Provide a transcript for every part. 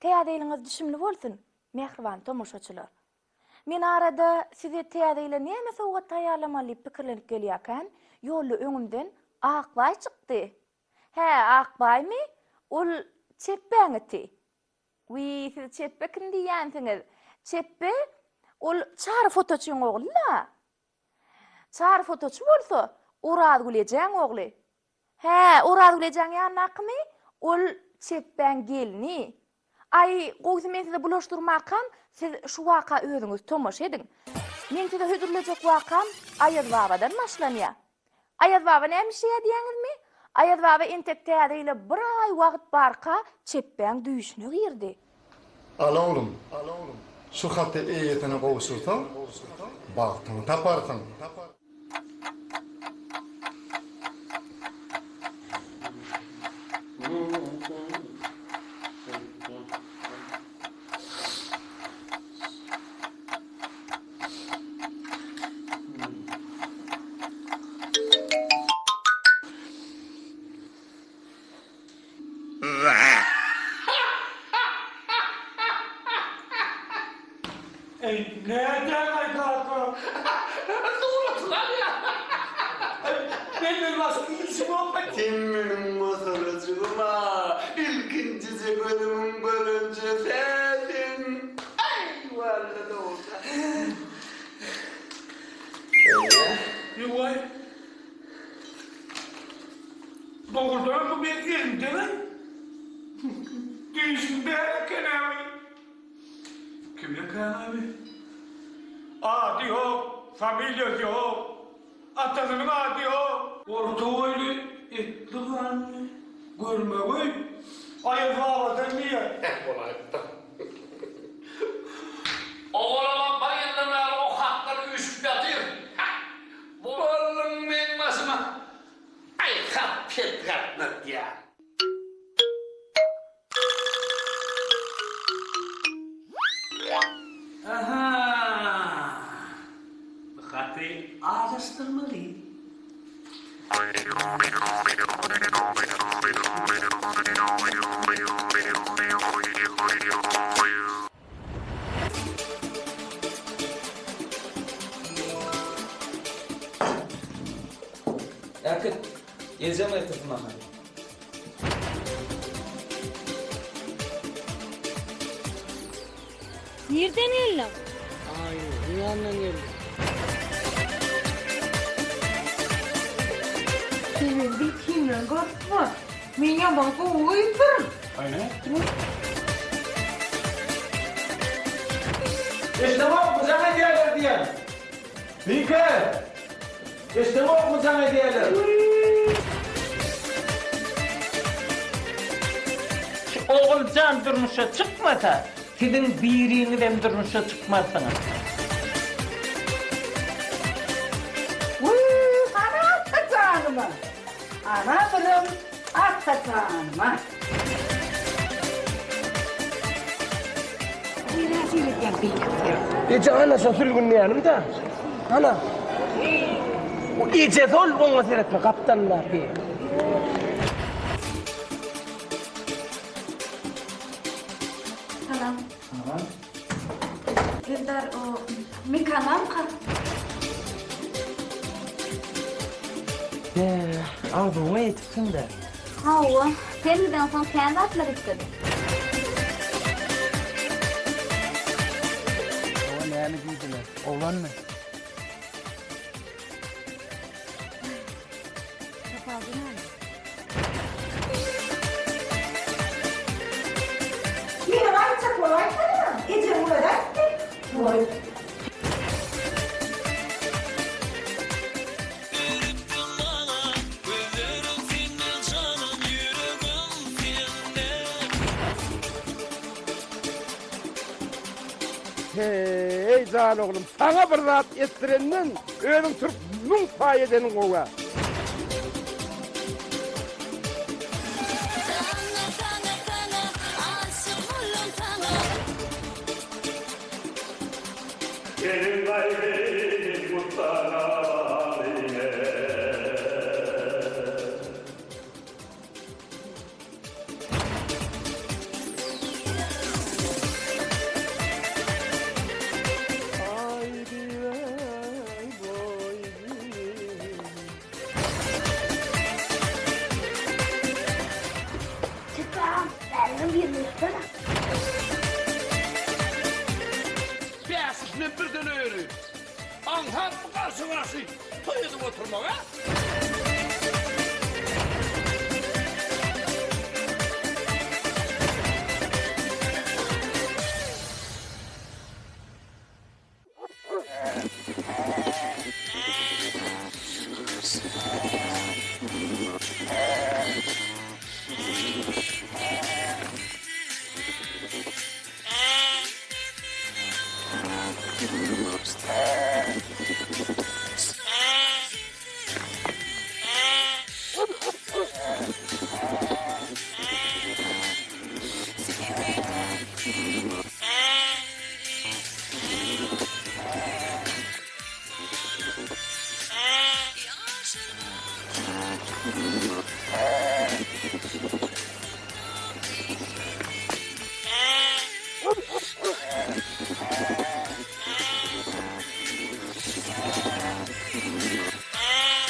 Täze-ýylyňyz düşümli bolsun, mehriban tomoşaçylar. Men arada size täze-ýyle näme sowgat taýýarlamaly pikirlenip gelýärken, ýolda öňümden Akbay çykdy. He, Akbaymy? Ol çepbeňiti. Siz çepbe kim diýänsiňiz? Çepbe ol çar fotoçyň ogly-la. Çar fotoçy bolsa, Uraz Gülejaň ogly. He, Uraz Gülejaň ýanakmy? Ol çepbeň gelini. Ay, goýsy men size bulaşdyrmakam, siz şu waka özüňiz tomoş ediň. Men size hödürlejek wakam Aýaz babadan başlanýar. Aýaz baba näme şey diýäňizmi? Aýaz baba entek täze-ýyle bir ay wagt barka çepbeň düýüşüne girdi. Ala oğlum. Şu hatta eýetine gowuşursa, bagtyny taparsyň. Nereden kalkım? Doğrultular ya. Benim nasıl işim olmak? Kimmenin masalacılığıma ilkincisi bölümün bölünce sensin. Ay vallahi ne olsa. Yuvay. Doğrudan bu bir yerim değil mi? Değişim derken abi. Kim yakan abi? Adı yok, familyası yok. Atasının adı yok. Orta öyle etli var mı? Görme koy. Ayaz babası niye? Oğlan bayınlar o hakları üşüp yatıyor. Bu oğlum benim başıma. Ay kapet yapmak ya. Aha. Hatı araştırmalıyım. Yakıt, geleceğim ayaktasın bana. Nereden geldim? Ay, dünyandan geldim. Senin bir kimle gaz var. Menya bana uydur. Aynen. İşte bak, kucağına hediyeler diyen. Binker! İşte bak, kucağına hediyeler. Oğulcan durmuşa çıkmasa, sizin birini ben durmuşa çıkmazsana. Ana kaçanıma. Ana bilim, ak kaçanıma. Rezillik yapayım. İyice ana sürgünlü yanımda. Ana. O iyice zor bana seyretme kaptanlar bir. Salam. Dildar o mikanam ka. Ağzıma yetişsin de. Hava, senden son kendi atlar istedi. O ne yani giydiler? Oğlan mı? Yine var çakmalar sana. Gece uğraştı. Vay. Hey can oğlum, sana bir rahat ettirenden ölüm Türk nun pay edenin oğa. Gelin kalbim mutlaka yine. Bana. Bäsiz men birden öýri. Anhap garşyňasy. Toýup oturmaga.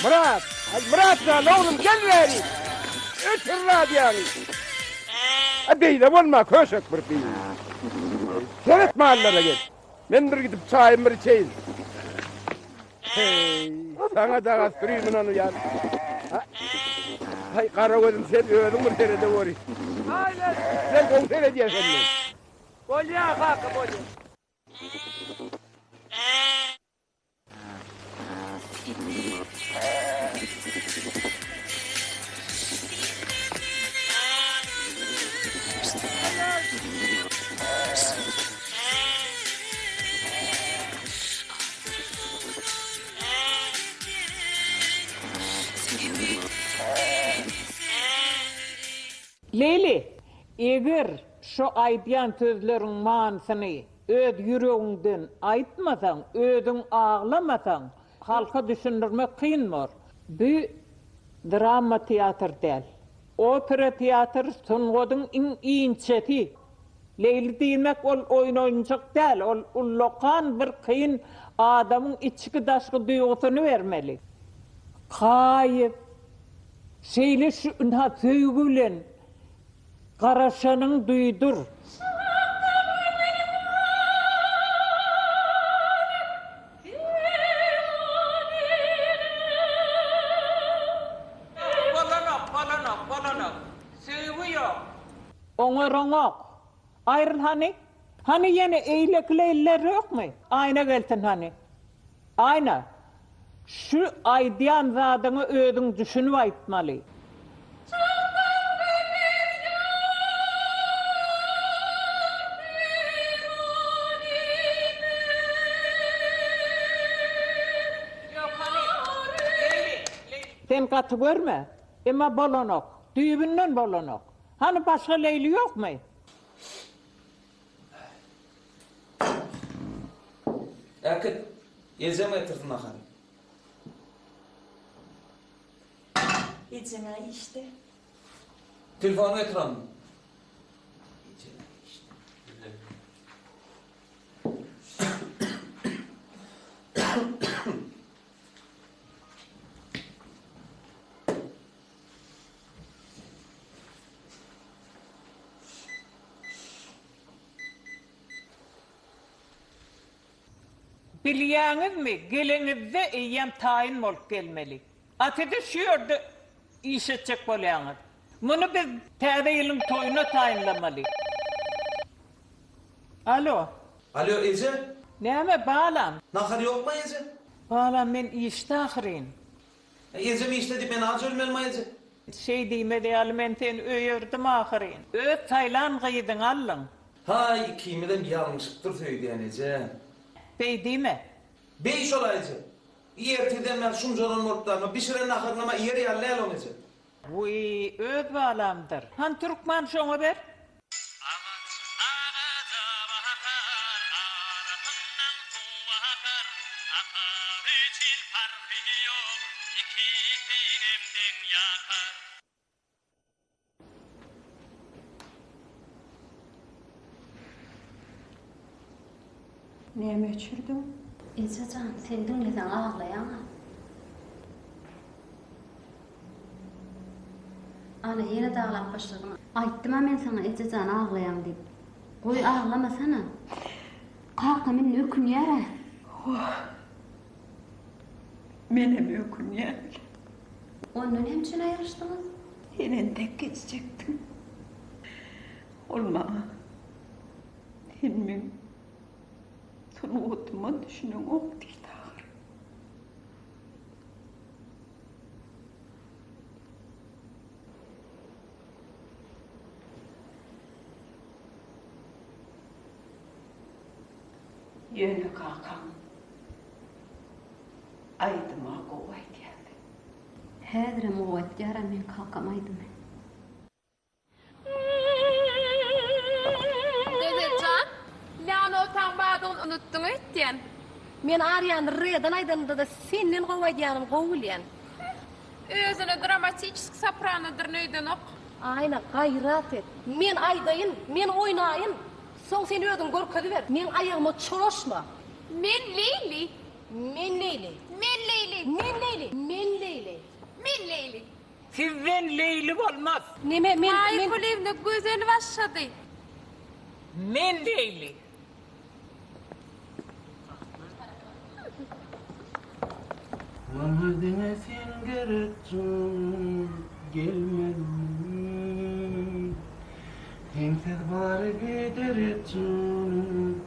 Murat! Murat lan oğlum gel beri! Ötür radyanı! Beyle olma köşek bir beyle. Seret mahallere gel. Ben bir gidip çayım bir içeyim. Hey, sana da astırayım onu ya. Hay kara gözüm sen öldün mü terede vori? Aynen. Sen konser ediyorsun sen. Bolya kalk bolya. Leyli, eger şu aýdýan sözleriň manysyny öz ýüregiňden aýtmasaň, özüň ağlamasaň, halka düşündirmek kyn bor. Bu drama teatr däl. Opera teatr sungodyň iň iňçeti. Leyli diýmek ol oýnanjak däl, ol ullokan bir kyn adamyň içki daşky duýgusyny bermeli. Kaýyp, şeýle şu ünha söýgü bilen garaşanyň duýdur. Bolanok. Söýgü ýok. Oňaroňok. Aýryl hani? Hani ýene eýlekli eller ýokmy? Aýna gelsin hani. Aýna. Şu aýdýan zadyňy özüň düşünüp aýtmaly. Sen katı görme. Ama bolanok. Düýbünden bolanok. Hani başka Leyli yok mu? Erkek, yezeme yatırdın ahan. Yezeme işte. Telefonu yatıralım. Bilýäňizmi, gelenizde eýýäm taýin bolup gelmeli. Atyda şu ýerde iş etjek bolýaňyz. Muny biz täze ýylyň toýuna taýinlamaly. Alo. Alo Ece? Näme balam? Nahar yok mu Ece? Balam men işde ahiryn. Ece mi işledi ben az ölmelim Ece? Şey diýme diýelim men seni öýürdim ahiryn. Öz taýlan gyýdyň allyň. Hay kimiden yanlışlıktır söyledi Ece. Bey diýme. Beş olaydı. Ýertiden ben şunjadan mortlarma, bişiren ahırlama yer ýallaýal Ece. Uy, öz balamdyr. Han türkmen şoňa ber. Näme üçürdüm? Ejecan, sen dinlesen ağlayan. Ana yine dağlap başladın. Aytdım men sana ejecan ağlayan dip. Goy ağlamasana. Kalka men ökünýär. Menem ökünýär. Ondan hemçin ayrışdyňyz? Enen tek geçecektim. Olma. Hilmin sonu otuma düşünün ok değil ağır. Yöne kalkan. Aydıma kovay geldi. Häzirem o etýär men kalkamaýdym. Dedecan, Lana otanbadan unuttum etdiyen. Men aryan redan aydanda da senin gowaýdýanym gowulýan. Özüne dramatik sopranodyr nöýden ok. Ayna gayrat et. Men aýdaýyn, men oýnaýyn. Soň sen özüň görkezber. Men aýagyma çoroşma. Men Leyli. Men Leyli. Men Leyli. Men Leyli. Men Leyli. Men Leyli. Sizden Leyli olmaz. Neme men Ay kulevne güzel başladı. Men Leyli. Mahadine sen gerekçin gelmedin. Hemsiz bari giderekçin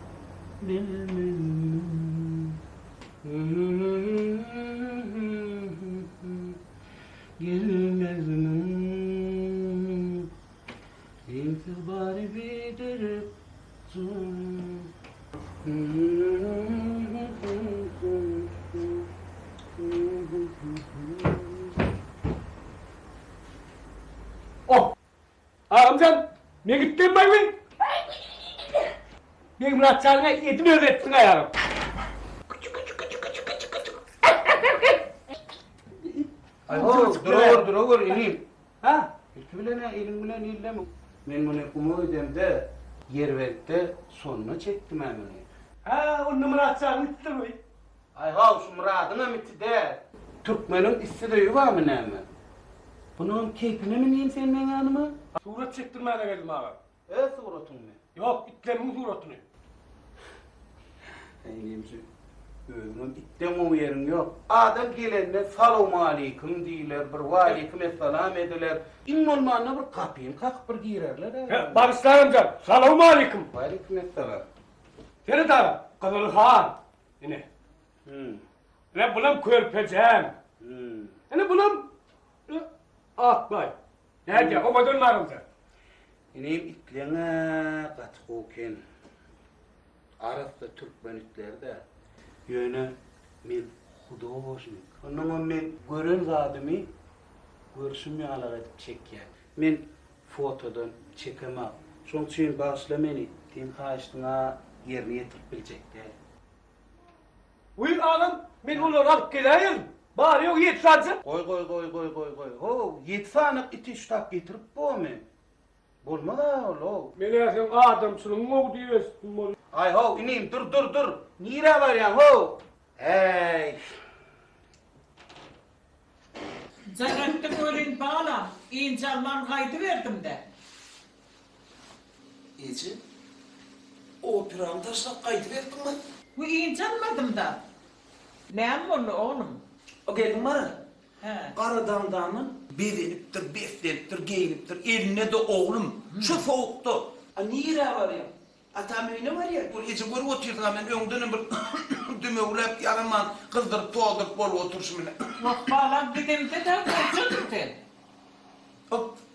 bilmedin. Gelmedin. Hemsiz bari giderekçin. Oh! Amcan, ne gittin bayım? Bir Murat Çağrı'na etini öğrettin ayarım. Ay ho, dur inim. Ha? İlki bilene, elim bilen illeme. Men bunu kumu ödemde, yer verip de sonuna çektim hemen. Ha, onu Murat Çağrı gitti mi? Ay ha, şu Murat'ına mitti de. Türkmenin istidoyu var mı hemen? Bunun keyfine mi neyim senin ben yanıma? Surat çektirmeye geldim abi. Suratın mı? Yok, itlemin suratını. Engemci, özünün itten o yerin yok. Adam gelenine salamu aleyküm deyler, bir ve aleyküm esselam ediler. İnn olmanına bir kapıyım, kalk bir girerler. Barışlar amcan, selamu aleyküm. Ve aleyküm esselam. Seni de Kızıl Han. Yine. Ne bulam körpecem. Ne bulam Akbay. Nerede? O kadar varım sen. İneyim itlerine katkıken. Arasında Türkmen itler de. Yöne men hudojnik. Ondan men gören zadımı görüşümü alarak edip çekken. Men fotodan çekemem. Son için bağışla beni. Din kaçtığına yerine yetirip bilecekler. Buyur ağam, ben onları alıp geleyim. Bari yok yet sadece. Koy. Ho, 7 sanık iti ştak getirip bu mu? Bulma da oğlum. Meğersen adamsın, mu diyorsun? Ay ho, ineyim, dur. Nire var ya ho? Hey. Zarratta golün bağla. İncalman kaydı verdim de. İyice. Operamda kaydı verdim ben. Bu incalmadım da. Ne onu oğlum? O geldin bana. He. Karadandanın bezeniptir, besleniptir, giyiniptir. Eline de oğlum. Şu soğukta. Nire var ya? Atam evine var ya. Bu iyice böyle oturuyorsun hemen önden bir dümevlep yanıman kızdırıp doğdırıp böyle oturuşum yine. Bak bağla gidimde de korkutun sen.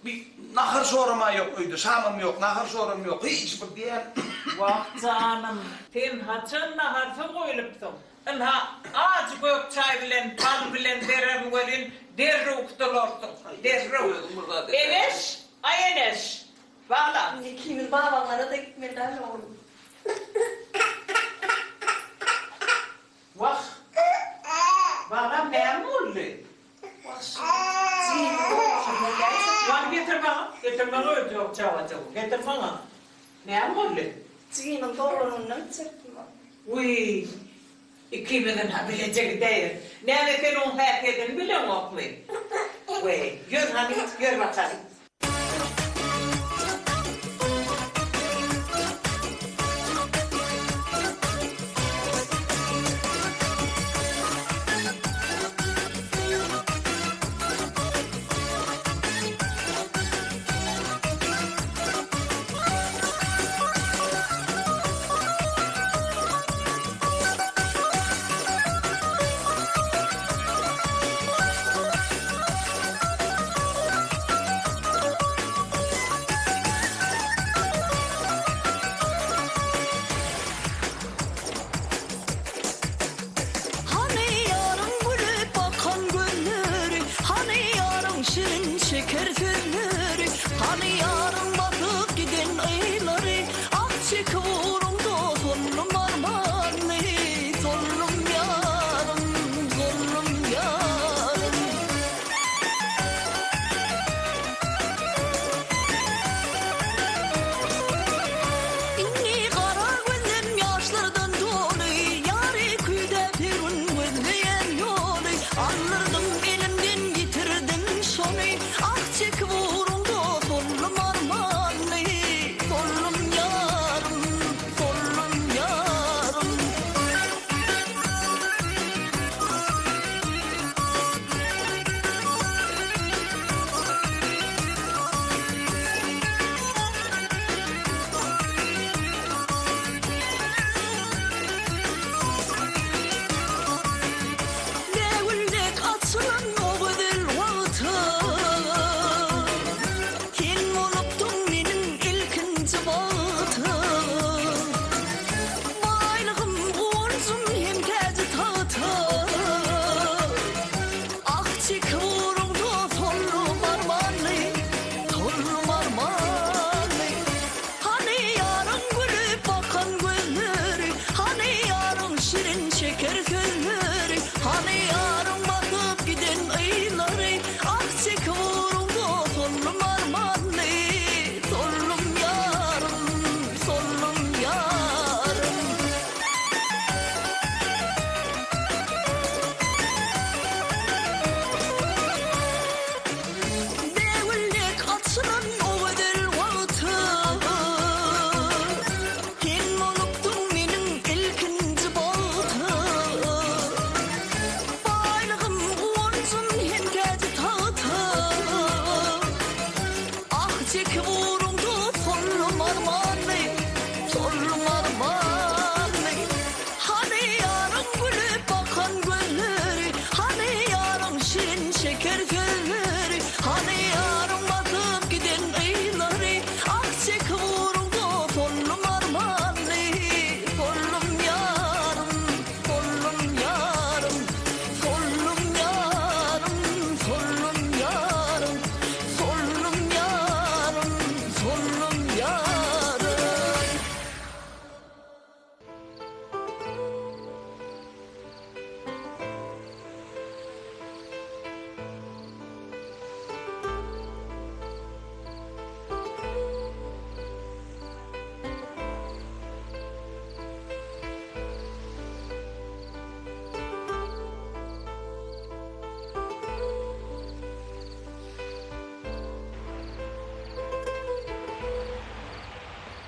Bir nahar sorma yok öyle, şamım yok, nahar sorum yok, hiç bir diyen. Vah canım, sen haçın naharsa koyulupsun. Enha ağacı gök çay bilen, bal bilen, derem gelin, derri uktulursun, derri. Eneş, ay Eneş. Bağla. Kimin babanlara da gitmeden oğlum. Vah. Bağla memurlu. Var getir bana. Getir bana ödüyor çavacağım. Getir bana. Ne oldu? Ciginin torunundan çıktım. Uy. İkimizin habilecek değil. Nerede onun herkesin bilen yok mu? Uy. Gör hani, gör bakalım.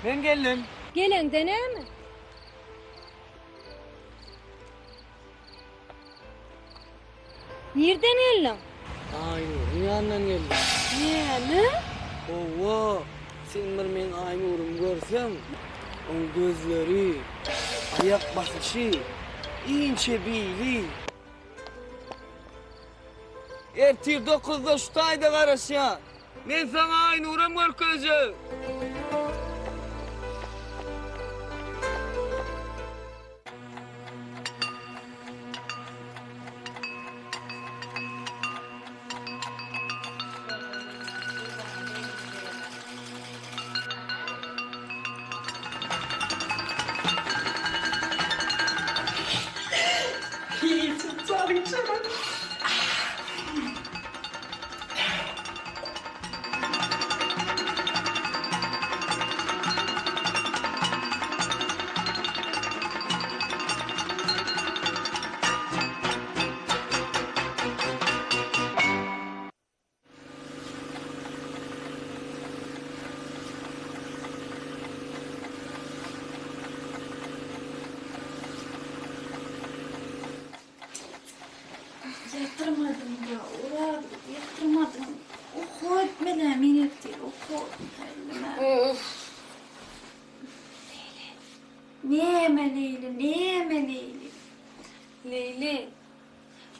Ben geldim. Gelen deneme. Nereden geldin? Aynur'un yanından geldim. Yani? Ova, sen bir men Aynur'um görsem, onun gözleri, ayak basışı, ince beyli. Ertir 9'da şu tayda karışa. Men sana Aynur'um görközü. Yatırmadım ya, uğradım, yatırmadım. Oku etmeden minnet değil, oku. Neyeme Leyli? Leyli.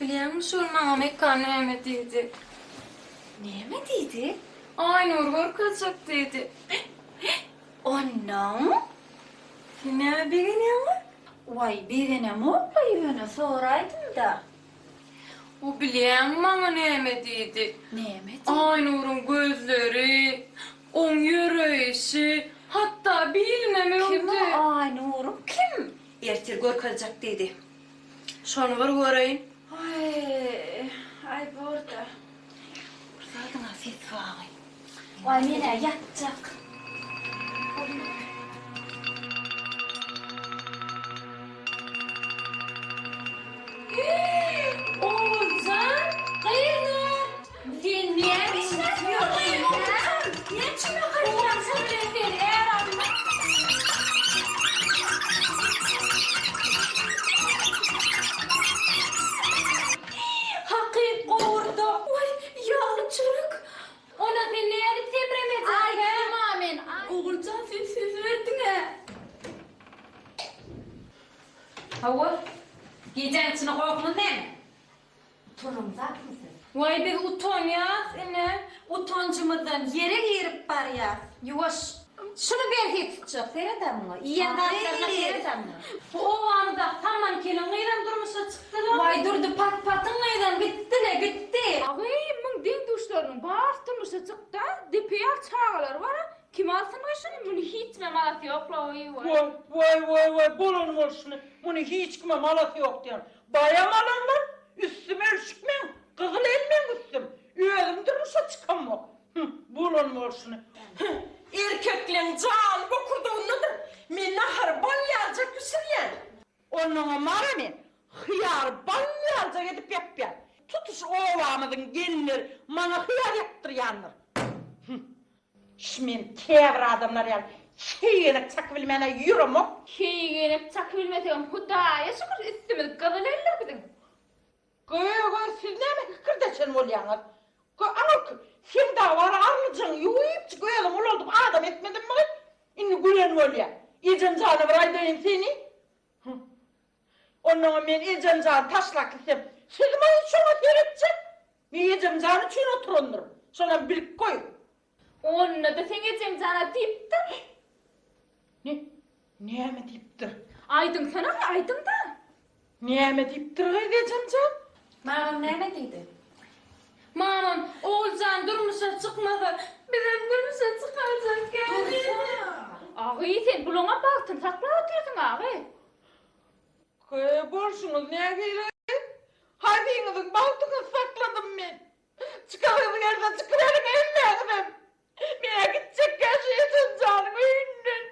Biliyor musun bana Mekka neyme dedi? Neyeme dedi? Aynur korkacak dedi. Anam? Neyme bilgin ama? Vay birine mi olmayı soraydım da. O biliyor bana neyme dedi? Neyeme dedi? Aynur'un gözleri, onun yürüyüşü, hatta bilmem Kim öldü. o Aynur'um kim? Ertir korkacak dedi. Şunu var göreyim. Ay burada. Burada da ses var. Vay mene yatacak. Oğuzhan, hayırdır? Sen niye bir şey yapıyorsun? Niye çıkıyorsun? Sen eğer anla. Hakik orada. Vay yağcılık. Ona dinleyerek depremedi. Ay tamamen. Oğulcan sen söz verdin ha. Hava. Gecen içine korkun değil mi? Torunzak mısın? Vay be utanıyaz ene. Utancımızdan yere girip var ya. Yavaş. Şunu bir hit tutacak. Seyredem mi? İyiyen dağıtlarına seyredem mi? O anda tamam kelin gıydan durmuşa çıktılar. Vay durdu pat patın neyden bitti ne bitti. Ağay min din duşlarının bağırtırmışa çıktı. Dipiyal çağlar var. Kim alsın başını bunu hiç memalası yok la Vay bulun olsun. Bunu hiç kime malası yok diyor. Bayam alanlar üstüme üşükmen. Kızıl elmen üstüm. Üyelim durursa çıkamam. Bulun olsun. Erkeklerin can bu kurduğundadır. Men nahar balyalca küsüryen. Onunla maramin. Hıyar balyalca gidip yapyan. Tutuş ovamızın gelinler bana hıyar yaptıryanlar. Şmin tevr adamlar yani. Hiyenek çakvilmene yürümük. Hiyenek çakvilmesem Hudaya şükür üstümüz kızıl eller gidin. Siz ne mi kırdaşın olyanlar? Ama sen daha var arlıcın yuyup çıkıyalım oldum adam etmedin mi? İnni gülen olya. İyicen canı var aydayım seni. Onunla ben iyicen canı taşlak isem. Siz bana şuna seyredecek. İyicen canı için oturundurum. Sonra bilip koyun. Onunla da sen geçen sana deyiptir. Niye mi deyiptir? Aydın sana aydın da. Niye mi deyiptir geçen can? Mamam ne dedi? Mamam Oğuzhan durmuşa çıkmadı. Bizim durmuşa çıkaracak geldi. Ağay sen buluna baktın sakla otuyorsun ağay. Borçunuz ne gelir? Hadiğinizin baltını sakladım ben. Çıkarın yerden çıkarın ellerim. Mine gidecek yaşayasın canım önünden.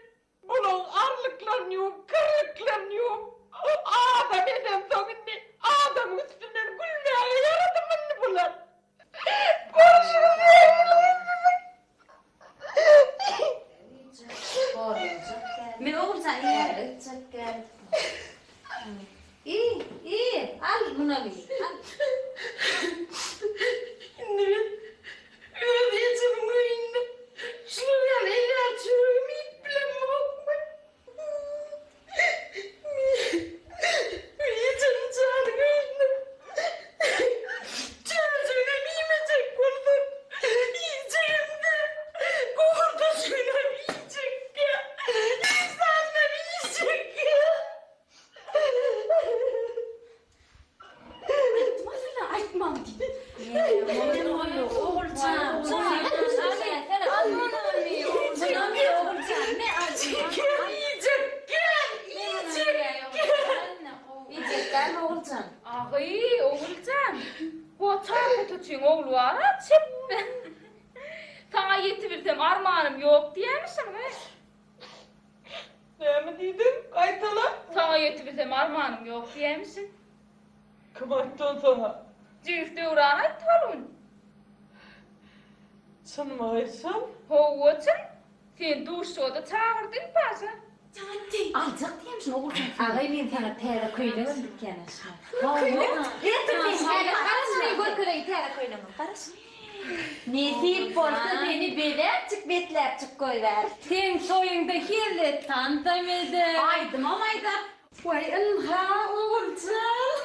Bunun arlıklarını yok, kırlıklarını yok. Adam eden sonunda adam üstünden gülmeye yaradımını bular. Borçunuz ne gelir? oğulcan iyi. Çok geldi. İyi. Al bunu bir. Al. Öyle diyeceğim oyunda. Şunu yani açıyorum iplem okma. Yiyeceğim canı oyunda. Çocuğuna yiyecek buldum. Yiyeceğim de. Kordosuyla yiyecek ya. İnsanlar yiyecek ya. Aytmam gibi. Oğulcan. Ağay, oğulcan. Bu çarpı tutuyorsun oğlu ara çıp. Sana yetibilsem armağanım yok diye misin be? Ne mi dedim? Kaytala. Sana yetibilsem armağanım yok diye misin? Kim ayttı sana? Cüfte uğrağına ayttalım. Sen mi aytsan? Hovuçun. Sen duşsoda çağırdın bazı. Alacak diye misin oğulcan? Ağay men sana tere köyle öldük yani. Nesip bolsa beni belercik betlercik koyver. Sen soyunda kirli tantam eder. Aydım amayda. Vay ılha oğulcan.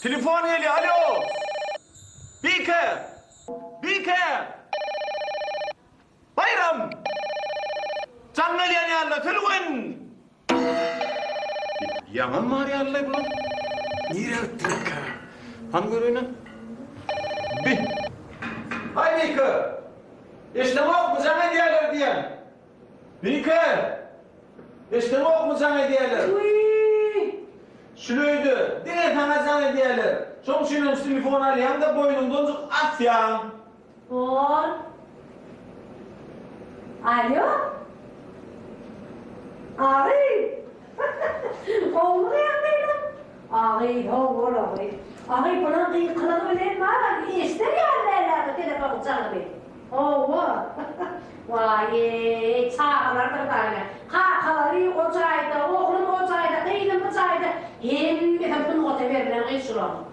Telefon geliyor, alo. Beaker. Bayram. Can geliyor yanına, telefon. Yaman mı arıyor Allah bunu? Nire öttürük ha? Hangi görüyorsun? Hay Beaker. İşlemek mu sana diyorlar diyen? Beaker. İşlemek mu sana diyorlar? Şülüydü. Dine tanazan ediyorlar. Çok şunun telefon arayan da boynundan çok at ya. Ol. Alo? Ağay. Oğlu yanındaydım. Ağay, oğul ağay. Ağay buna değil kıladı bilen var. İster yerlerlerde telefonu canı benim. Oğul. Vay, çağlardır tane. Kakaları o çayda, oğlum o çayda, kıydım bu çayda. Hem bütün o teberden kıyışıram.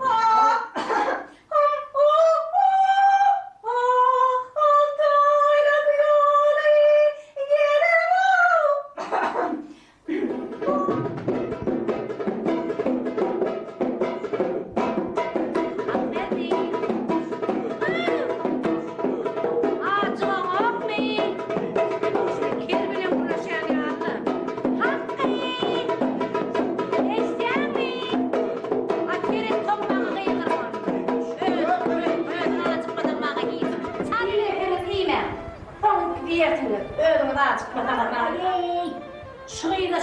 Şurayı da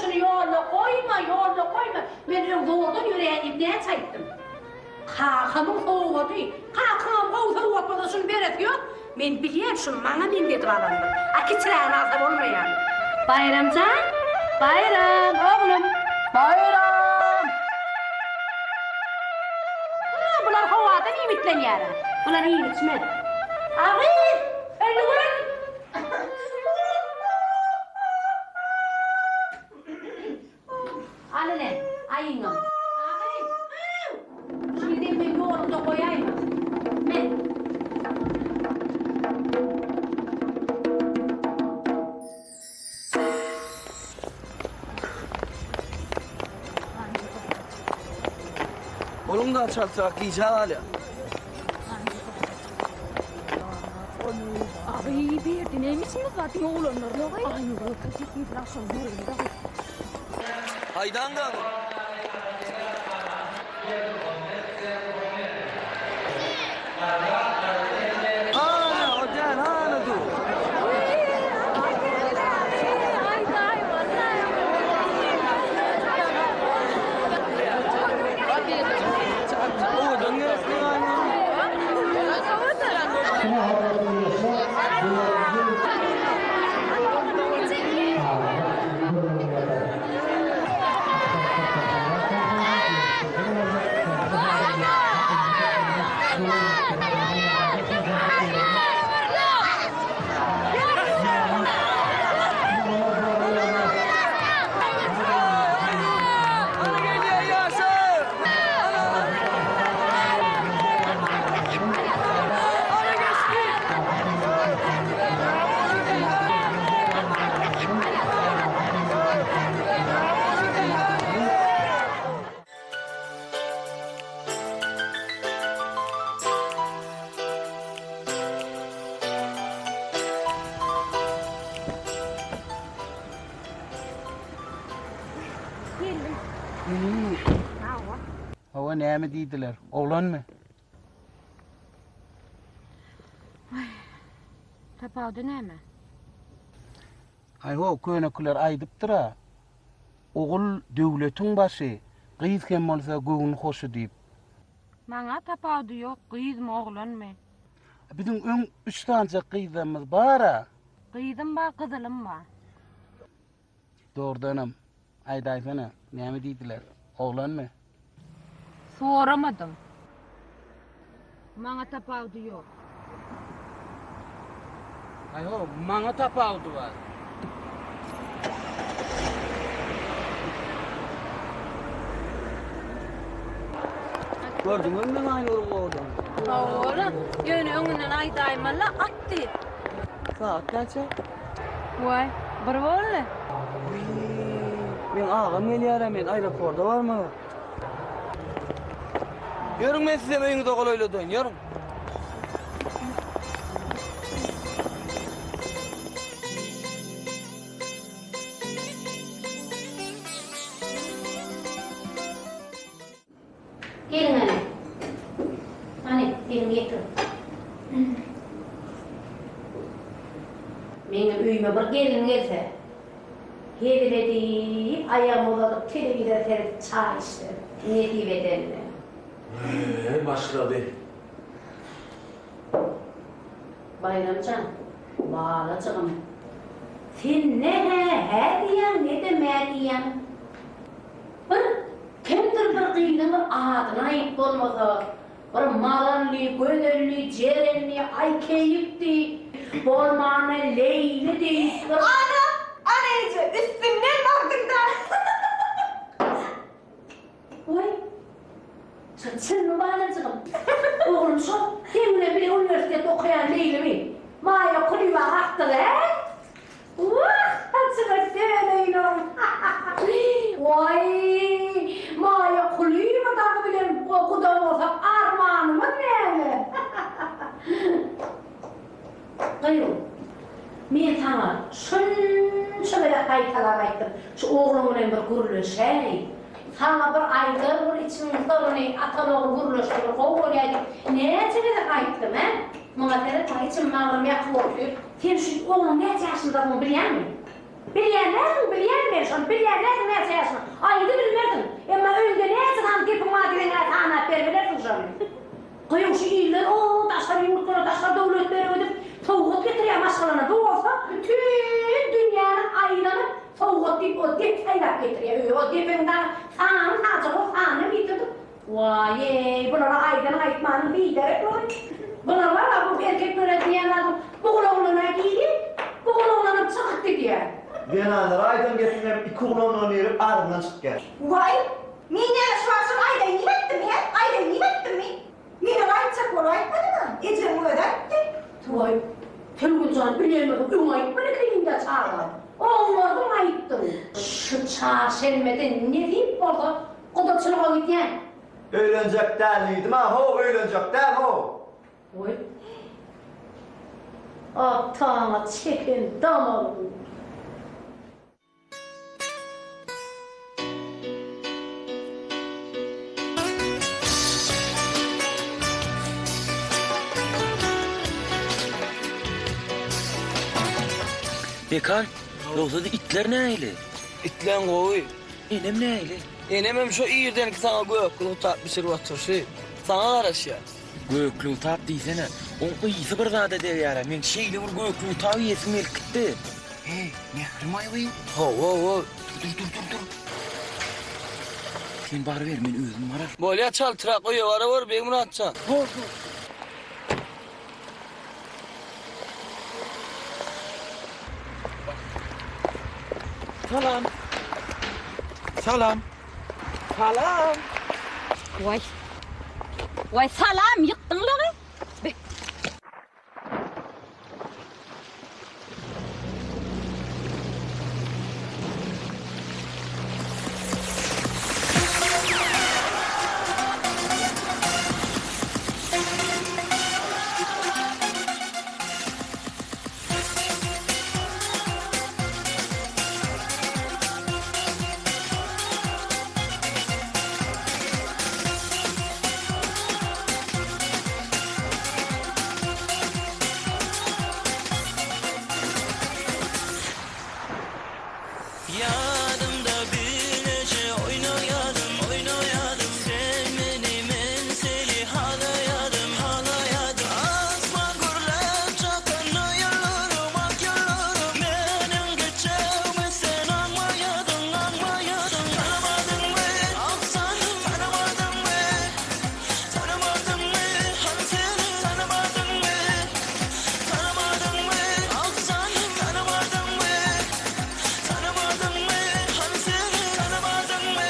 şunu yolla koyma. Ben doğrudan yüreğim diye çayttım. Kakamın soğuğu değil. Kakam soğuğu atmadan şunu beret yok. Ben bileyim şunu bana ben dedim adamda. Aki çırağını alsam olmuyor yani. Bayramcan. Bayram oğlum. Bayram. Bunlar havadan iyi bitleniyor. Bunlar iyi bitmez. Ağır. Öyle bırak. Anne, ayınım. Şimdi ben yoğurda koyayım. Ben. Onda çalsak diyeceğim hala. Abi bir neymişsiniz zaten oğlanlar yok. Aynı orta tekniği akşam görürüm. Haydan kalın. Hala hocam hala dur. Hava ne mi dediler? Oğlan mı? Tapavda näme? Ay ho köynekler aydypdyr ha. Oğul döwletiň başy, gyz kim bolsa göwün hoşu diýip. Maňa tapavda ýok, gyzmy oglanmy. Bizim öň 3 tane gyzymyz bar ha. Gyzym bar, gyzylym bar. Doğrudanam. Aydaýsana, näme diýdiler? Oğlan mı? Soramadım. Maňa tapavda ýok. Ay ho, maňa tapawdy bar. Gördün mü ben aynı oğlum oğlum. Oğlum, ýöne öňünden aýdaýmala atdy. Saat kaçı? Vay, bir bolla. Ben ağam gelýär men aeroportda barmy? Yürüň men size öýüňizde golaýladyň, yürüň. Gelin hele. Hani, gelin getir. Benim üyüme bir gelin gelse. Heviledi, ayağımı uzatıp televizyon serip çay içti. Ne diyeyim edenle. Başladı. Bayramcan, bağlacığım. Sen ne he diyen, ne deme diyen. Kimdir bir kıyının adına ayıp olmasa, bir malanlı, gözelli, cerenli, ay keyifli, bormanı, leyli değil. Anayıcı, üstümden baktın da. Oy, sen mi bağlanacağım? Oğlum şu, kimle bile üniversitede okuyan Leyli mi? Maya kulübe haktı le? Açık sevmeyin oğlum. Vay, Maya kulübe da bilen okudan olsa armağanımın ne? Kayın, men sana şunça böyle kaytalar aytdım. Şu oğlumun bir gurulu şey. Sana bir aydır bir içimin sorunu ataloğu guruluşturur, kovuluyaydı. Ne çekede ayttım he? Muhatere ta içim mağlam yakıl okuyor. Sen şu oğlum ne yaşında bunu biliyor musun? Bilyenler ne yaşında? Aydı bilmerdin. Ama önde ne yaşında gipin madilene anlat vermelerin canım. Koyun şu iller, o taşlar yumruklara, taşlar devletleri ödüp soğuk getiriyor maşkalana. Bu olsa bütün dünyanın aylanıp soğuk deyip o dip saylap getiriyor. O dipinden sağını sadece o sağını bitirdi. Vay, bunlara aydan aytmanın lideri koy. Bunlar var ya bu erkeklere diyenler bu oğlana giydi, bu oğlanıp çıkıp gidiyor. Genelde aydan getirip iki uğrundan yürüp ardından çık gel. Vay, minne şu an ayda nimettim ya, ayda nimettim mi? Minne aytacak onu aytmadı mı? Ecem ödetti. Vay, Telguncan bilemedim, ön aytmanı kıyımda çağırlar. Olmadım ayttım. Şu çağ şelmeden ne diyeyim orada? Kodakçılığa gidiyen. Öğlenecek değildim ha, ho öğlenecek değil ho. Oy. Atağına çekin damalı. Bekar, yoksa da itler ne eyle? İtlen koy. Enem ne eyle? Enemem şu iyirden ki sana göklü tatmışır oturşu. Sana karış ya. Göklü tap diysene. On iyisi bir zade der yara. Men şeyle vur göklü tabi yesim elkitti. Hey, ne kırmay vayım? Ho. Dur. Sen bari ver, men özüm varar. Bolya çal trak o yavara var benim atcan. Ho. Salam. Vay salam yıktın lan. Yadımda bir nece oynayadım sen benim enseli halayadım asma gürlep çakan yıllarım ak yıllarım benim geçeceğimi sen anmayadın tanımadın mı aksanım tanımadın mı hani seni tanımadın mı aksanım tanımadın mı tanımadın mı hani seni tanımadın mı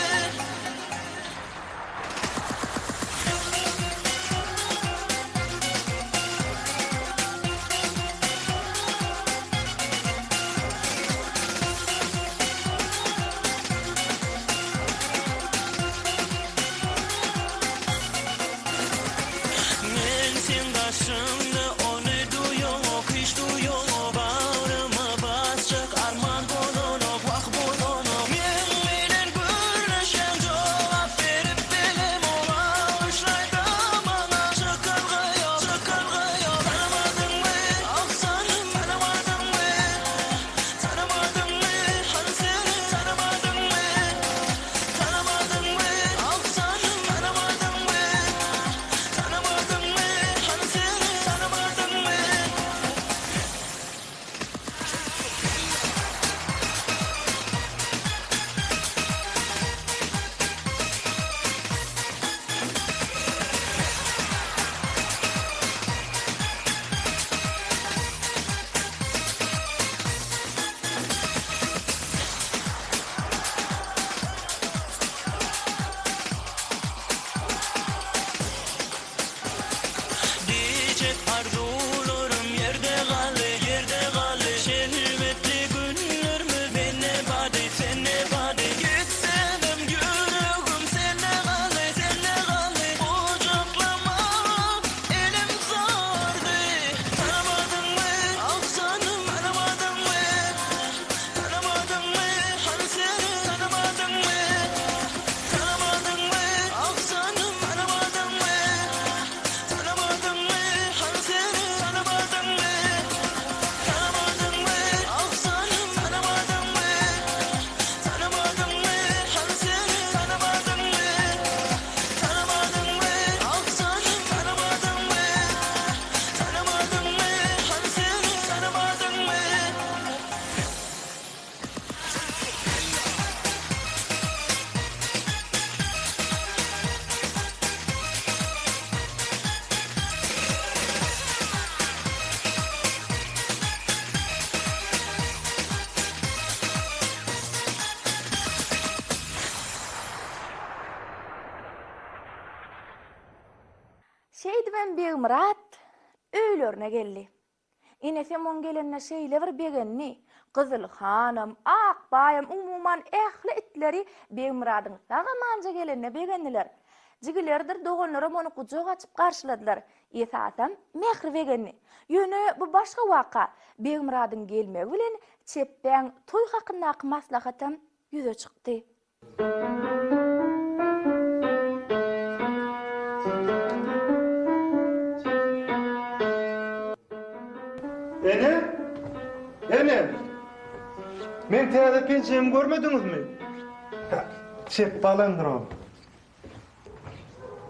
Mensin karşımda onu duyuyor hiç duyuyor bağrıma basacak arman bolonok vak bolonok Menen gürleşen cevap verip belim ola uşlayda bana çıkılgıyor tanımadın mı aksanım tanımadın mı hani seni tanımadın mı aksanım tanımadın mı hani seni tanımadın mı diyecek arzularım yerde kaldı şerbetli günler mi benne bade senne bade gitsem yüreğim senne kaldı ocaklamam elim sardı tanımadın mı aksanım tanımadın mı hani seni tanımadın mı aksanım tanımadın mı hani seni tanımadın mı aksanım tanımadın mı hani seni tanımadın mı aksanım tanımadın mı hani seni tanımadın mı Şeydi ben bir Murat öýlerine geldi. Inesem on gelenine şeyle bir begenni. Kızıl hanım, ak bayım, umuman ehli itleri bir Murad'ın sağamanca gelenine begenniler. Jigilerdir dogonlaram onu kucak açıp karşıladılar. Esasam mehri vegenni. Yöne bu başka vaka. Begmuradın gelmegi bilen çepden toy hakyndaky maslahatam yüze çıktı. Ene. Men täze pensiyemi görmediňizmi? Çep balandyr o.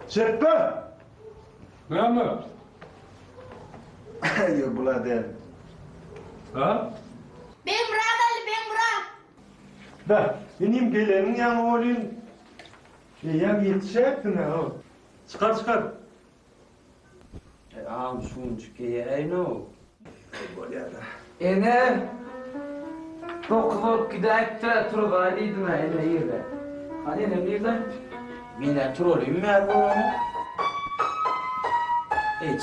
Çeppe. Näme? Yo bulader. Ha? Ben Murat Ali, ben Murat. Da, benim gelenim ýa-ni bolýan. Ýa ýetişäpdi ne o? Çıkar. Ağam şunçuk ýereyno. Bolýar. Ene. Dokuz gidäpdir turgaýdydy ene ýerde. Hadi ne ýerde? Mine turolym bu.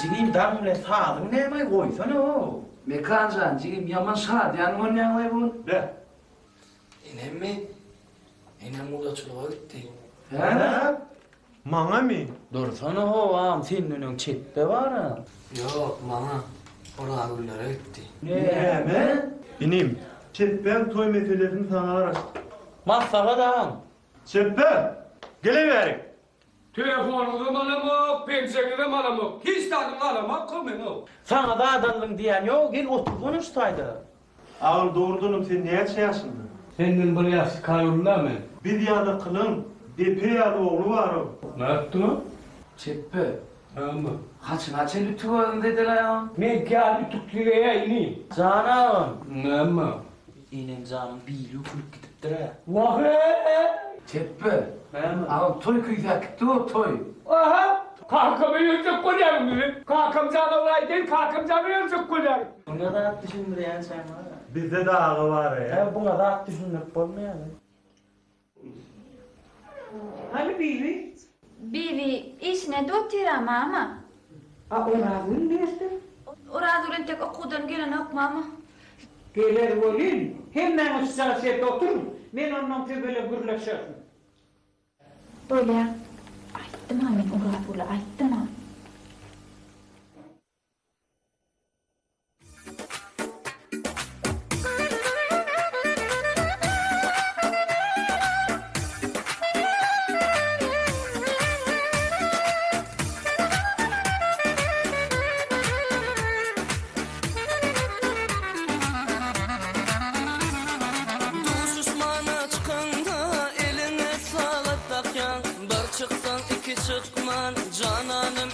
Çigim damle sağdım ne may koysana o. Mekancan çigim yaman şad yani on ne may bu? De. Enem mi? Enem modaçılığa gitti. He? Maňa mi? Dursana ho am senin önün çeppe var ha. Yok bana. Oraya güllere gitti. Ne? Benim. Çeppen toy meselesini sana araştır. Massafa da. Çeppen. Geleverin. Telefonunuzu malamak, pensiyonu da malamak. Hiç tadım alamak kılmayın o. Sana da adamlığın diyen yok gel otur konuştaydı. Ağır doğrudunum sen neye çeyaşındın? Senden bir yaş kayınla mı? Bir yana kılın, depe yalı oğlu var o. Ne yaptın? Çeppe. Ama. Haçın lütfen dediler ya. Ben gel lütfüklüğe ineyim. Canım. Ama. İnen canım bir ufuk gidiptir ha. Vah Çeppe. Ağam toy kuyuya gitti o toy. Aha! Kalkamı yüzük koyarım dedi. Kalkam canı olaydı, kalkam canı yüzük koyarım. Buna da at düşündür yani sen var ya. Bizde de ağı var ya. Ya buna da at düşündür olmuyor mu? Hani Bibi? Bibi işine dotyram ama. Orazın nerede? Orazın tek okudan gelen okmama. Gelir bolin. Hemen üstüne oturun. Men ondan böyle gürleşirim. Böyle aytdım ha men Oraz'la aytdım ha. Çıksan iki çıkman cananım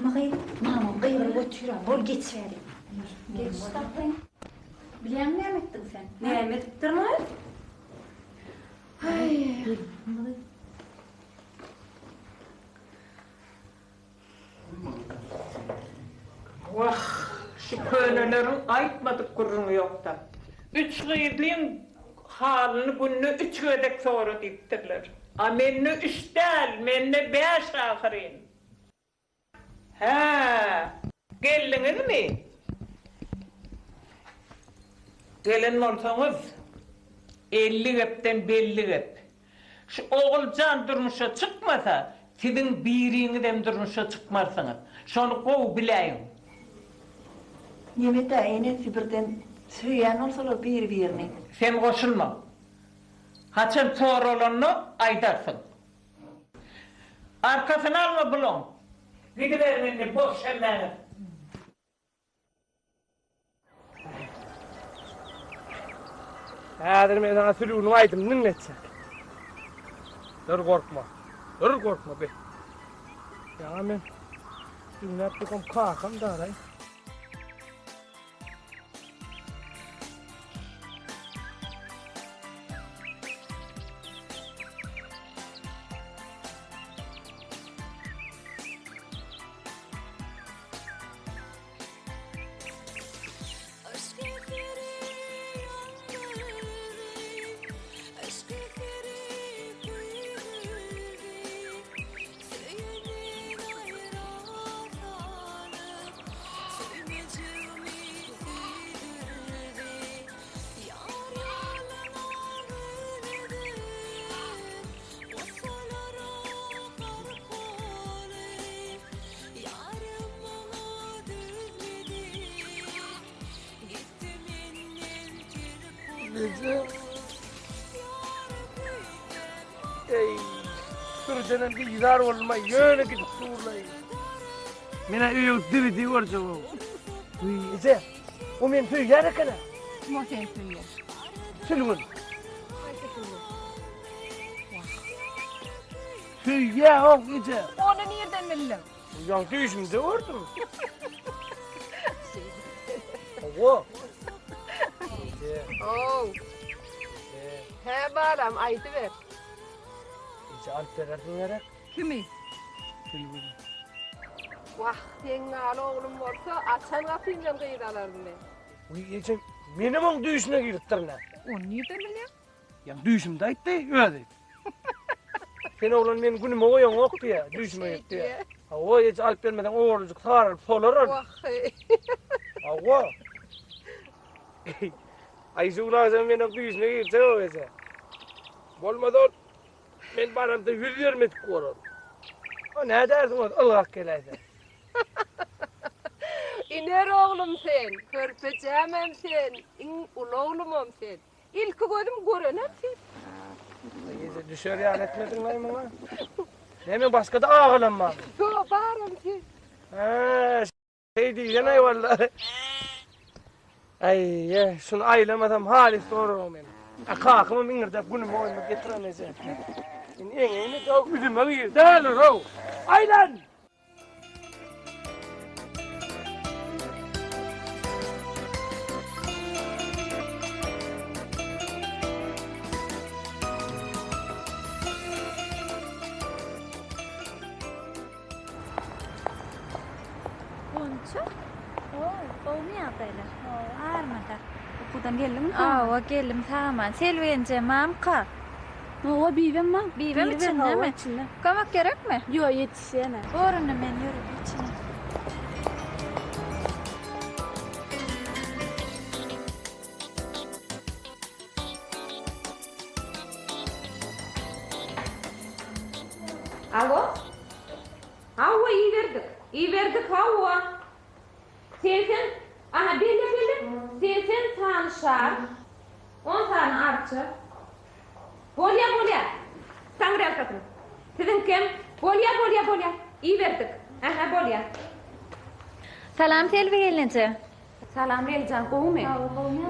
Mıgıy, mamam gıybır götürüyorum, bol geçerim. Geç tatlım. Bilen mi ettin sen? Ne emrettir mi? Ay. Vah, şu könelerin aytmadık kurunu yok da. Üç gıydığın halını gününü üç ödek sonra diptirler. A menni üç değil, menni beş ahirin. Ha, geliniz mi? Gelin olsanız 50 gepten belli gep. Şu oğulcan durmuşa çıkmasa sizin biriniz durmuşa çıkmarsınız. Şonu kov bileyin. Yeme de yine birden söyleyen olsalar birini. Sen koşulma. Haçın sonra olanını aydarsın. Arkasını alma bulun. Gidiver beni boş emeğe. Häzir men sana sülüğünü aýdym, dinletsen. Dur korkma be. Ya men dinlep tutam kakam daray. Ey, sürücenen bir yizar olma, yöne gidip durlayın. Mena üyü diri diyor cevap. Ece, o men söyler ekene. Mo sen söyler. Sülgün. Söyle o Ece. Onu nereden bildim? Yan düşümde vurdum. Oğo. Oh. He baram aytıver. Ece Alper'e vererek. Kimi? Sülgün. Vah, senin alı oğlum olsa açan kapıyla kıyıdalardım ben. Uy Ece, benim on düşüne girttirne. Onu nereden bileyim? Yan düşümde ayttı, öyle. Sen oğlan men günüme oyan ok diye, düşüme gitti ya. O Ece Alper'meden oğulcuk sarılıp solarır. Vah. Awa. Ayşe ulan men düşüne girse o Ece. Bolmadan men baramda 100 metre koran. O ne dersin o ılgak gelaydı. İner oğlum sen, körpeceğimem sen, ulu oğlumum sen. İlk gözüm görenem sen. Ece düşer yani etmedin lan bana. Hemen başka da ağlanma. Yo baram sen. Ha, şey diyeceksin ay vallahi. Ay ya, şunu aylamasam halis doğru benim. Kalkımı mingirdep günümü oymak getiremeyeceğim. En çok üzüme gir. Değerli o. Aylan! Onça? Olmuyor böyle. Ağırmadı. Okudan geldin mi? Aa, geldim tamam. Selviyence mamka. O bivem mi? Bivem için değil mi? Kamak gerek mi? Yok yetişene. Doğru men yürü içine. Alo? Havva iyi verdik Havva. Sen, aha belli. Sen tanışar. 10 tane artçı. Bolya. Sen gel katın. Sizin kim? Bolya. İyi verdik. Aha bolya. Salam Selviyence. Salam Leylican, kovme.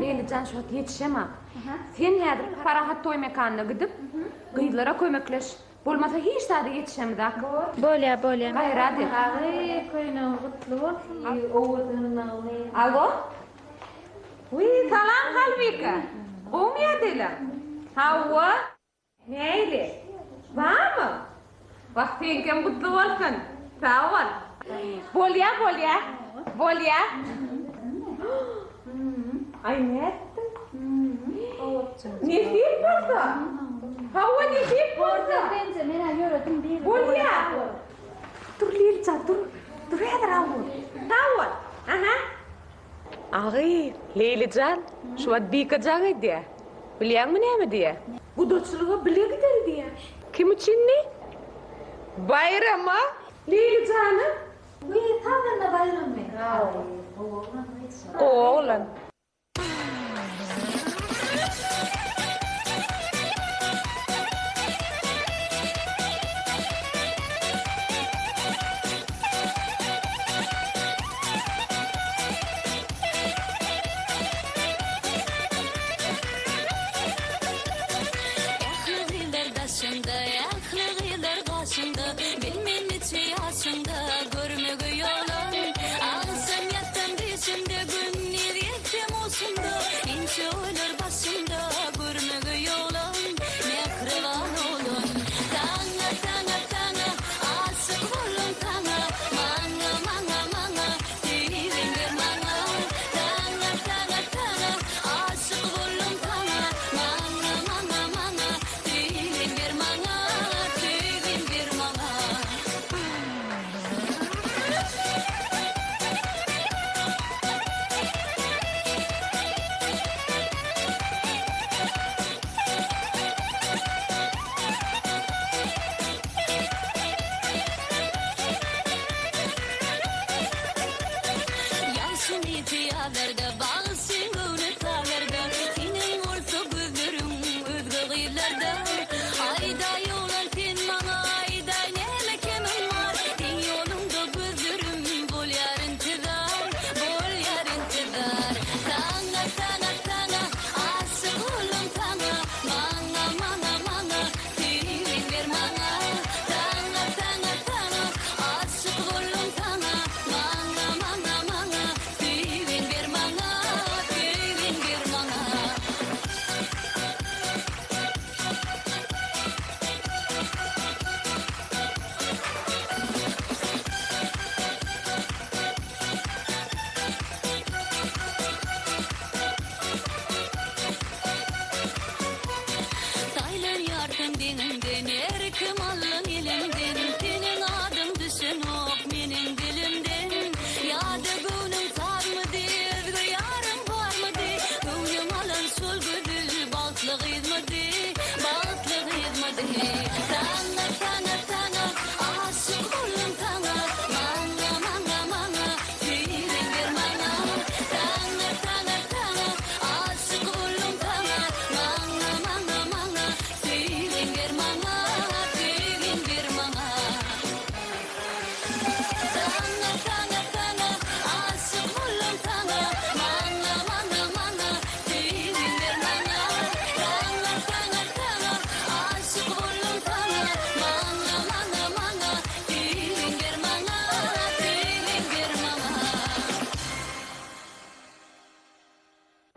Leylican şu yetişemem. Sen nedir? Parahat toy mekanına gidip, gıydılara kömekleş. Bolmasa hiç tadı yetişemedik. Böyle. Hayır hadi. Ay, koyun kutlu olsun. Alo? Uy, salam Halvika. Olmuyor dilim. Havva? Neydi? Var mı? Vaktin kutlu olsun. Sağ ol. Bolya. Ay ne ettin? Nesip oldu? Havva nesip oldu? Bolya. Dur Lilca, dur yedir avul. Sağ ol. Ağay, Leylican, şu ad bikacan ediyor. Biliyor musun ne mi diye? Bu doçluğa bile gider diye. Kim için ne? Bayrama? Leylican'ım? Bir tane bayram mı? Oğlan. Görmege yolun ağzın yattım dizimde gün niriyetim olsunda ince olur basımda görmege yolun mehriban olun tanga asık olun tanga manga divin bir manga tanga asık olun tanga manga divin bir manga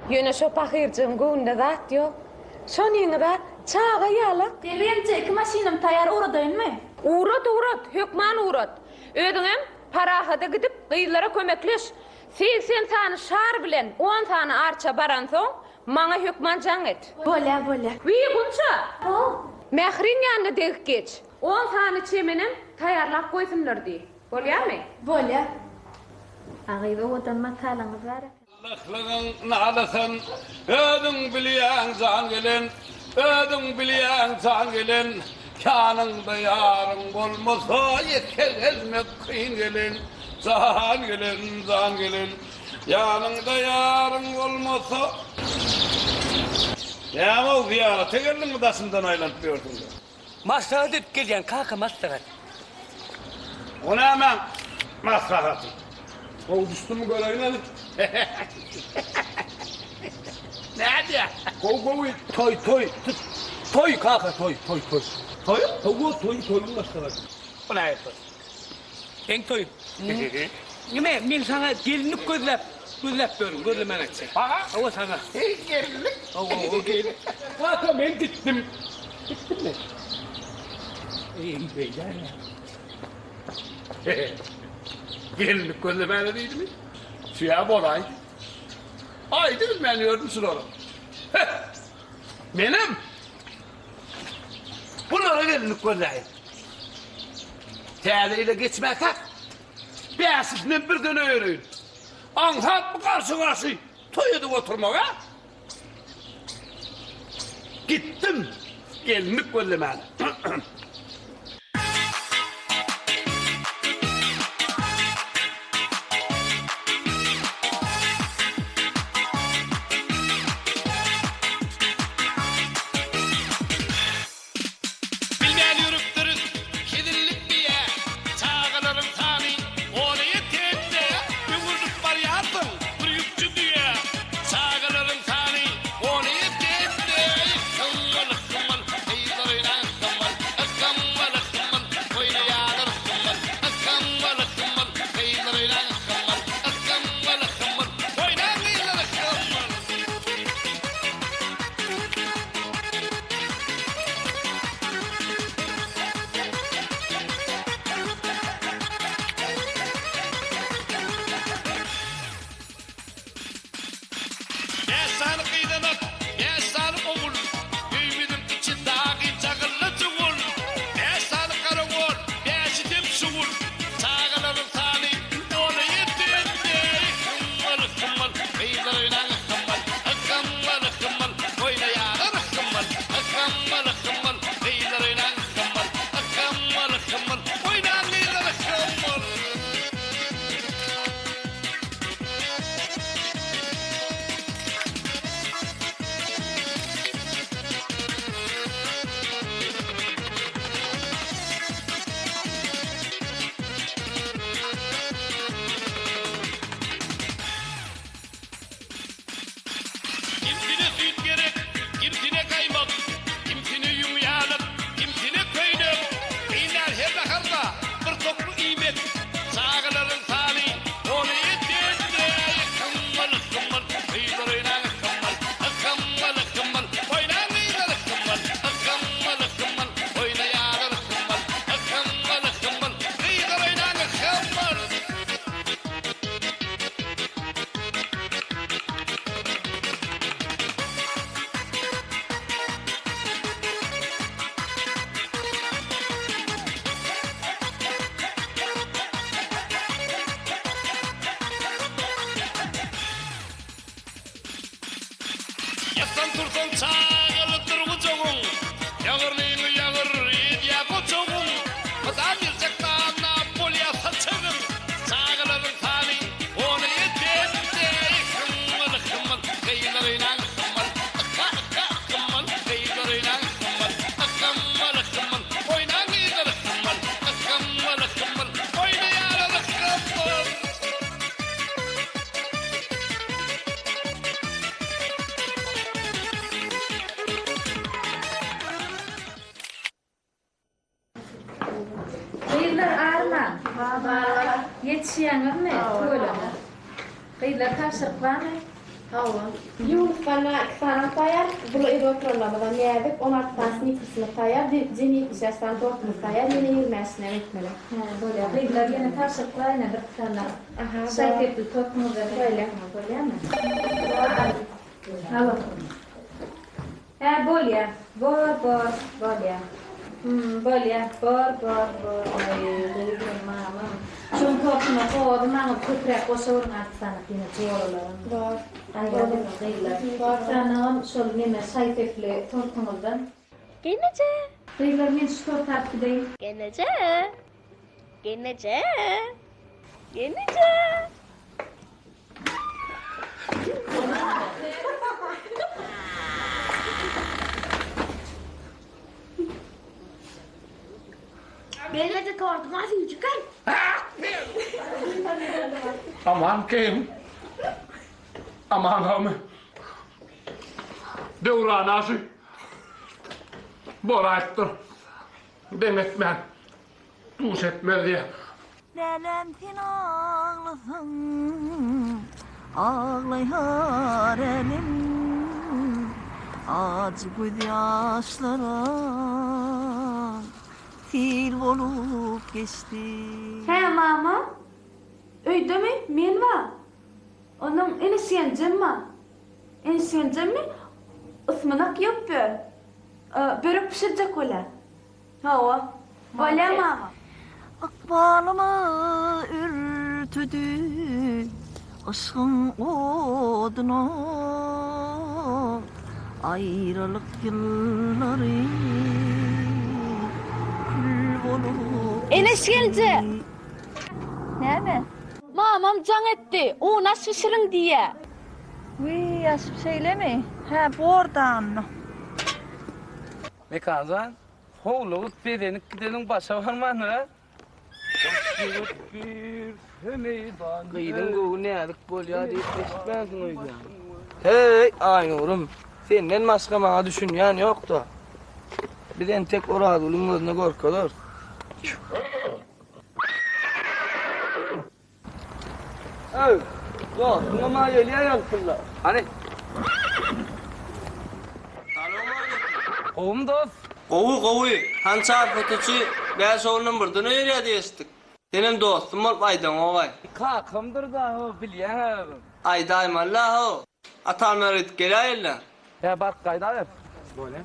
Yine şu pakircığın günde zat yok. Şonun da çağa yala. Belimce iki maşinam tayar uğradayın mı? Uğrat, hükman uğrat. Ödüňem parahada gidip kıyılara kömekleş. 80 tane şar bilen 10 tane arça baran soň maňa hükman jaň et. Bolya. Wi gunça? Mehrin ýanynda degip geç. 10 tane çemenim tayarlap koýsunlar di. Bolýarmy? Bolya. Agyba odanma talaňyz bar. Lıklığın nadasan, ödün biliyen can gelin, ödün biliyen can gelin. Kanında yarın olmasa yeter ezmek kıyın gelin. Can gelin, yanında yarın olmasa. Ya o ziyarete geldin mi dasından aylantlıyordun da? Maslahat et gelyen kaka maslahat. O ne hemen maslahatı? O düştü mü göreyim Ne diye? Toy kaka toy. Toy? Toyun başlamak. Ulan yapar. Sen toyun. Nime, ben sana gelinlik gözlep diyorum, gözlemen açsın. O sana. Gelinlik? O gelinlik. Hatta ben gittim. Gittin mi? İyi beyler ya. Gelinlik gözlemen değil mi? Suya boray. Ay dedim ben gördümsün onu. Benim. Bunlara gelinlik gözleyin. Teliyle geçmek hak. Beyazsızla bir döne yürüyün. Anhat mı karşı toyudu oturmaya? Gittim. Gelinlik gözlemeye. Yetişiyanlar ne? Tuğlama. Kıyılar karşılık var mı? Hava. Yumurtlarına falan tayar, bunu evi oturulamadan yiyip 16 tanesini kısmı tayar, cemi 70 yaştan 4 tayar, yine 20 yaşına ekmeli. Böyle. Kıyılar yine karşılık var yine bir tane. Aha. Şayfetli toplumda böyle. Böyle mi? Hava. Bolya. Bolya. Bolya. Ay, dedim mama. Şun topluma koydum ama köprek koşuyorum artık sana yine çoğulalarım. Var. Ayyadım kıyılar. Sana şol nime şayfetli toplumdan. Genece. Kıyılar men şu tortap gideyim. Genece. Genece korktum, hadi çıkar. Aman kim? Aman hanım. Devranası. Borayttır. Demek ben duş etmez diye. Lelem tin ağlasın, ağlayar elim. Acı göz yaşlara til olup geçti. He mama. Öýde mi? Men wa. Onun enişencem ma. Enişencem mi? Ismanak ýöpber. Börek pişirjek ola. Hawa. Bolýa mama. Akbalımı ürtüdü aşkın oduna. Ayrılık yılları kül olup. Enişence. Näme? Mamam can etti. Ona şişirin diye. Vy, aşıp söyleme. Ha, bordan. Mekazan, hoğluğut bedenik gidenin başa varmanı. Kıydın goğu ne adık bol ya deyip geçitmezsin o yüzden. Hey, aynıyorum. Senden başka bana düşünen yok da. Birden tek oradulun gözüne korkulur. Ey, dostuna mayeliye yansınlar. Hani? Kovum dost. Kovu. Hançar fotosu 5-10 numaradan öyle diyestik. Senin dostum ol aydan oğay. Kakımdır da o bilyen. Aydayım Allah o. Atanlar etkileyirler. Ya bak kayda yap. Böyle.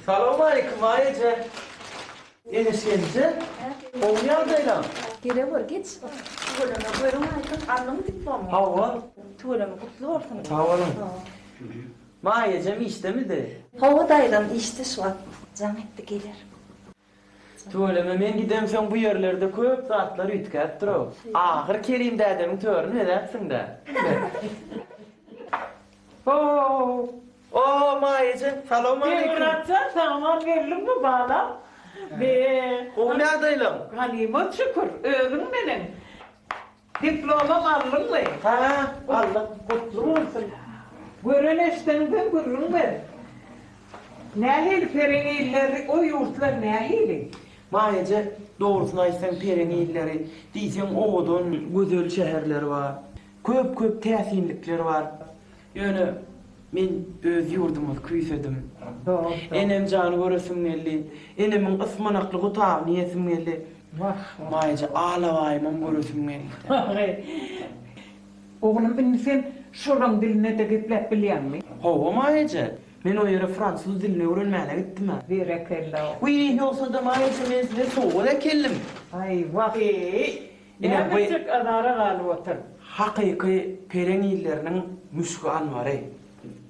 Selamun aleyküm Ayece. Enişenize. Olmayardayla. Gire var git. Tuğlama buyurun ayıkın anlamı diplomu. Hava. Tuğlama kutlu olsun. Sağ olun. Mayecem işte mi de? Hava dayılan işte şu an. Can etti gelir. Tuğlama men gidem sen bu yerlerde köp saatler ütkät durab. Ahir kelim dädemin törünü edersin de. Mayecem. Selamun aleyküm. Muratcan tamam geldim mi bana? Ve o neredeyim? Halime şükür, öğün benim. Diplomam aldın mı? Ha, Allah kutlu olsun. Gören eşten gururun ver. Nehil perenilleri, o yurtlar nehili? Mayece doğrusunu aytsan perenilleri, diýsen oğudun güzel şäherleri var. Köp täsinlikler var. Ýöne men öz ýurdumy küýsedim. Enem jany göresim geldi. Enemin ısmanakly gutagyny ýesim geldi. Mayece ağlawaýmam göresim geldi. Oğlum ben sen şoran diline de gepläp bilýärmi? Hawa mayece. Men o ýere fransuz dilini öwrenmäle gitdim ha. Berekella. Uy, ýoksa da mayece men size soğuk keldim. Ay vah. Ne çık adara galyp otur. Hakyky perenilleriniň müşkü anwary.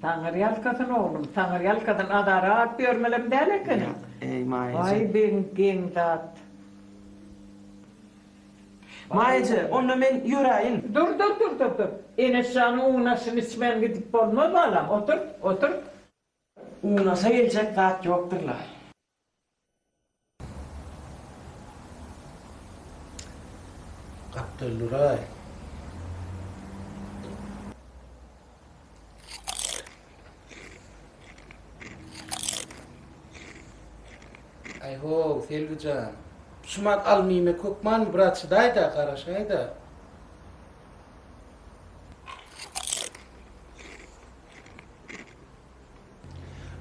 Taňyr ýalkadyn oğlum, taňyr ýalkadyn adara at bermelem dälekin. Ey mayece. Ay ben geň zat. Mayece, onda men ýöräýin. Dur. Eneşany unaşyny içmän gidip bolmaz balam. Otur. Unaşa geljek zat ýokdurlar. Abdülluray. Ayho, Selvican. Şumat almime kökman bıraçdayda garaşayda.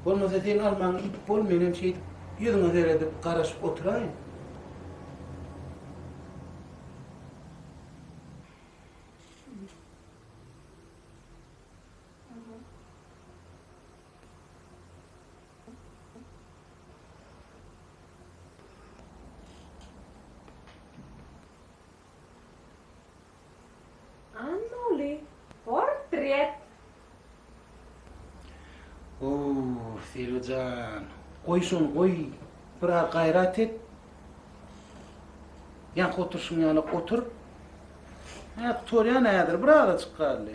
Bolmasa sen alman ip bolmayan şey yüzüne deredip garaşıp oturayın. Portret. Selvican. Koy, bırak gayret et. Yank otursun yani otur. Torya nedir? Bırak da çıkarlı.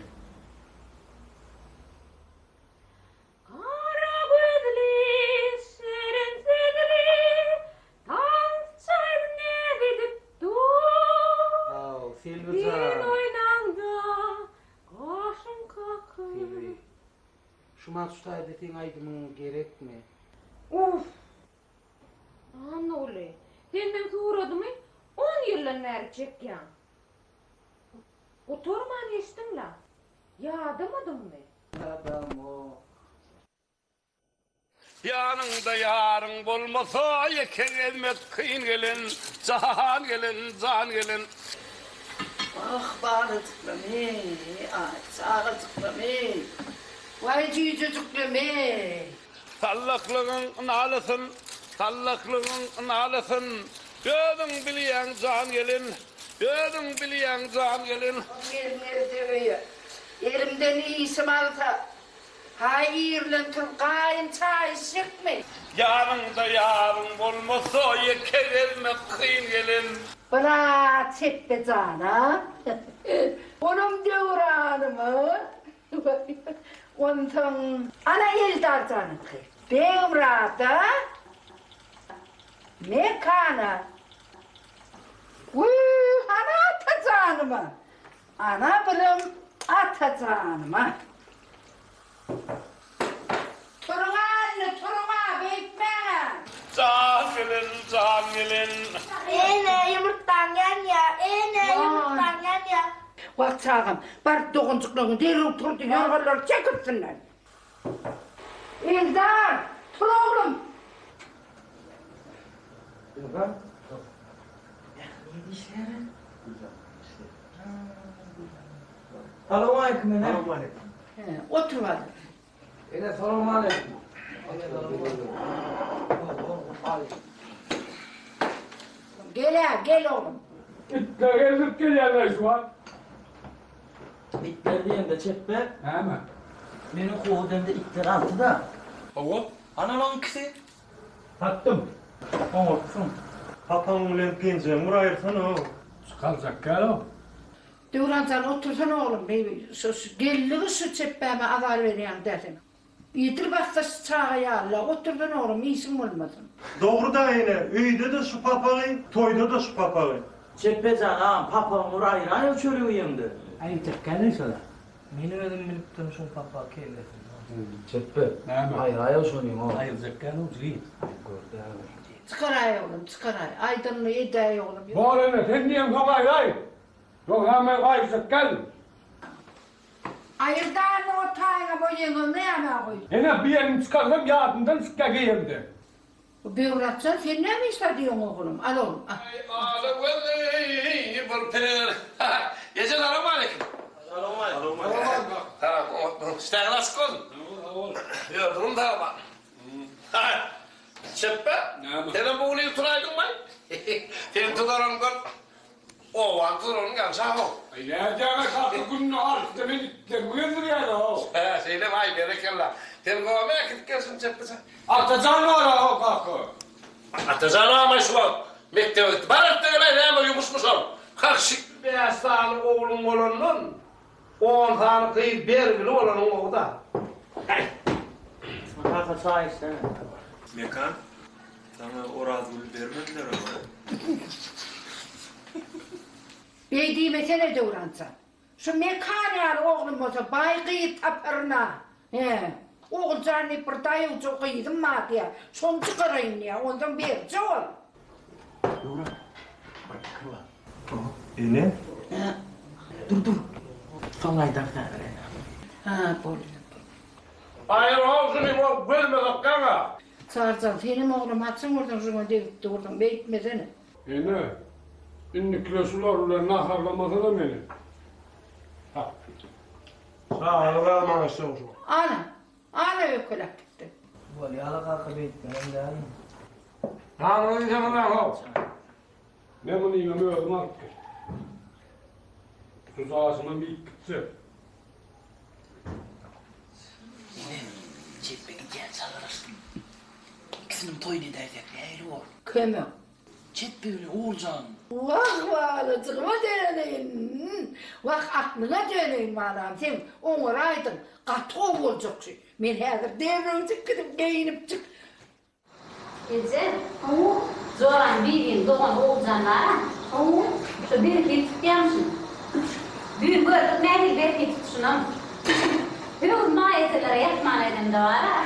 şu maçta edetiğin aydımın gerek mi? Uf! Anne öyle. Denden uğradı mı? 10 yıllar neri çekyan. Oturman eştin la. Yağdamadın mı? Adam o. Yanında yarın bolmasa yeken elmet kıyın gelin, can gelin, can gelin. Ah bağırdıklam ay sağırdıklam vay cücücüklam Tallaklığın nalısın, tallaklığın nalısın. Gözün biliyen can gelin, gözün biliyen can gelin. Yerimden iyisi malta. Hayırlı Türkayın çay sıkma. Yanında yarın bolmasa yeken elmet kıyın gelin. Bıra çekme cana. Onun devranımı. Ondan ana Eldar canım. Devrada mekana. Ana atacağınımı. Ana bilim atacağınımı. Turma, bekme. Can gelin, can gelin. Yumurttan ya, yumurttan ya. Bak çağım, bari dokuncukluğunu derin turdu, yorgunlar çekipsinler. Eldar, tur oğlum. Yok. Neydi işleri? Selamünaleyküm ene. Selamünaleyküm. Otur var. Ene selamünaleyküm. Gel oğlum. İtler gezip geliyorlar şu an. İtler diyeyim de çekme. Hemen. Benim kovdemde itler altı da. Ova. Analan kisi. Tattım. Olsun. Papam ulan penceremi vurayırsana o. Çıkaracak gel o. Devrancan otursana oğlum. Gelliği su çepbeme azar veriyen dedim. İyidir bastası çağa yağla. Oturdun oğlum, iyisin olmasın. Doğru da yine. Öyde de su papağı, toyda da su papağı. Çekpecan ağam papam vurayır. Ayol çölüğü yandı. Ayı tekkenin sana. Benim ödüm bilip durmuşum papa kellesin. Çeppe. Hayır ayol şunuyum o. Hayır zekkanı ucuyum. Çıkar ay oğlum, çıkar ay. Aydınlı edey oğlum. Bağırına sen diyem kafayı ay. Yok hemen ayırsak gel. Ayırdan o tayına boyunu ne yana koy? Yine bir yerini çıkardım yağdından sıkka giyemdi. Devratcan sen ne mi istediyorsun oğlum? Al oğlum. Ağlı veli burper. Gece aleyküm. Aleyküm. Tamam, işte nasıl koydun? Yordum da ama. Çeppe, senin bu uliyi turaydın mı? Senin tutarın gör. Oğlan tutarın gel sağ ol. Ne cana kalktı gününü artık demin gittim. Bugündür yani o. Söyle vay berekella. Senin kovamaya gidip gelsin çeppe sen. Atacan var o kalkı. Atacan ama şu an. Mektebe gitti. Bana da öyle hemen yumuşmuşum. Karşık bir aslanı oğlum olanın. 10 tane kıyıp bergili olanın o da. Kalka çay istene. Mekan, sana o razgülü vermediler ama. Beydiği mesele devrancan. Şu mekaniyar oğlum olsa baygıyı taparına. Oğul canı bir dayı çok iyiydim diye. Son çıkarayım ya, ondan berici ol. Ne? Dur. Son aydan sonra. Ha, bol. Hayır olsun bu bölmedik kana. Çağırcan, senin oğlum atsın oradan şuna devip durdun, beyitmesene. Yine, inni kilosularla naharlamasa da beni. Ha. Sağ ol, vermem istiyorsun. Ana ökülak gitti. Böyle ala kalka beyitmem lazım. Tanrı'nın canına hal. Ne bunu yiyemem öldüm artık. Sus ağzıma bir gitse. Çepeki gel çalırız. İkisinin toyunu derdik neyri ol. Kömü. Çepbeğini Oğulcan. Vah alıcığıma döneyim. Vah aklına döneyim valam. Sen oğuraydın. Katı olacak şey. Ben hazır devrim çıkıp giyinip çık. Ece, zoran bildiğin doğan Oğulcanlar. Şu bir iki tutuyamsın. Büyük böyle ne bir iki tutuşunam. Bir uzman gecelere yatman edimde var ha.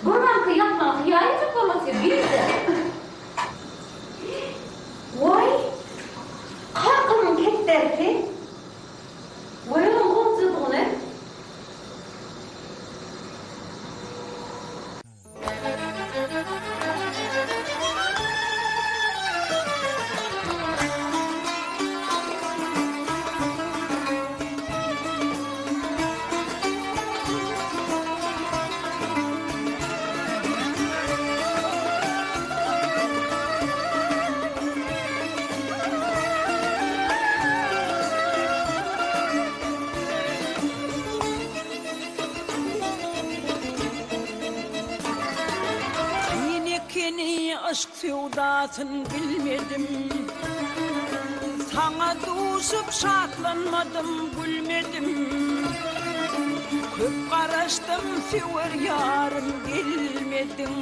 Burman kıyatma, hiyayecek olması bildi. Vay! Kalkımın ketterdi. Vayalım kopcudunu. Aşk sevdasını bilmedim, sana düşüp şartlanmadım, gülmedim. Köp karıştım, sever yarım gelmedim.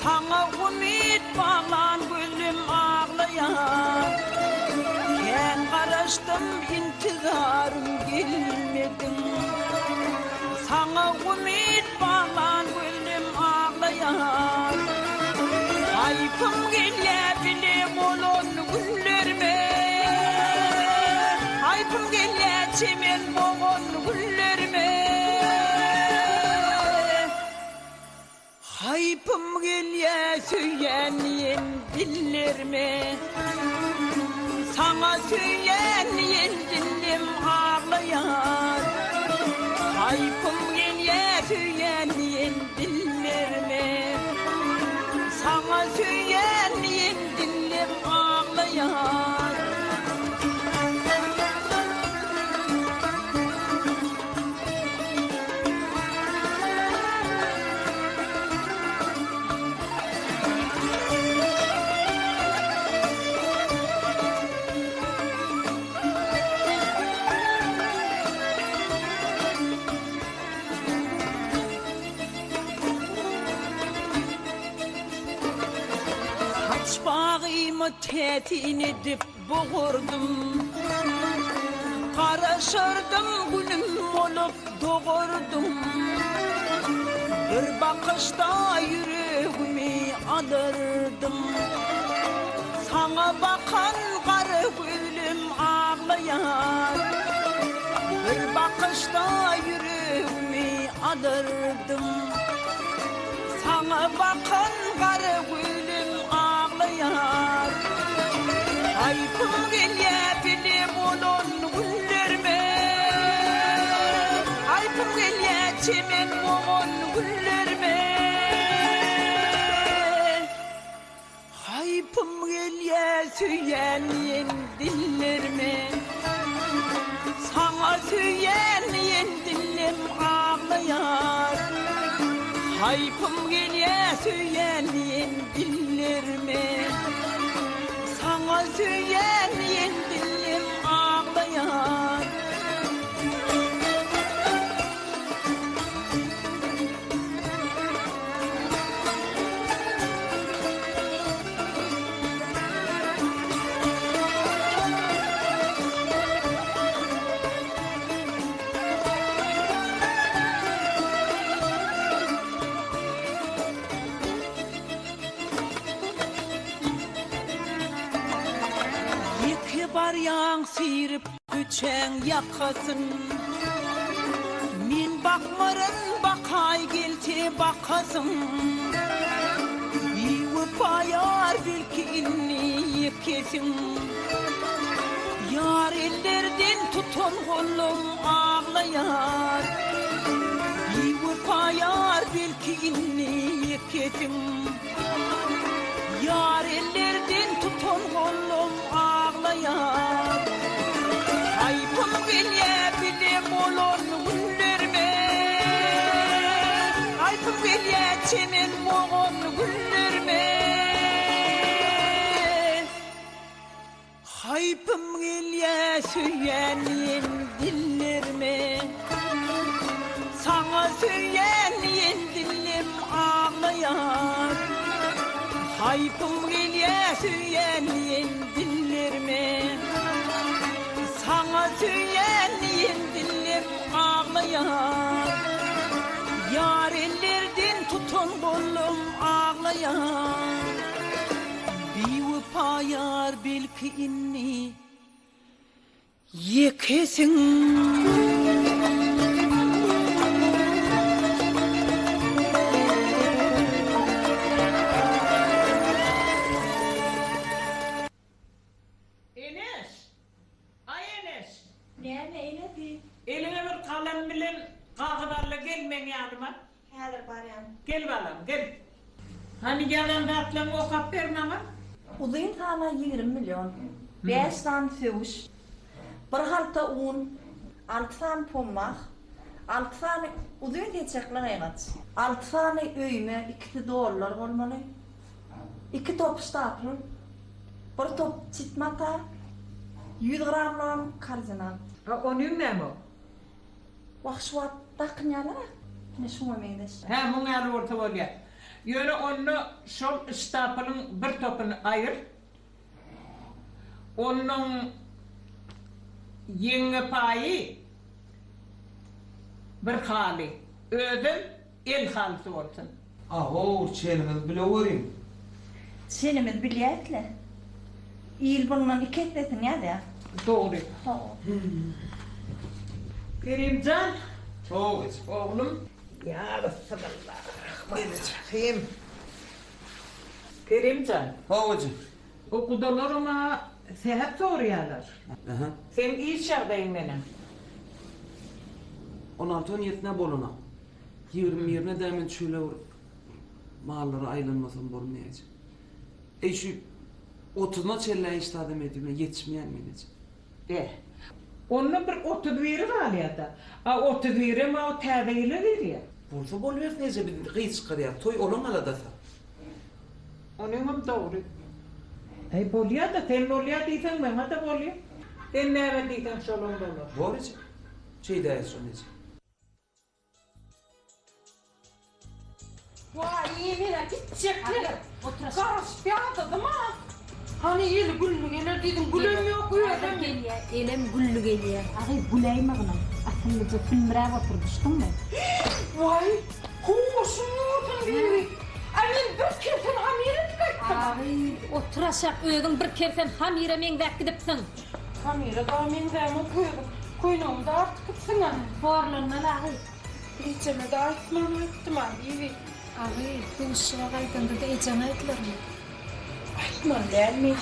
Sana ümit bağlan, gülüm ağlayan. Ken karıştım, intizarım gelmedim. Sana ümit bağlan, gülüm ağlayan. Ayıpım gelebilir olun güllerime. Ayıpım gele çemen boğun güllerime. Ayıpım gele söyleyen dillerime. Sana söyleyen dilim ağlayan. Ayıpım gele söyleyen dillerime. Sana söyleyen dinlim ağlayan. Bağımı tetin edip boğurdum, karışırdım gülüm olup doğurdum. Bir bakışta yüreğimi alırdım. Sana bakan karı gülüm ağlayan. Bir bakışta yüreğimi alırdım. Sana bakan karı gülüm ağlayan. Ayıpım gelebilir olun güllerime. Ayıpım gele çemen boğun güllerime. Ayıpım gele söyleyen dillerime. Sana söyleyen dilim ağlayan. Ayıpım gele söyleyen dillerime. Sana söyleyen dilim ağlayan. Baryan sirip güçen yakasın. Min bakmarın bakay gelte bakasın. Yivi payar belki inni yekesin. Yar ellerden tutun kolum ağlayar. Yivi payar belki inni yekesin. Yar ellerden tutun kolum ağlayar. Ayıpım gelebilir olun güllerime. Ayıpım gele çemen boğun güllerime. Ayıpım gele söyleyen dillerime. Sana söyleyen dilim ağlayar. Ayıpım gele söyleyen dillerime. Sana söyleyen dilim ağlayan. kirpiğini yekesin. Enes, ay Enes. Neyledi? Eline bir kalem bilen kağıdarla gelmen yanıma. Häzir barýan. Gel balam, gel. Hani yalan dağıtlamı okap verme ama. Uzun tane 20 milyon. 5 tane füş. Bir halta un. 6 tane pommak. 6 tane uzun geçecekler egat. 6 tane öýme, 2 dolar bolmaly. 2 top stapel. Bir top çitmata. 100 gramlam karjynam. Onun ne mi? Wahşwat taknyalar. Ne şuna meydes. Ha, bunlar orta oluyor. Yöne onu şol stapelin bir topunu ayır. Onun yeni payı bir hali. Ödül el halisi olsun. Aho, çeliniz bile uğrayım. Senimiz bilýärle. İl bundan 2 etlesin ya da. Doğru. Kerimcan. Oğlum. Ya Resulallah. Kerimcan. Hocam. Okudalarıma seyahat soruyorlar. Sen iş yerdeyim benim. 16-17'ne boluna. 20 demin şöyle malları aylanmasam bolmayacak. Şu 30'na çellen iştadım edime yetişmeyen menece. Onun bir 30 veri var ya da. 30 veri mi o terdeyle veriyor. Bolsa bolver nece bir gıy çıkarıyor. Toy olan aladasa. Onun doğru. Boluyor da sen boluyor diysen bana da boluyor. Sen ne diysen şolun olur. Doğruca. Şey de sonrası. Vay yemine gidecekler. Karış bir atadım ha. Hani eli güllü gelir dedim. Gülüm yok uyuyorum. Elem güllü geliyor. Ağay güleyme gına. Atımızı filmreye oturduştun mu? Vay. Hoşum yordun beni. Amin bir kerten hamire tıkattım. Ağay oturaşak ögün bir kerten hamire men vek gidipsin. Hamire da men vek koydum. Koynumda artık gitsin anne. Horlanma ağay. İçime de aytmam ettim abi. Ağay bu ışığa kaydında da ecana etler mi? Aytmam lan mi?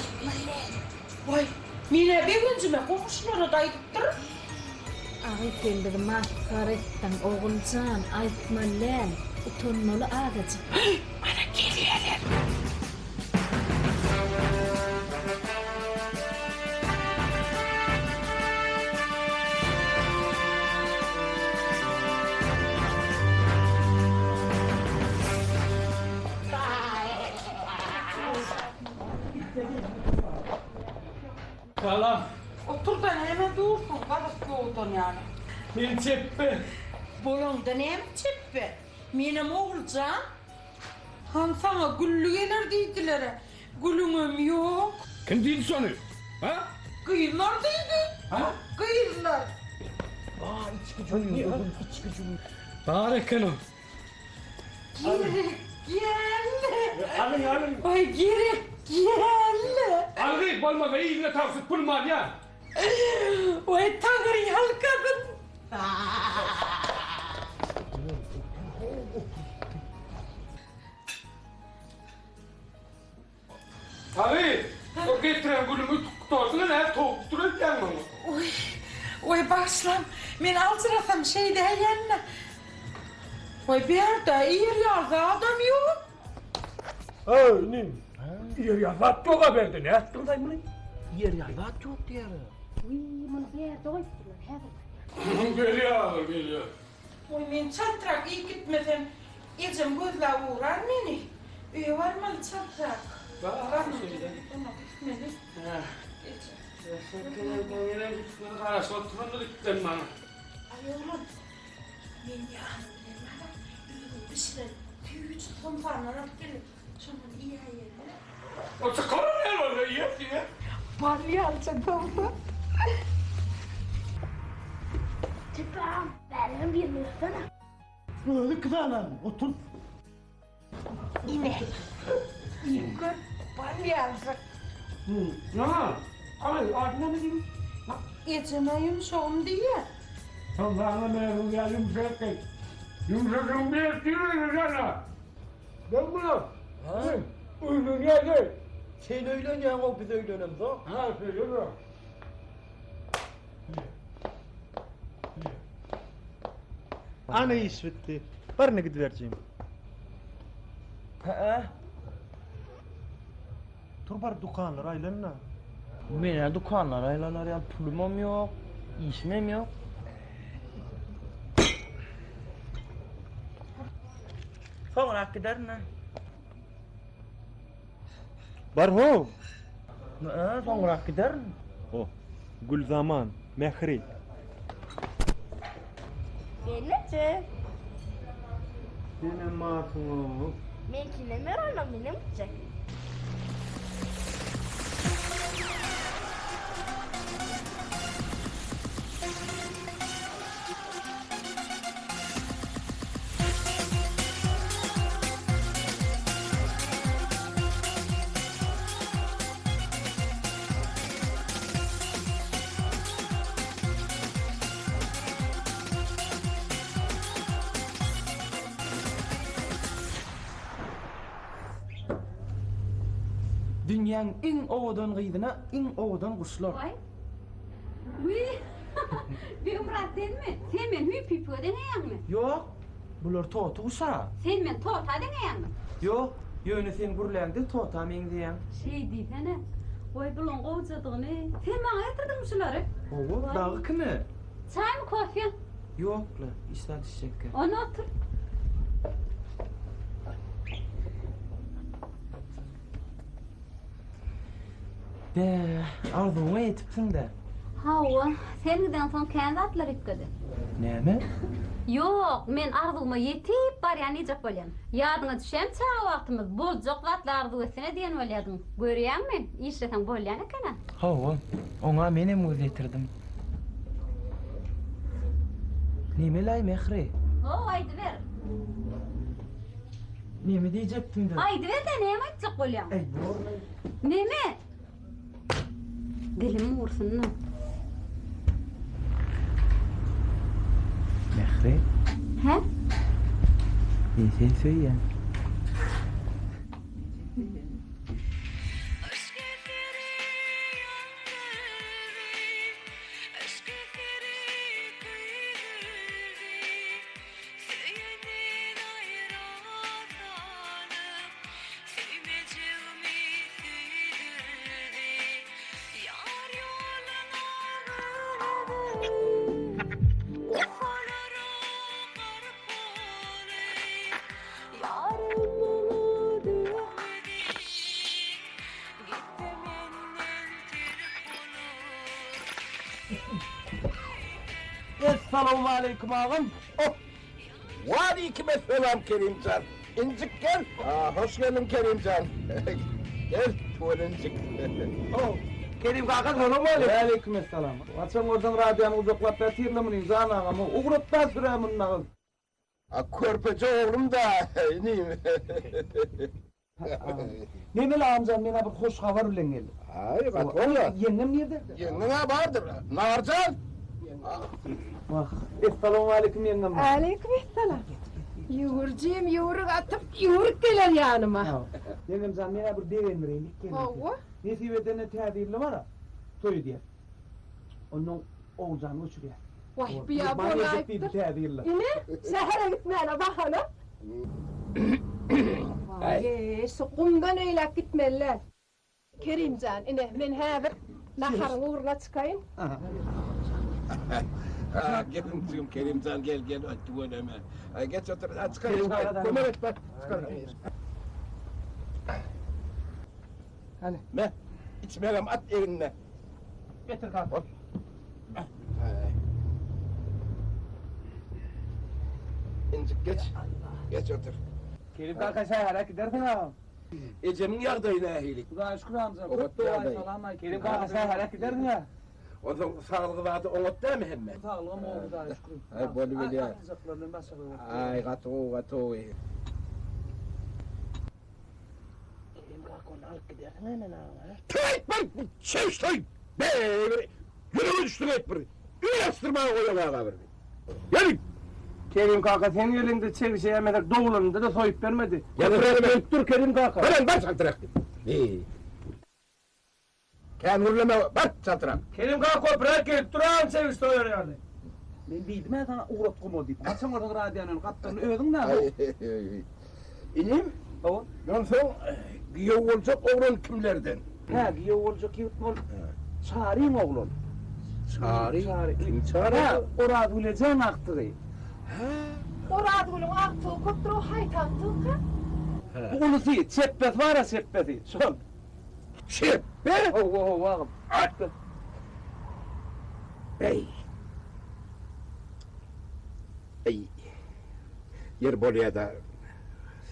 Vay. Mine bir güncüme komşulara da aytıptır. Ağay sen dedi mahkar ettin oğulcan aytma lan. Utanmalı ağacı. Bana geliyorlar. Salam. Otur da hemen dursun. Karısı oldun yani. Men çeppe. Bolonda ne mi çeppe? Benim oğulcan. Han sana güllü gelir deydiler. Gülümüm yok. Kim değil sonu? Ha? Kıyırlar deydi. Ha? Kıyırlar. İçki cümle. Tarık hanım. Gerek geldi. Alın. Ay gerek geldi. Alın bolmaga iyine tavsıp bulmam ya. Ay tağır yalkadın. Abi, o getiren gülümü tutarsan hep tavuk durup yanmam. Oy başlam. Men alçırasam şey değerli. Oy bir yerde iyi yerde adam yok. Ne? Yer yazat yok haberdin ya. Buradayım lan. Yer yazat yok diyor. Uy, bunu bir yerde oydular. Hadi. Geliyor. Oy men çantrak iyi gitmeden ecem gözle uğrar beni. Üye var mı çantrak? Var mı? Ona gitmedi. Sen yine gitsin karşı oturun da gittin bana. Ay oğlum. Men yarın bana bir şeyler tüyüç tonfarlar alıp gelip şundan iyi ayırdı. O çıkarın ne var ya diye. Balya alacak oldu. Tıpam, benim bir mıhtana. Böyle kızanan otur. İne. İyi balya alacak. Ya, ay, adına ne diyeyim? Geçemeyim şoğum diye. Allah'ına meğerim ya yumuşak kek. Yumuşakın bir ettiğini sana. Gel buraya. Uygun geldi. Sen öyle ne o biz öyle da? Ha, söylüyorum. Ana iş bitti. Barına gidivereceğim. Dur bar dükkanlar aylanına. Mene dükkanlar aylanar ya pulum yok. İşim yok. Sonra gider ne? Bar ho. Sonra gider mi? Oh. Gülzaman, Mehri. Gelece. Senin matın. Menkine merana benim çek. Dünyanın en oğudan gıydına en oğudan kuşlar. Vay. Uy. Bir umrat değil mi? Sen men hüy pipo deneyen mi? Yok. Bular totu uşağı. Sen men torta deneyen mi? Yok. Yönü sen burlangdı tota men diyen. Şey diysene. Oy bulun qoğucadığını. Sen bana yatırdın mı şuları? Oğul dağı kimi? Çay mı kofe? Yok la işler düşecek. Onu otur. De arzuma yetipsin de. Hava, seniden son kendi atlar ikkedi. Näme? Yok, men arzuma yetip bar yani necek bolyan. Yadına düşem çağı vaktimiz bol joklatlar arzusuna diyen bolyadım. Görüyen mi? İşleten bolyan ekene. Hava, ona menem öz getirdim. Näme lay mehri? O aydı ver. Näme diyecektin de? Aydı ver de neyem aytacak bolyan? Ey bor. Neme? Dilim vursun ne? Mehri? He? Sen söyle. Esselamu aleyküm ağam. Oh. Ve aleyküm selam Kerimcan. İncik gel. Hoş geldin Kerimcan. Gel, buyur incik. Oh. Kerim kaka selamu aleyküm. Ve aleyküm esselam. Açan oradan radyanı uzaklatta tirlemini zan ağamı. Uğruttan süremin ağam. Körpece oğlum da. İneyim. Nemeli amcam bana bir hoş haber ulen geldi. Hayır bak oğlum. Yengem nerede? Yengene vardır. Narcan. Bak. Esselamu aleyküm yengem. Aleykümselam. Yuvurcuyum, yuvuruk atıp yuvuruk gelir yanıma. Yengem can bana bir devendireylik geldi. Hava? Nesibetine tedbirli var ha. Toyu diye. Onun oğulcanı uçuruyor. Vay bir yapın ayıptır. İne, şehre gitmeyene bakalım. Vay, sukumdan öyle gitmeler. Kerimcan, ine, men hever naharın uğruna çıkayım. Gelin tüm Kerimcan gel öttü önüme. Geç otur. Çıkar. Kömer et bak. Çıkar. Hadi. Ne? İçmeyelim at eline. Getir kalk. İncik geç. Geç otur. Kerim kalka şehre gidersin ağam. Ecemin yardı ilahilik. Ulan şükür amcam. Evet, Dua yardı. salam. Kerim kalka şehre giderdin ya. Onun sağlığı vardı, onu değil mi hemen? Sağlığım oldu da şükür. Ay, bolu biliyor. Ayaklarından başka bir vakit. Ay, gato. Kerim kalka Kalk gidersin hemen ağlar. Tüyt bir çeviş tüyt. Böyle yürüme düştün et bir. Üyastırmaya koyuyor ağa bir. Gelin. Kerim kaka senin elinde çevişe yemedik doğularında da soyup vermedi. Gelin. Dur Kerim kaka. Hemen var saltırak. Kendurleme var saltırak. Kerim kaka bırak gelip duran çeviş soyuyor yani. Ben bildim ya sana uğrat komo deyip. Kaçın orada radyanın kaptanını övdün ne bu? İnim? Tamam. Yonson giyev olacak oğlan kimlerden? He giyev olacak yutmol. Çağırayım oğlum. Çağırayım? Kim çağırır? He orada öleceğin aktığı. Orada gülüm aktığı kutru haytantığı ka? Bu ulusi çeppet var ya çeppeti. Son. Çeppet? Oğlum. Ey. Ey. Yer bolya da.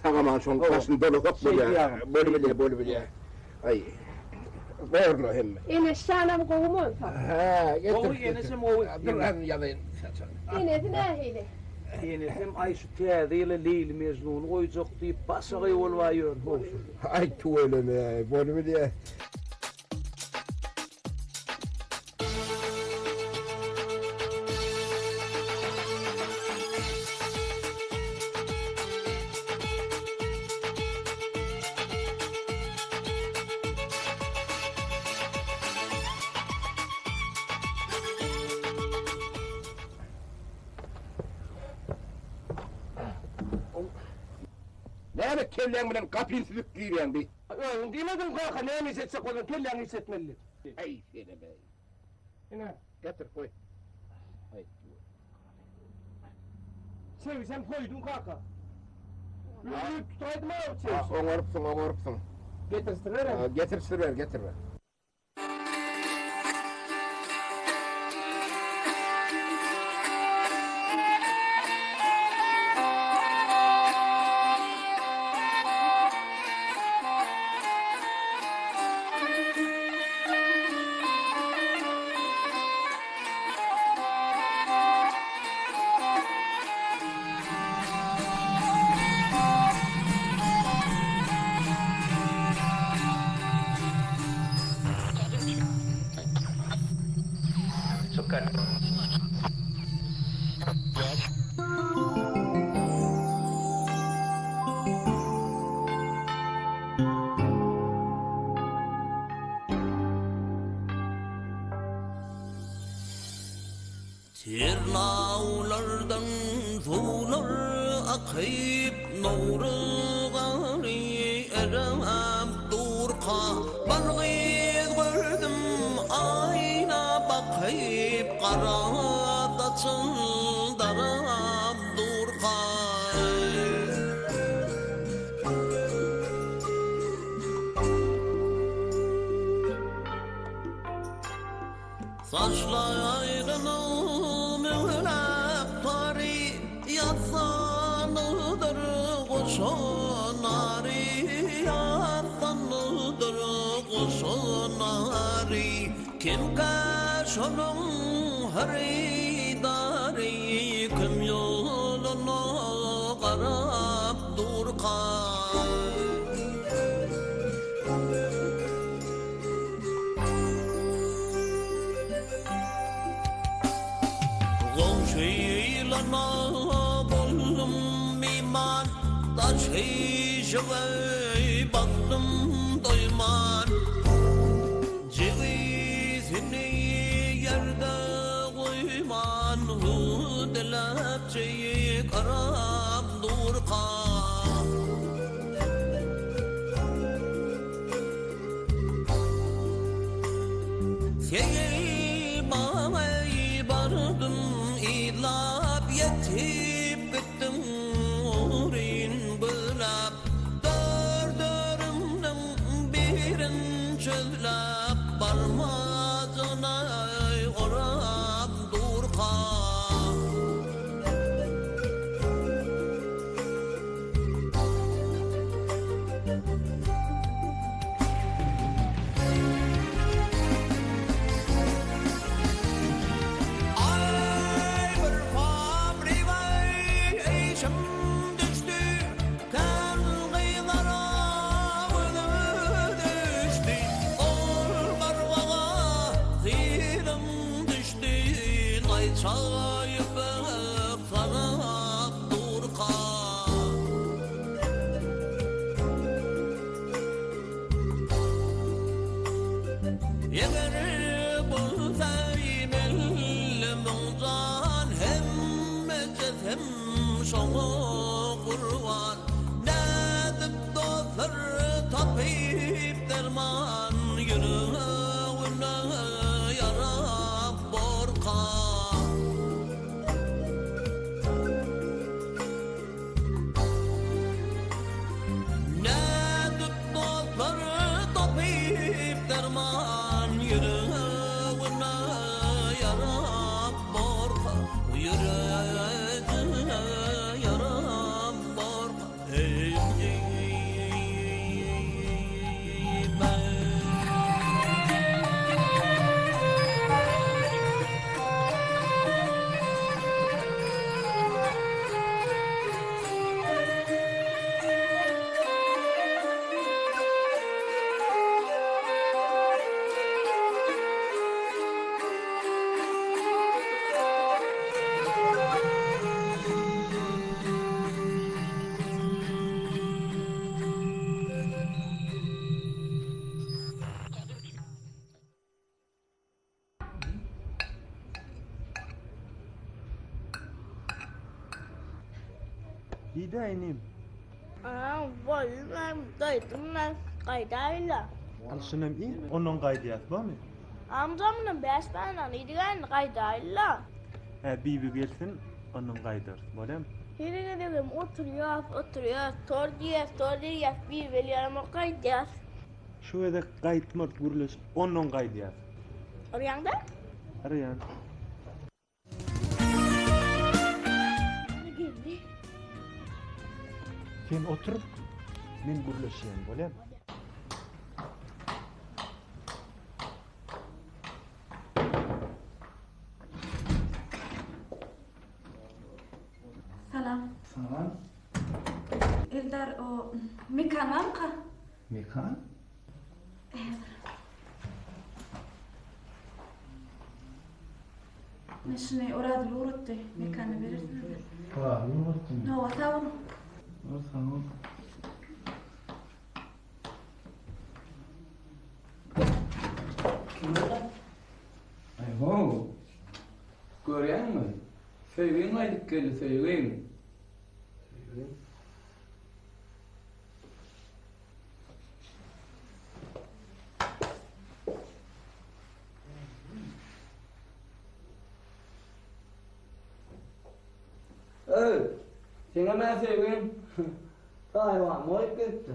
Sağaman son kasın dolu hop bolya. Bolya. Ay. Verlo hem. Ene şanam kovumon ta. Ha, getir. Oğul yenesim oğul. Dur lan yalayın. Ene dinahile. Yenesim ay şu tiyadiyle Leyli Mecnun'u koyacak deyip başka yol var yön. Ay tuvaleme. Bolya. Ne kelleğin bilen kapıyı silip giyiyorsun bir? Demedim kanka neyini hissedecek olan kelleğini hissetmeli. Ay seni be. Yine. Getir koy. Ay. Çevi sen koydun kanka. Yürü tutaydım ha o çevi. Oğurupsun. Getirsinler. Getir ver. Tirnağlardan sular akıp nuru gari erem durqa bargıyız gördüm ayna bakıp qara da çıldarab durqa saçlarını yasanıdır koşanari yasanıdır koşanari kim kaşonun haridari kim yolunu qarab durqan Gomşeylana buldum iman taşıyıcıvey baktım doyman cevizini yerde koyman hüdelepçeyi karab durqan Seyir bağay bardım İlap yetip gittim uğrin bölap Dördürümden birin çözlap Barmazına orap durqa çayıp sarap durqa Yegeri bulsayım ellimden hemmetet hem şoğu kurvan Nedip dostlar tapip derman yüreğine yarab borkan Nedip dostlar tapip derman yüreğine yarab borkan yüreğine yarab borkan Ey Gideyim. Vallahi dayımdan kaydayla. Alşınım iyi, onun kaydiyat var mı? Amcamın besbenden idigen kaydayla. Bibi gelsin, onun kaydır. Böyle mi? Yerine dedim oturuyor, tor diye bir veriyorum o kaydiyat. Şu ede kayıtmak buruluş, onun kaydiyat. Orayanda? Arayan. Ne geldi? Sen otur, ben buruluşayım, böyle mi? Salam. Salam. Eldar o mekan var mı? Mekan? Evet. Neşne oradı uğrattı. Mekanı verirsiniz. Ha, uğrattım. Ne o tavır? Tamam. Ayho. Görýän mi? Söýgün aýdyp geldi, söýgün. Seňe men söýgün. Taýwan moýup gitdi.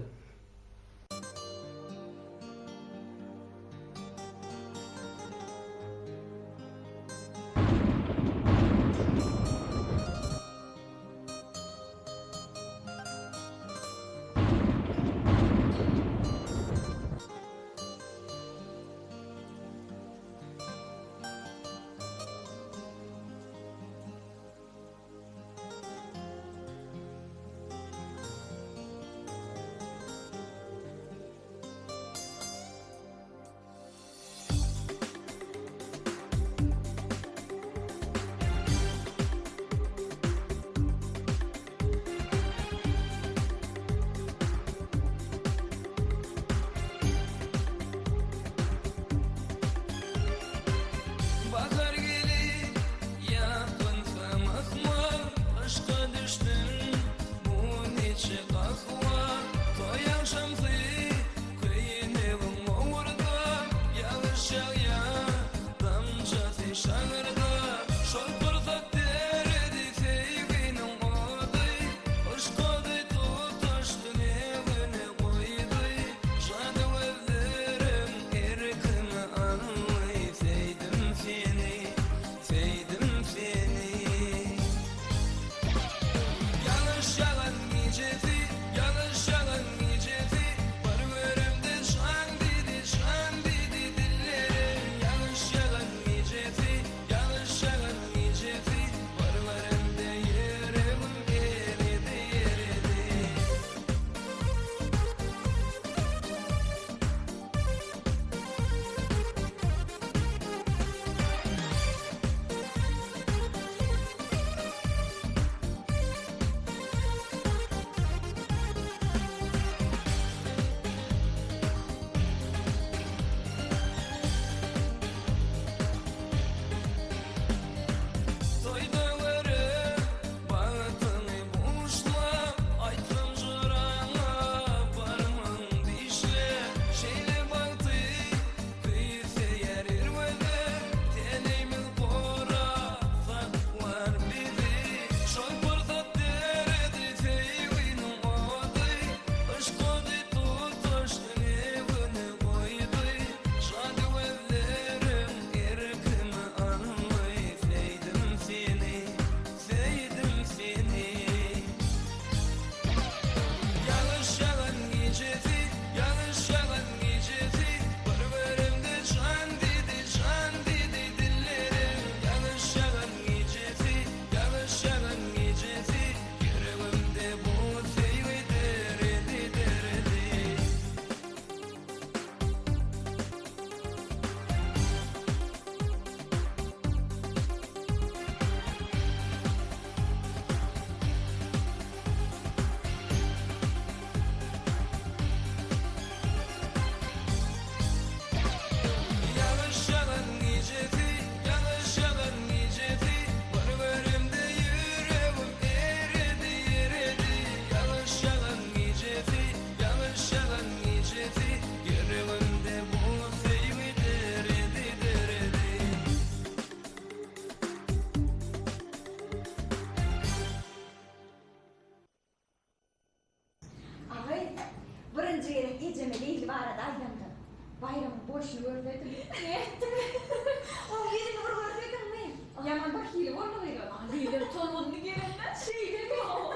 Şeyler tolunlu gelenler şeyler yok.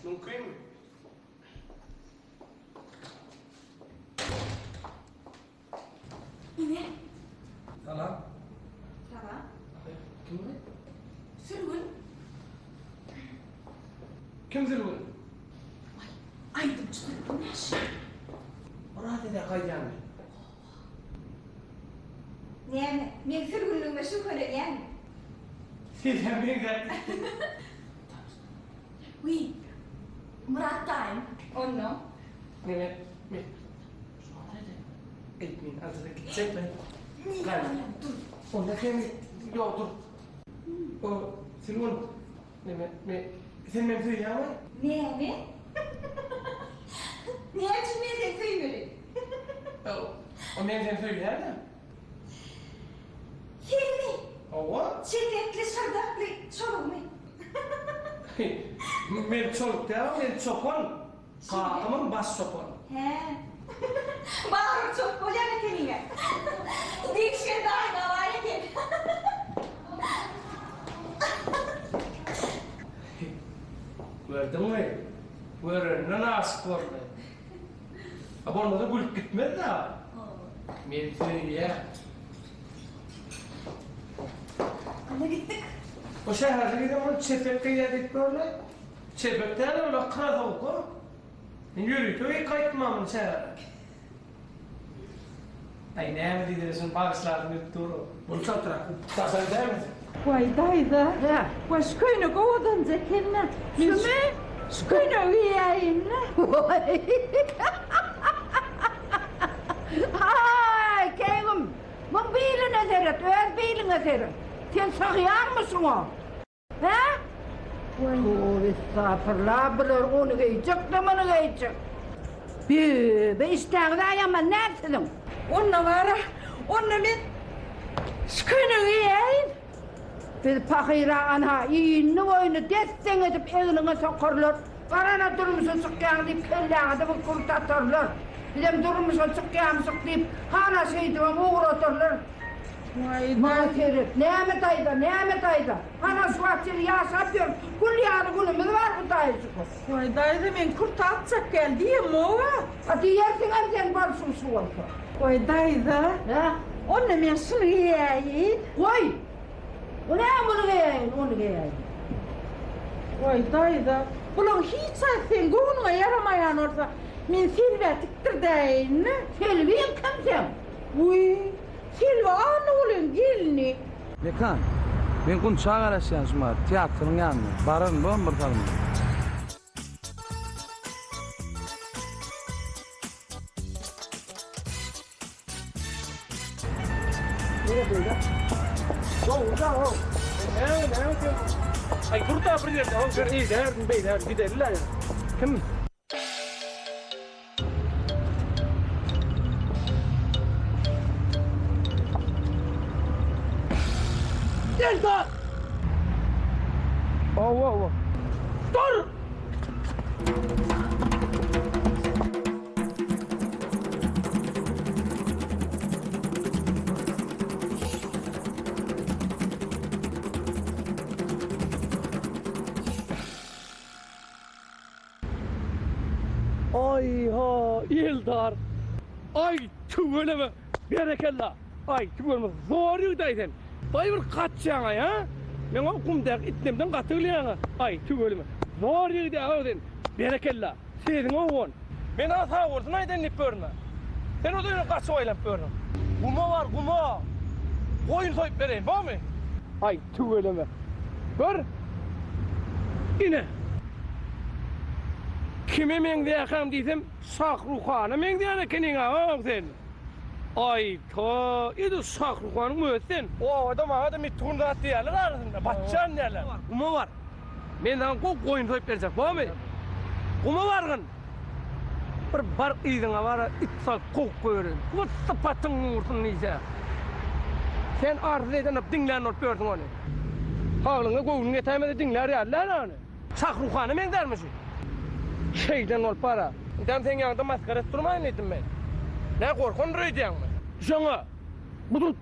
Mümkün mü? Ne? Salam. Salam. Kim bu? Sürgün. Kim Sürgün? Aydım çıktı neş. Orada da kayacağım. Yani men sürgünlüğüme şu köleyen. Siz hem güzel. Oui. Murat dayım. Onu. Ne? Etmeyin azıcık gidecek mi? Gel. Onda sen yok dur. O Sürgün. Ne? Sen benim söyleyeceğim mi? Ne? Ne için ben seni söylüyorum? O benim seni söyleyeceğim mi? Hilmi. Ova? Çetekli sardaklı çoluk mu? Men çoluk değil, men çopon. Kakımın bas çopon. He. Bağırıp çok kocan kendine. Dikşe daima var ki. Gördün mü? Görünün aşık oldu. Ama da gülüp gitmedi ha. Men söyleyeyim. Ana gittik. O şehirde gidip onu çepekte yedik böyle. Çepekte de öyle kıra soğuk. Yürüyüp öyle kayıtmamın şehirde. Ay ne mi diyorsun bağışlardın yuttuğunu? Bunu çaltırak. Tasar değil misin? Vay dayda. Vay şu köyünü kovadan zekenle. Şu köyünü üyeyinle. Ay keyim. Mun biline seyret, öz biline seyret. Sen sağıyan mısın o? He? Oy, estağfurullah, bilir onu giyecek de bunu giyecek. Bir isteğine yaman nersin? Onunla var, onunla ben şu köyünü üyeyin. Bir pakira ana iyini oyunu desten edip eline sokarlar. Karana durmuşsun sıkyan deyip kelleğine de bu kurtatarlar. Bilem durmuşsun sıkyan sıklayıp hana şeydi uğratırlar. Materit, Nehmet ayda. Ana suatçını yağsa diyor, kul yağlı günümüz var bu dayıcık. Vay dayda ben kurt atacak geldim o. Hadi yersin hem sen varsın su olsa. Vay dayda. Onunla ben şunu yiyeyim. Vay. O ne bunu yiyeyim, onu yiyeyim. Vay dayda. Ulan hiç sen gonuna yaramayan orada. Men silvetiktir deyin. Silviyim kim sen? Uy. Silva anı olun gelini. Mekan, ben kun çağ arasyan şumar, tiyatronun yanına. Barın bu mu bakalım? Nereye böyle? Doğru. Ne? Ay kurta brilliant. O iyi derdim beyler giderler ya. Kim? Gel dur! Oh. Dur! Ay ha, Yıldar! Ay tüveleme, berekallah! Ay tüveleme, zor yıdaydın! Vay bir kaçacağına ya! Ben o kumdak itnemden katılıyana! Ay tüveleme, zor yıdaydın! Berekallah! Senin oğun! Ben asa olsun aydan ne pörme! Sen o da öyle kaçı oylap pörme! Kuma var, kuma! Koyun soyup vereyim, var mı? Ay tüveleme! Gör! Yine! Kime men diyakam diysem, Şahruxan'a men diyana kenin ağam sen. Ay ta, idi Şahruxan'ın möğütsen. O adam ağada mittuğun rahat diyorlar arasında, batçan diyorlar. Kuma var. Men daha koyun soyup verecek, var mı? Kuma vargın. Bir bar idina var, itsal kok koyuyorsun. Kuma sıpatın vursun neyse. Sen arzu eden dinleyen ot gördün onu. Hağlığına koyun getemede dinler yerler onu. Şahruxan'a men dermişsin. Şeyden ol para. Dem sen yanında maskara durmayın dedim ben. Ne korkun röydüyen mi? Sana. Budun.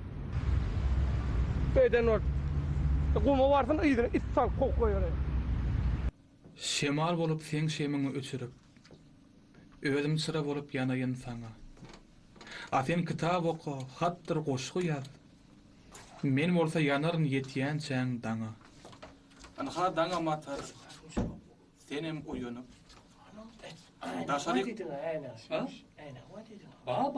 Beden ol. Kuma varsın ýygyny it sal kok koýar. Şemal bolup sen şemini öçürüp, özüm sıra bolup yanayın sana. Afen kitap oku, hattır goşgu yaz. Men bolsa yanarın yetiyen çäň daňa. Anha daňa matar. Senem uýunup. Daşary. Ba.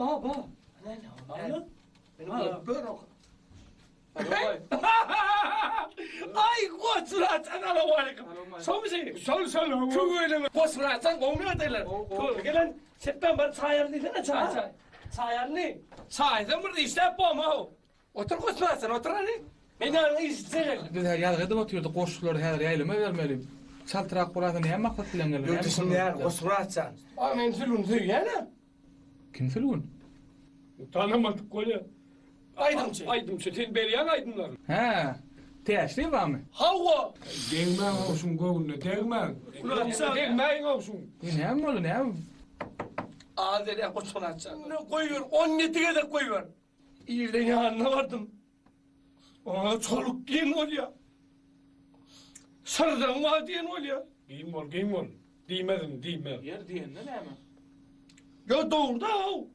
Ay goçrat assalamu alaykum. Somsi sol tügüyle goçratsan gowmya derler. Gelen september çayar diýsene çay. Çayarny. Çaydan bir işläp bolma. Otur goçratsan otur hadi. Men ýa işsel. Biz her ýalgyda otyrdy goşgular her ýaýlama bermeli. Çaltyrak gurada näme maksat bilen gelir? Ýok düşünýär goçratsan. Men filun söýýäne. Kim filun? Tanımadık golü. Aydın sen beriyan aydınlar. He. Teşli var mı? Hava. Değmen olsun govne, değmen. Değmen olsun. Ne mi ne? Adele koçunatsan. Ne koyuyor? 17'ye de koyuyor. İyiden yanına vardım. Aa çoluk giyin ol ya. Sarıdan var diyen ol ya. Giyin ol. Değmedim. Yer diyen ne mi? Ya doğru da o.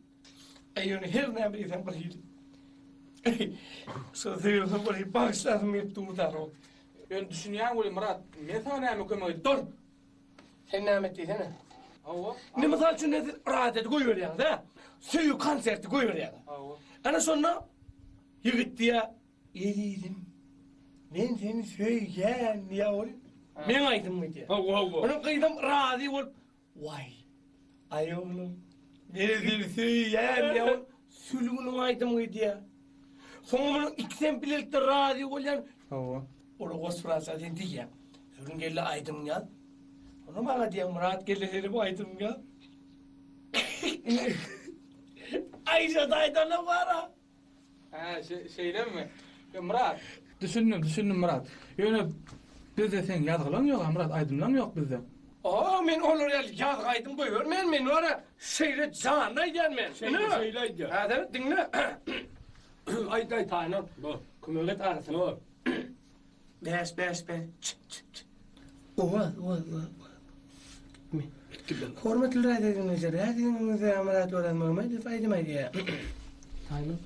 Eyni her ne bileyim bakayım. Sözüyorum böyle başladım hep durdular o. Ben düşünýän bolýar Murat. Men sana näme kömek dur. Sen näme etdiň? Hawa. Ne misal üçin nedir? Rahat goýuyor ýa da. Söýü konserti goýuyor ýa. Hawa. Ana sonra ýigit diýä, "Elidim. Men seni söýýän ýa ol." Men aýdym diýä. Hawa. Onu gydym razy bolup, "Vay. Aýoğlum. Nerede söýýän ýa ol." Sülgünü aýdym diýä. Soňra ikisem bilelikde razy bolýan. Hawa. Ola goşfrasa diýär. Sülgün gelle aýdym ýa. Onu bana diýen Murat gelle bu aýdym ýa. Ayşe daýdana bara. Ha, şeyden mi? Murat. Düşündüm Murat. Ýöne bizde sen ýazgylaň ýok, Murat aýdymlaň ýok bizde. Aa, men olur ýaz aýdym goýur. Men ora şeýle jana gelmen. Şeýle. Ha, da dinle. Ay taýnan. Bu. Kömelet arasyn. Bu. Bes. Owa. Hormatly radyoňyzlar, Murat Örenmöhmedi faýdamaydy. Taýnan.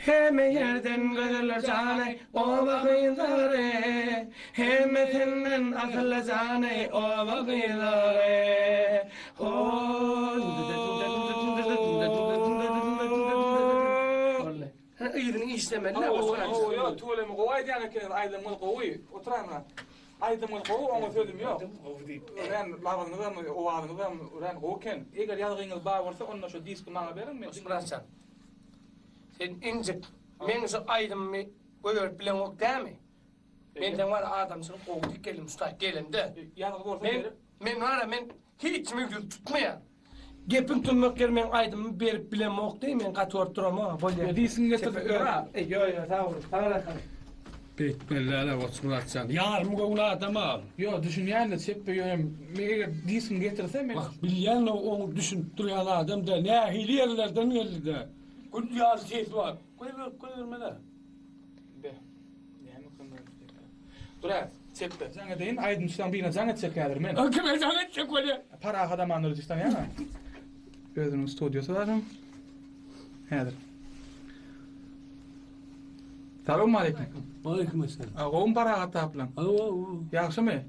Hemme yerden gözeller canay, o vakıydare. Hemme senden akıllı canay, o vakıydare. Ýygyny işlemeli. Yo, tuğlemi gowy diýene keler aýdymyl gowy. Oturama. Aýdymyl gowy, oňa sözüm ýok. Ben lawaňyzam, owaňyzam, uran goken. Eger ýalgyňyz bar bolsa, onda şu diski maňa berin men. Osmançan. Sen incik, men şu aýdymmy goýup bilen ok dämi? Menden var adam şunu gowy kelim, usta kelimde. Ýalgy bolsa men hiç mümkün tutmaýar. Gepin tümmek men aýdymmy berip bilen ok diýim, men gaty oturama, bolýar. Diýsin getirip öra. Yo, sağ ol. Sana Betbellere Osmançan. Yarım gowy adama. Yo, düşünýänle çeppe ýönem. Eger diýsin getirse men. Bak, bilýän o düşünüp durýan adam da nähili ýerlerden geldi. Gün ýaz ses var. Koýur mene. Be. Näme kömek? Durat, çeppe. Jaňa deýin aýdymçydan birine jaňa çekädir men. Kime jaňa çekeli? Para adamanyr distan ýa. Özüniň studiosy barmy? Häzir. Salamu alaykum. Alaykum selam. Agam para ataplan. Ýaxşymy?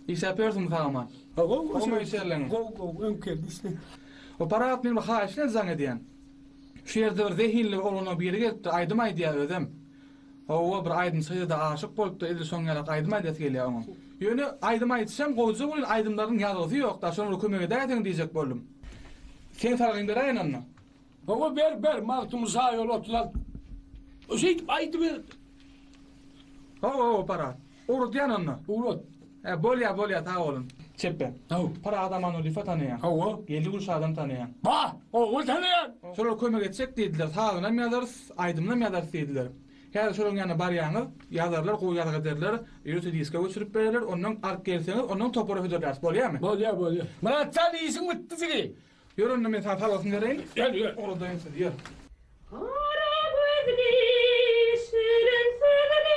İşe persum sagaman. Agam işerleň. Go, öňkel işte. O para atmyn haýşle zaň edýän. Şu ýerde bir zehinli olana biri geldi, aýdym aýdýar özüm. O bir aýdym syýda aşyk bolupdy, edil soňňalak aýdym aýdýar gelýär oňa. Ýöne aýdym aýtsam gowy bolan aýdymlaryň ýazygy ýok, da şonu kömek edäýän diýjek boldum. Sen sargyň berýän anna. Baba ber, maltymy saýol otlar. O şey aýdy ber. Para. Urutýan anna. Urut. Bolýa ta bolun. Çeppe. Para adamany rifat tanıyan. Geldi gurş adam tanıyan. O tanıyan. Şol kömek etsek diýdiler. Sağynam ýazarys, aýdymlam ýazarys diýdiler. Häzir şolun ýanyna barýaňyz, ýazarlar goýýarga ederler, ýöne diske göçürüp bererler, ondan ark gelseňiz, ondan topara höderler. Bolýarmy? Bolýar. Mana çal iýsin bitdi sigi. Ýöründe men sana talasyny bereýin. Ýör. Orada ýör. Ara gözli, şirin sözüne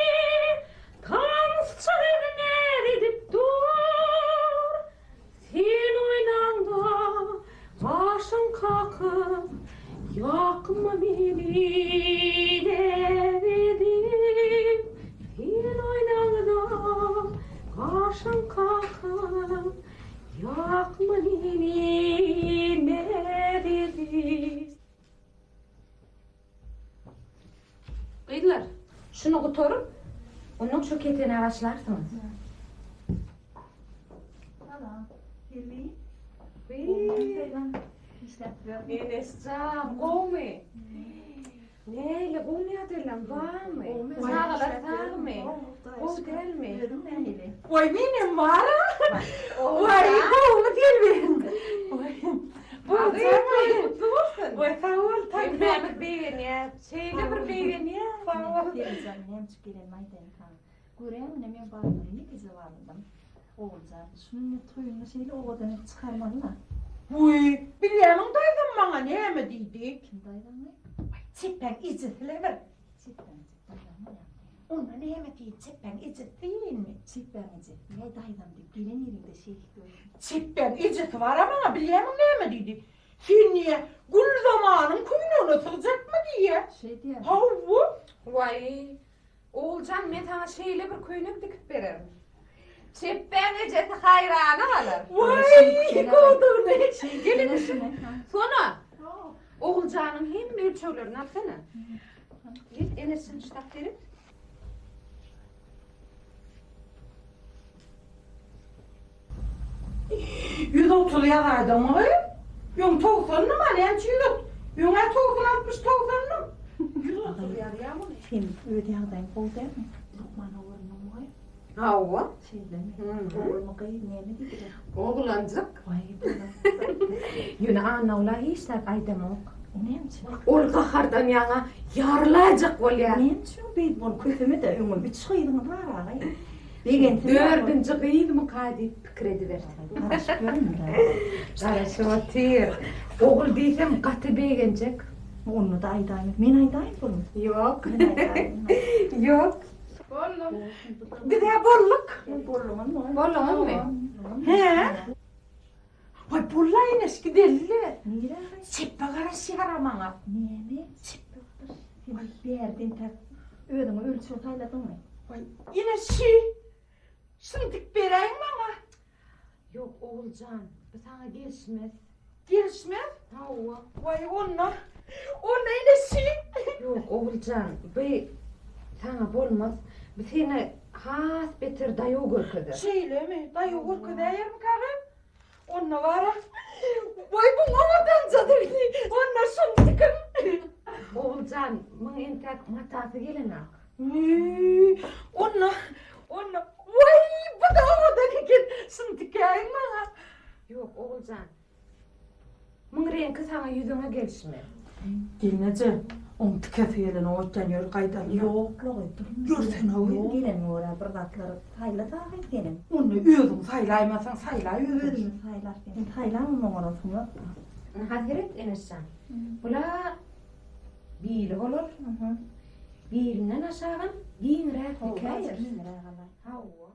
Gıylar, şunu kutorup, onun şu ketene başlarsınız. Tamam. Heli. Enescan, kovme. Neyle, bu ne adelan, var mı? Sağlar, sağ mı? Bu del mi? Oy benim var. Oy kovma değil mi? Bu sen mutlu musun? Oy sağ ol tabii. Bir beğen ya, şeyle bir beğen ya. Sağ ol. Geleceğim, nem çıkıren maydan kan. Göreyim ne men bağırdım, ne kızı vardım. Oğulcan, şunun toyunu şeyle oğuldan çıkarmadılar. Uy, bileğimin daydım bana ne mi dedik? Kim daydan mı? Çipen izzetiyle ver. Çipen daydan mı? Ona ne mi değil, çipen izzet değil mi? Çipen izzet, ne daydan değil, gelin yerinde şey gördüm. Çipen izzeti var ama bileğimin ne mi dedik? Sen niye gül zamanın kuyunu unutulacak mı diye? Şey diye. Havu? Vay, Oğulcan ben sana şeyle bir köynük dikip veririm. Çippen eceti hayranı alır. Vay, kovduğun ne? Gelin. Sonra, Oğulcan'ın hem ölçülerini alsana. Git Enes'in ştap verip. %30 yazardı mı? Yon 90'ını mı? Nençi yüz? Yon 90-60-90'ını mı? %30 yazar mı? Kim ödeyağdayım, kovdayım mı? Lokman oğlunu mu? Hava? Şeyden mi? Oğlumu kayıp ne mi dedi? Oğlancık. Vay Yine anavla işler aydamok. Nemçi? Ol kahardan yana yarılacak ol ya. Nemçi o beyt bol kötümü de ömür bir çıkıydın var ağay. Dördüncü kıyıd mukadi fikir ediverdi. Karış görün de. Karış otir. Oğul deysem katı beğenecek. Onu da aydayım. Men aydayım bunu. Yok. Men aydayım. Yok. Bolluk. Bir de bolluk. Bolluğun mu? Bolluğun mu? He? Vay bullayın eski deli. Niye? Çippe kara sigara bana. Niye mi? Çippe kara. Vay bir yerden tak. Ödümü ölçü otayladın mı? Vay yine şey. Sıntık vereyim bana. Yok Oğulcan. Bu sana gelişmez. Gelişmez? Hava. Vay onunla. Onunla yine şey. Yok Oğulcan. Bu sana bolmaz. Bu seni has beter dayı görküdür. Şeyle mi? Dayı korku değer mi karım? Onunla var ha. Vay bu mamadan cadırdı. Onunla sıntıkım. Oğulcan, bunun entek matası gelin ak. Onunla. Vay bu da havadan iken sıntıkayım bana. Yok Oğulcan. Bunun rengi sana yüzüne gelişmez. Gelmece. On tüketiyelim o canıyor kaydan. Yok yok. Görsen o. Yok gelin oraya bırdatları. Sayla da gelin. Onu üyüdüm saylaymasan saylay üyüdüm. Ödümü saylar gelin. Saylan mı orasını? Hazret Enescan. Bula biri olur. Birinden aşağıdan bin rahat hikayer. Havva.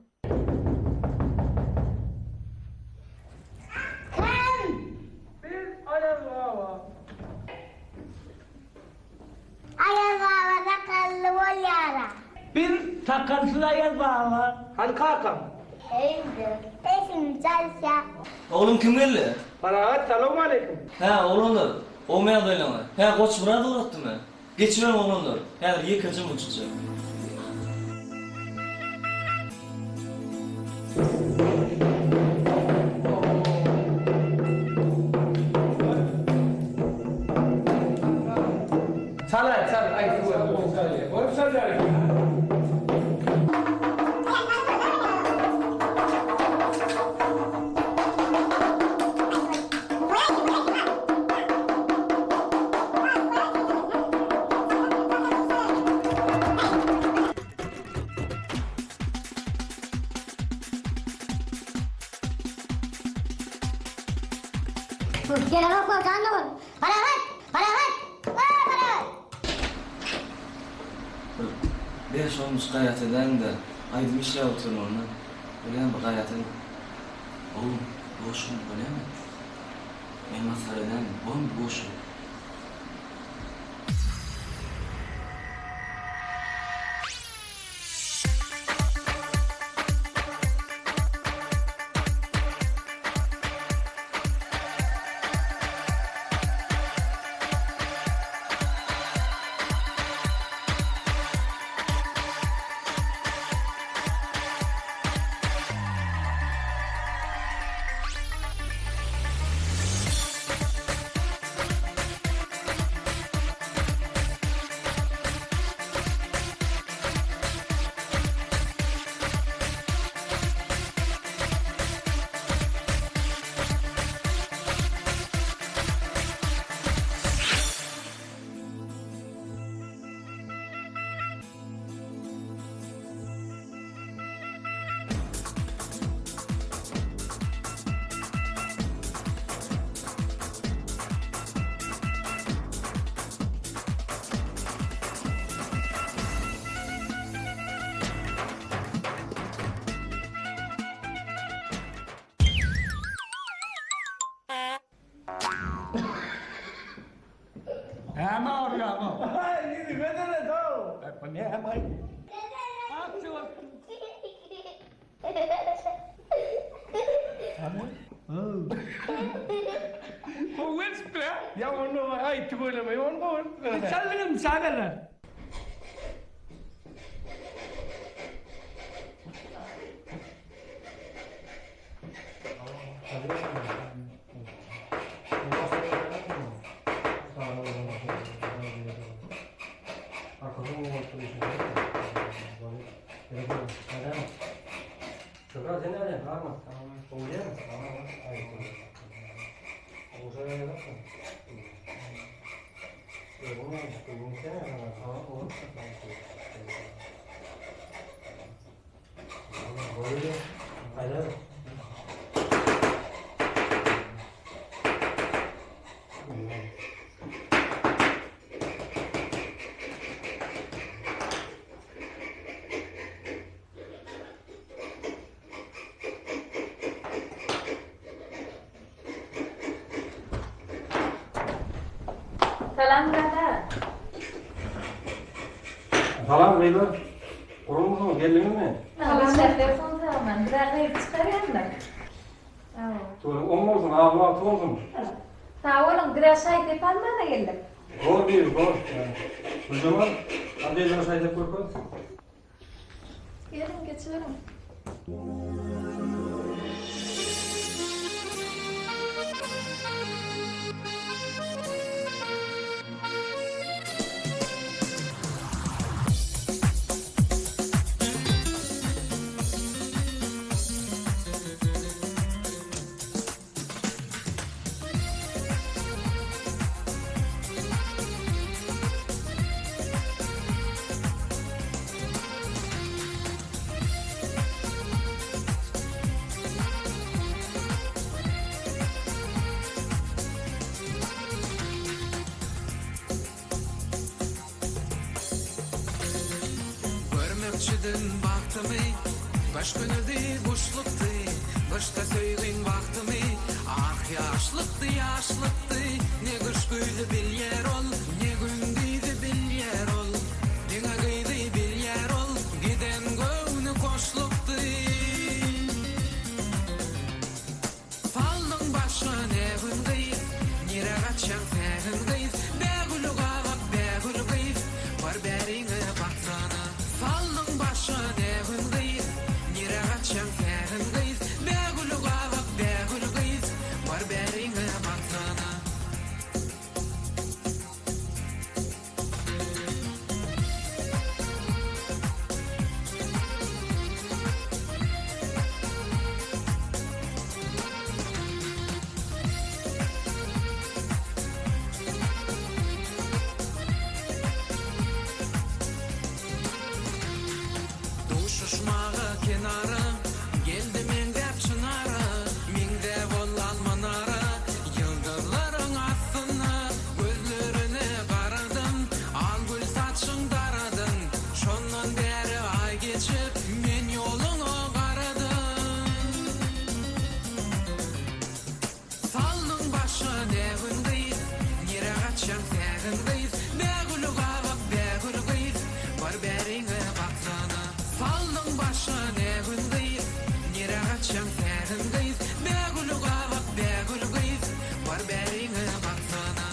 Ayaz ağada kallı ol yara. Bir takarsız ayaz bağla. Hadi kalkalım. Eydir. Eşim çalışa. Oğlum kim geldi? Bana selamun aleyküm. He oğlumdur. O mu adayla? He koç burada uğrattı mı? Geçiyorum oğlumdur. Yani iyi kaçım uçuşu. Salay, ay bu salay. Oğlum salay. Gel bak bak anlamın. Para ver. Para ver. Para ver. Beş olmuş gayet eden de aydmışlar oturun ona. Öyle mi gayet eden? Oğlum boş mu öyle mi? Ben masal eden boş mu? ama. Ay, gidi bedene dağ. Bu ne yapay? Bu whisper. Ya onu ay tübüleme onu. Sallanım sağlar. Salam dada. Salam Leyla. Kurulmuş mu? Geldin mi? Salam telefon zaman. Biraz da çıkarayım. Tuğla olmasın, ağzına tuğulsun. Sağ olun. Biraz çay tepalmana geldim. Gol değil, gol. O zaman hadi ezan sayıda korkun. Gelin geçiyorum. Görmekçidin baktımı, baş gönüldi boşluktu, başta söyleyin baktımı, ah yaşlıktı yaşlıktı, ne kışkıydı bil yer ol, ne gündüydü bil yer ol, ne gıydı bil yer ol, giden gönlü koşluktu. Faldın başın evindeyim, nire kaçan fehindeyim, begülü kavak begülü kıyıp, var berine baksana. Faldın başın evindeyim, nire kaçan fehindeyim, begülü kavak begülü kıyıp, var berine baksana. Duşuşmağı kenara, geldi men dep çınara, minde bollan manara, yıldızların astına, gözlerine karadım, al gül saçın daradın, şondan beri ay geçip, men yolunu karadım. Faldın başın evindeyiz, nire kaçan tegindeyiz, begülü kavak begülü kıyıp, var berine baksana. Faldın başın evindeyiz, nire kaçan tegindeyiz, begülü kavak begülü kıyıp, var berine baksana.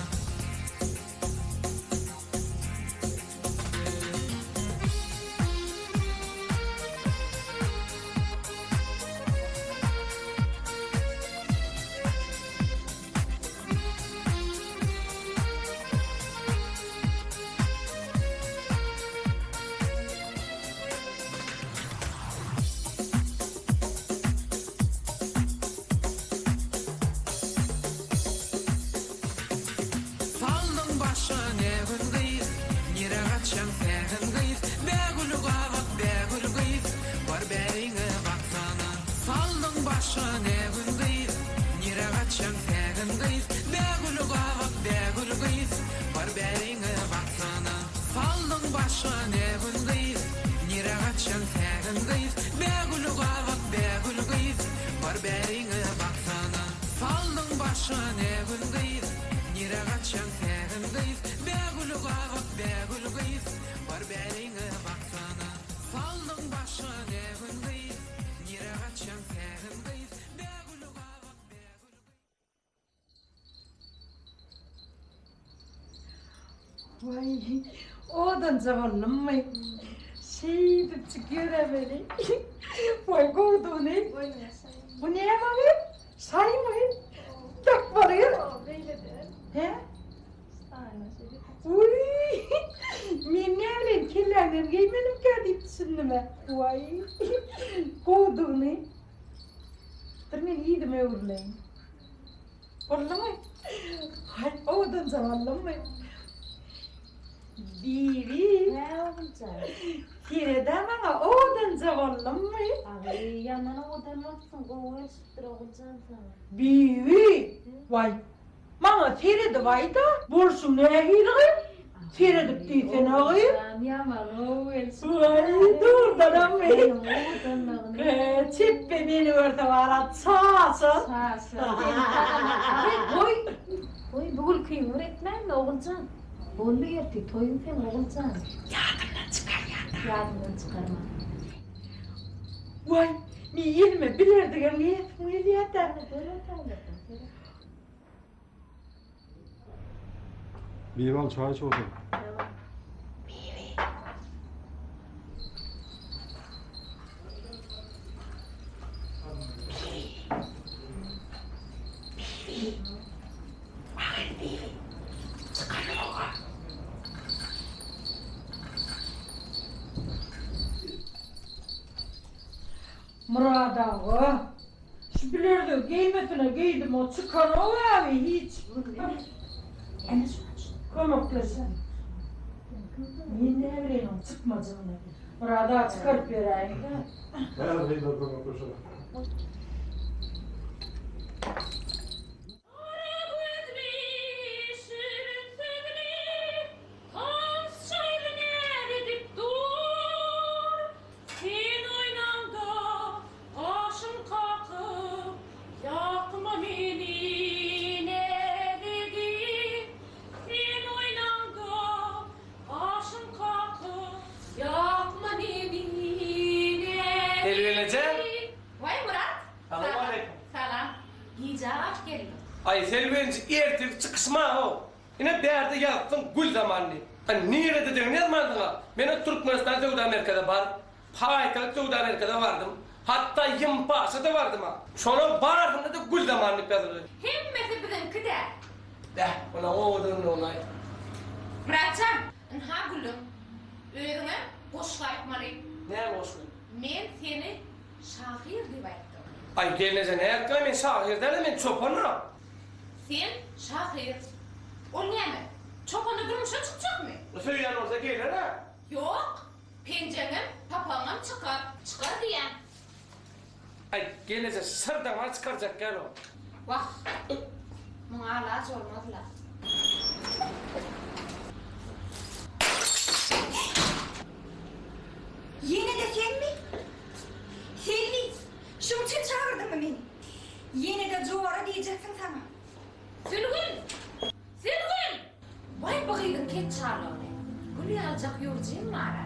Faldın başın evindeyiz, nire kaçan tegindeyiz, begülü kavak begülü kıyıp, var berine baksana. Faldın başın evindeyiz, nire kaçan tegindeyiz, begülü kavak begülü kıyıp, var berine baksana. Faldın başın evindeyiz, nire kaçan tegindeyiz, begülü kavak begülü kıyıp, var berine baksana. Faldın başın evindeyiz, nire kaçan tegindeyiz, begülü kavak Vay, odan zavallım mı? Şey de çıkıyor beni. Vay gördün ne? Bu ne yapayım? Say mı? Tak varıyor. He? Uy, men ne bileyim kellerden giymenim geldi düşündüme. Vay, gördün ne? Dur men yedim öğürleyin. Orada mı? Hay, odan zavallım mı? Bibi. Ne olacak? Kireden ama odan zavallım mı? Abi yanına odan atsın, kovuyor süttür olacaksın sana. Bibi. Vay. Bana Feride vay da, borsun ne hilgin? Feride deysen ağayım. Yaman oğul süttür. Vay, durdan beni. Çippe beni orta varat, sağsın. Sağsın. Oy. Oy, bugün kıyımır etmem mi oğulcan? Bollu yerti, toyun sen oğulcan. Yadımdan çıkar yadımdan. Yadımdan çıkarma. Vay, mi ilme bilirdiğin niyet mi iliyata? Meyval çay içi oldu. Murat ağa, şu bilirdi giymesine giydim o çıkan o abi hiç. Enes komaklasın. Ben de evrenim çıkmacığını. Murat ağa çıkarıp vereyim de. Her şeyden komaklasın. Ay Selvenci ertir çıkışma o. Yine berde yaptım gül zamanını. Hani niye dedin ne zamandın ha? Ben Türkmenistan Suudi Amerika'da var. Payka'da Suudi Amerika'da vardım. Hatta Yımpaşa'da vardım ha. Sonra barında da gül zamanını yazılıyor. Hemmesi bizimki de. De, ona oğudun ona. Muratcan, ha gülüm. Öğrene boşla yapmalıyım. Ne boşlu? Men seni şahir gibi ettim. Ay gelinize ne yaptın? Ben şahir derim, ben çopanım. Sen şahir. O ne mi? Çopanı durmuşa çıkacak mı? Nasıl yani orada gelir ha? Yok. Pencenem, papağanım çıkar. Çıkar diyen. Ay gelinize sırdan var çıkaracak gel o. Vah. Bana alaç olmadılar. Yine de sen mi? Selvi, şunun için çağırdın mı beni? Yine de doğru diyeceksin sana. Sülgün! Sülgün! Vay bakıydın ket çağırıyor. Gülü alacak yolcuyum mu ara?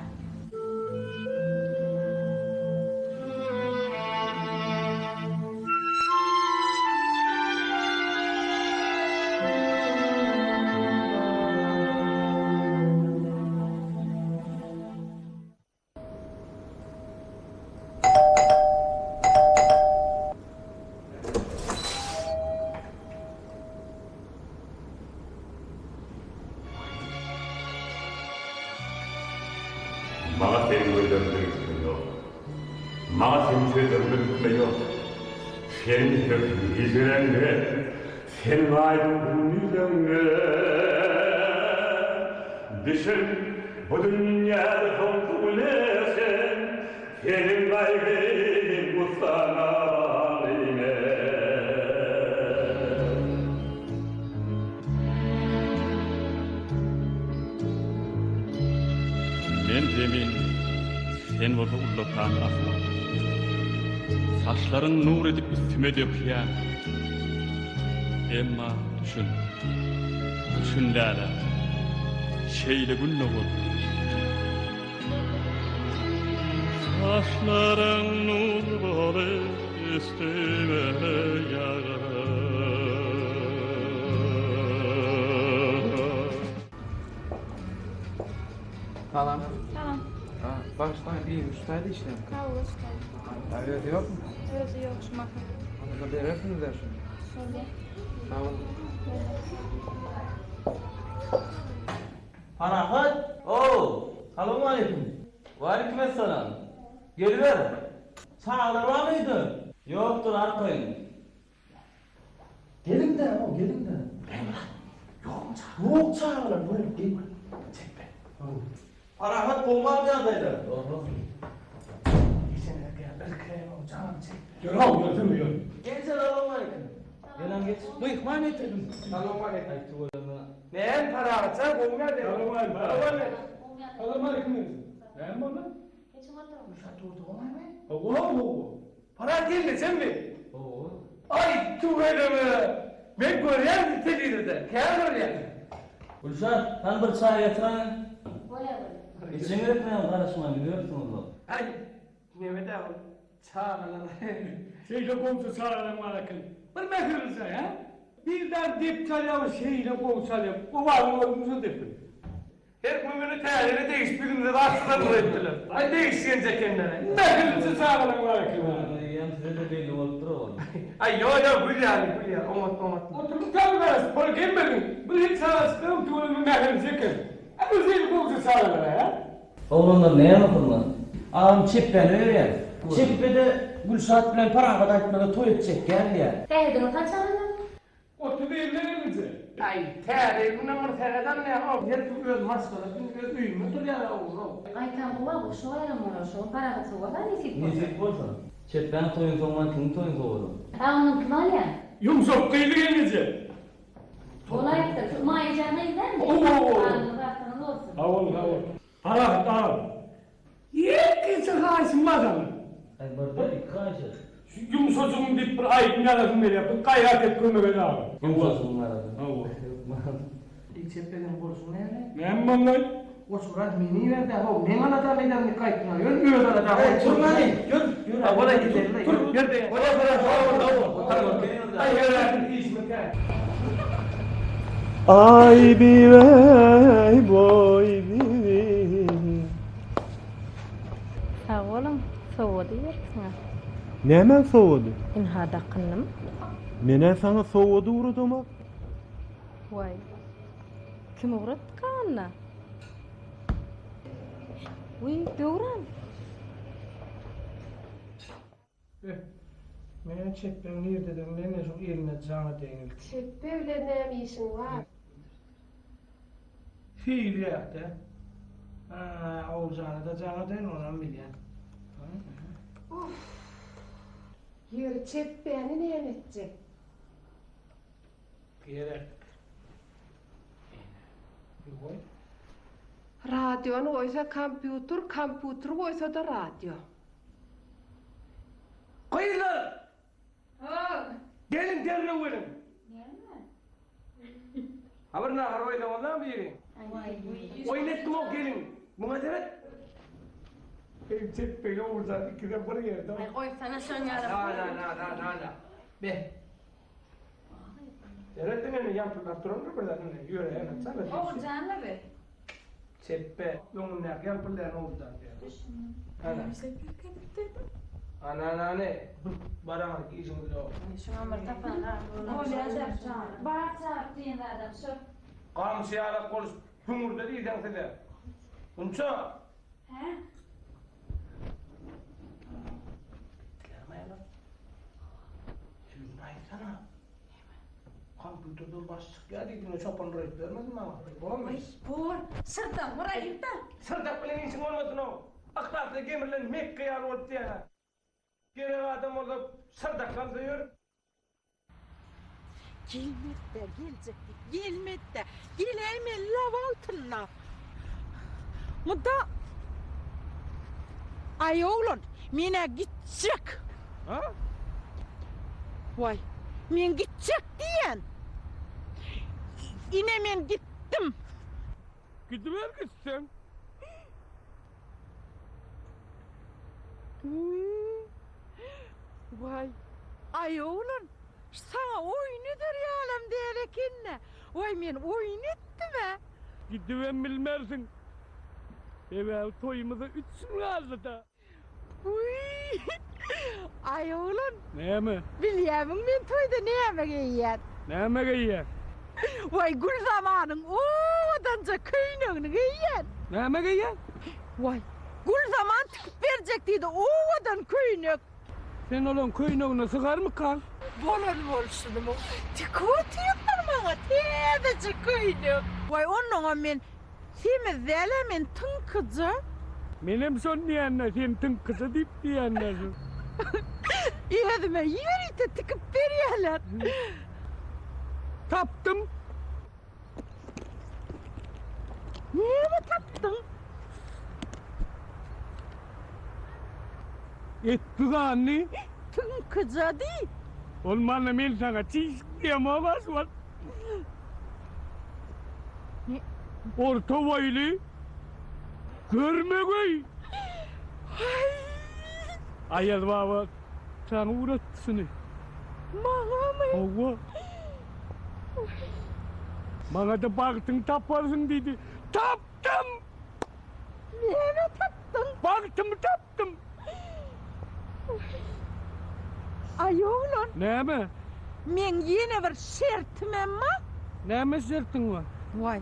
Mağa senin gözlerinde hükmü yok. Mağa senin sözlerinde hükmü yok. Senin hükmü yüzlerinde, senin aydın yüzlerinde. Düşün bu dünyada son kulesen, senin kaybın bu sana haline. Men demin sen orada ullatan asma. Saçların nur edip üstüme döküyen. Emma düşün. Düşün Lala. Şeyle gün olur. Saçların nur böyle üstüme yağar. Tamam. Tamam. Baştan iyi ustaydı işte. Kavga ustaydı. Öyle yok mu? Öyle yok şu makam. Onu da verirsiniz der şimdi. Söyle. Tamam. Parahat. Oo. Selamun aleyküm. Aleykümselam. Geliver. Sağlar var mıydı? Yoktur arkayın. Gelin de o gelin de. Yok çağırlar böyle gel. Çekme. Parahat olmaz ya dayı. Geçen gel krem o canım çek. Gör al gördün mü gör. Gel selamun aleyküm. Gelen geç. Buyur man ettim. Selamun aleyküm. Ay tuvalına. Ne para sen olmuyor de. Selamun aleyküm. Selamun aleyküm. Ne bu lan? Uşak durdu olay mı? Oo. Para geldi sen mi? Oo. Ay tuvalime. Ben görüyorum televizde. Kâr öyle. Gülşah, sen bir çay getiren. İçin etmeyen karışma biliyorsunuz o. Ay Mehmet abi. Çağırlar. Şeyle komşu sağlarım alakın. Bir mehirse ya. Birden dip çalıyor şeyle komşalım. O var mı olmuşu dipin. Her gün teyarları değiştirdiğinde de aslında ettiler. Ay değiştirince kendine. Mehirse sağlarım alakın. Yan size de belli olup durur. Ay yo gül yani. Omat. Oturup kalmaz. Pol gelmedin. Bir hiç sağlasın. Tuvalimi mehirse ki. Ama şeyle komşu sağlarım ya. Oğlunlar ne yapın lan? Ağam çippen öğren. Çippede Gülşat bilen para kadar etmede toy edecek gel ya. Değdin kaçalım. Oturup evlenirimizi. Ay teyarı bunlar teyardan ne yapalım? Her gün göz maskara, gün göz büyümü dur ya oğlum. Ay kan bu şu ayram ona şu para da soğuk da ne sip. Nezik bolsa. Çippen toyun soğuman kim toyun soğudu? Ha onun kımal ya. Yumuşak kıyılı gelmeyecek. Olaydı. Mayıcanına gider mi? Oo. Anlarsınız olsun. Havol. Para. Yekisi karşımaz ama. Ay burada iki karşı. Şu yumuşacığım deyip bir ayıp yarasın beni yapın. Kayrat et köme beni abi. Yumuşasın aradı. Havol. İlk çepeden borsun ne? Ne bunlar? O surat mini verdi ha. Ne anlatar benden ne kayıtına? Yön da. Ay turmayın. Yürü. Ha bana gidelim. Dur. Nerede? Bana para. Tamam. Ay yürü. İş mekan. Ay bir vey boy bir. Sağ olun. Soğudu yersin. Nemen soğudu? İnhada kınım. Mene sana soğudu vurdum. Vay. Kim uğradı kanına? Uy, doğran. Ben çektim niye dedim ben de şu eline cana değil. Çekte bile ne işin var? Fiil yaptı. Olacağını da cana değil ona bilen. Yürü çek beni ne edecek? Gerek. Radyonu oysa kompüter oysa da radyo. Koyunlar! Gelin derle verin. Haber ne var oyla ondan biri? Oynattım o gelin. Buna evet. Benim çek böyle oradan ikide buraya. Ay koy sana sen yarım. Na. Be. Derette ne yaptılar durun burada ne yürü hemen sana. O canla be. Çeppe yolunlar yaptılar oradan diyor. Ana ne? Barama işimiz yok. Şuna mırta falan ha. O yazar çağır. Bağırsa diyen adam şu. Kamsiyala konuş. Humurda değil de. Unça. He? Sana. Kompüterde başlık ya dediğine çopan rayıp vermedin mi ama? Olmaz. Bor, sırda vurayım da. Sırda bilen işin olmasın o. Aktarda gemirlen Mekke'ye olup diye. Gerek adam olup sırda kaldırıyor. Gelmekte gelecektik, gelmekte. Geleyim lav altına. Mıda. Ay oğlum, mine gidecek. Ha? Vay, men gidecek diyen. Yine men gittim. Gidiver gitsin. Vay, ay oğlum, sana oyunudur ya alem diyerekinle. Vay men oyun ettim ha. Gidiver bilmersin. Evet, toyumuza 3 gün kaldı da. Uy! Ay oğlum, Ne mi? bilyemin men toyda ne yemek yiyen? Ne yemek yiyen? Vay gül zamanın o odanca köynüğünü yiyen. Ne yemek yiyen? Vay gül zaman tıkıp verecek o odan köynük. Sen olan köynüğüne sıkar mı kan? Bolon olsunum o. Tıkıtıyorlar bana tedeci köynük. Vay onunla men temizleyle men tınkıcı. Benim son diyenler, sen tın kızı deyip diyenler. Yedime yürüyte tıkıp veriyorlar. Taptım. Niye mi taptın? Etti da anne. Tınkıcı değil. Olmanla men sana çiş diyemem var. Orta vaylı. Görme koy. Ayaz baba. Sen uğraşsın. Bana mı? Ova. Bana da baktın taparsın dedi. Taptım. Niye mi taptın? Taptım. Ay oğlum. Ne mi? Men yine bir şertim emma. Ne mi şertin var? Vay.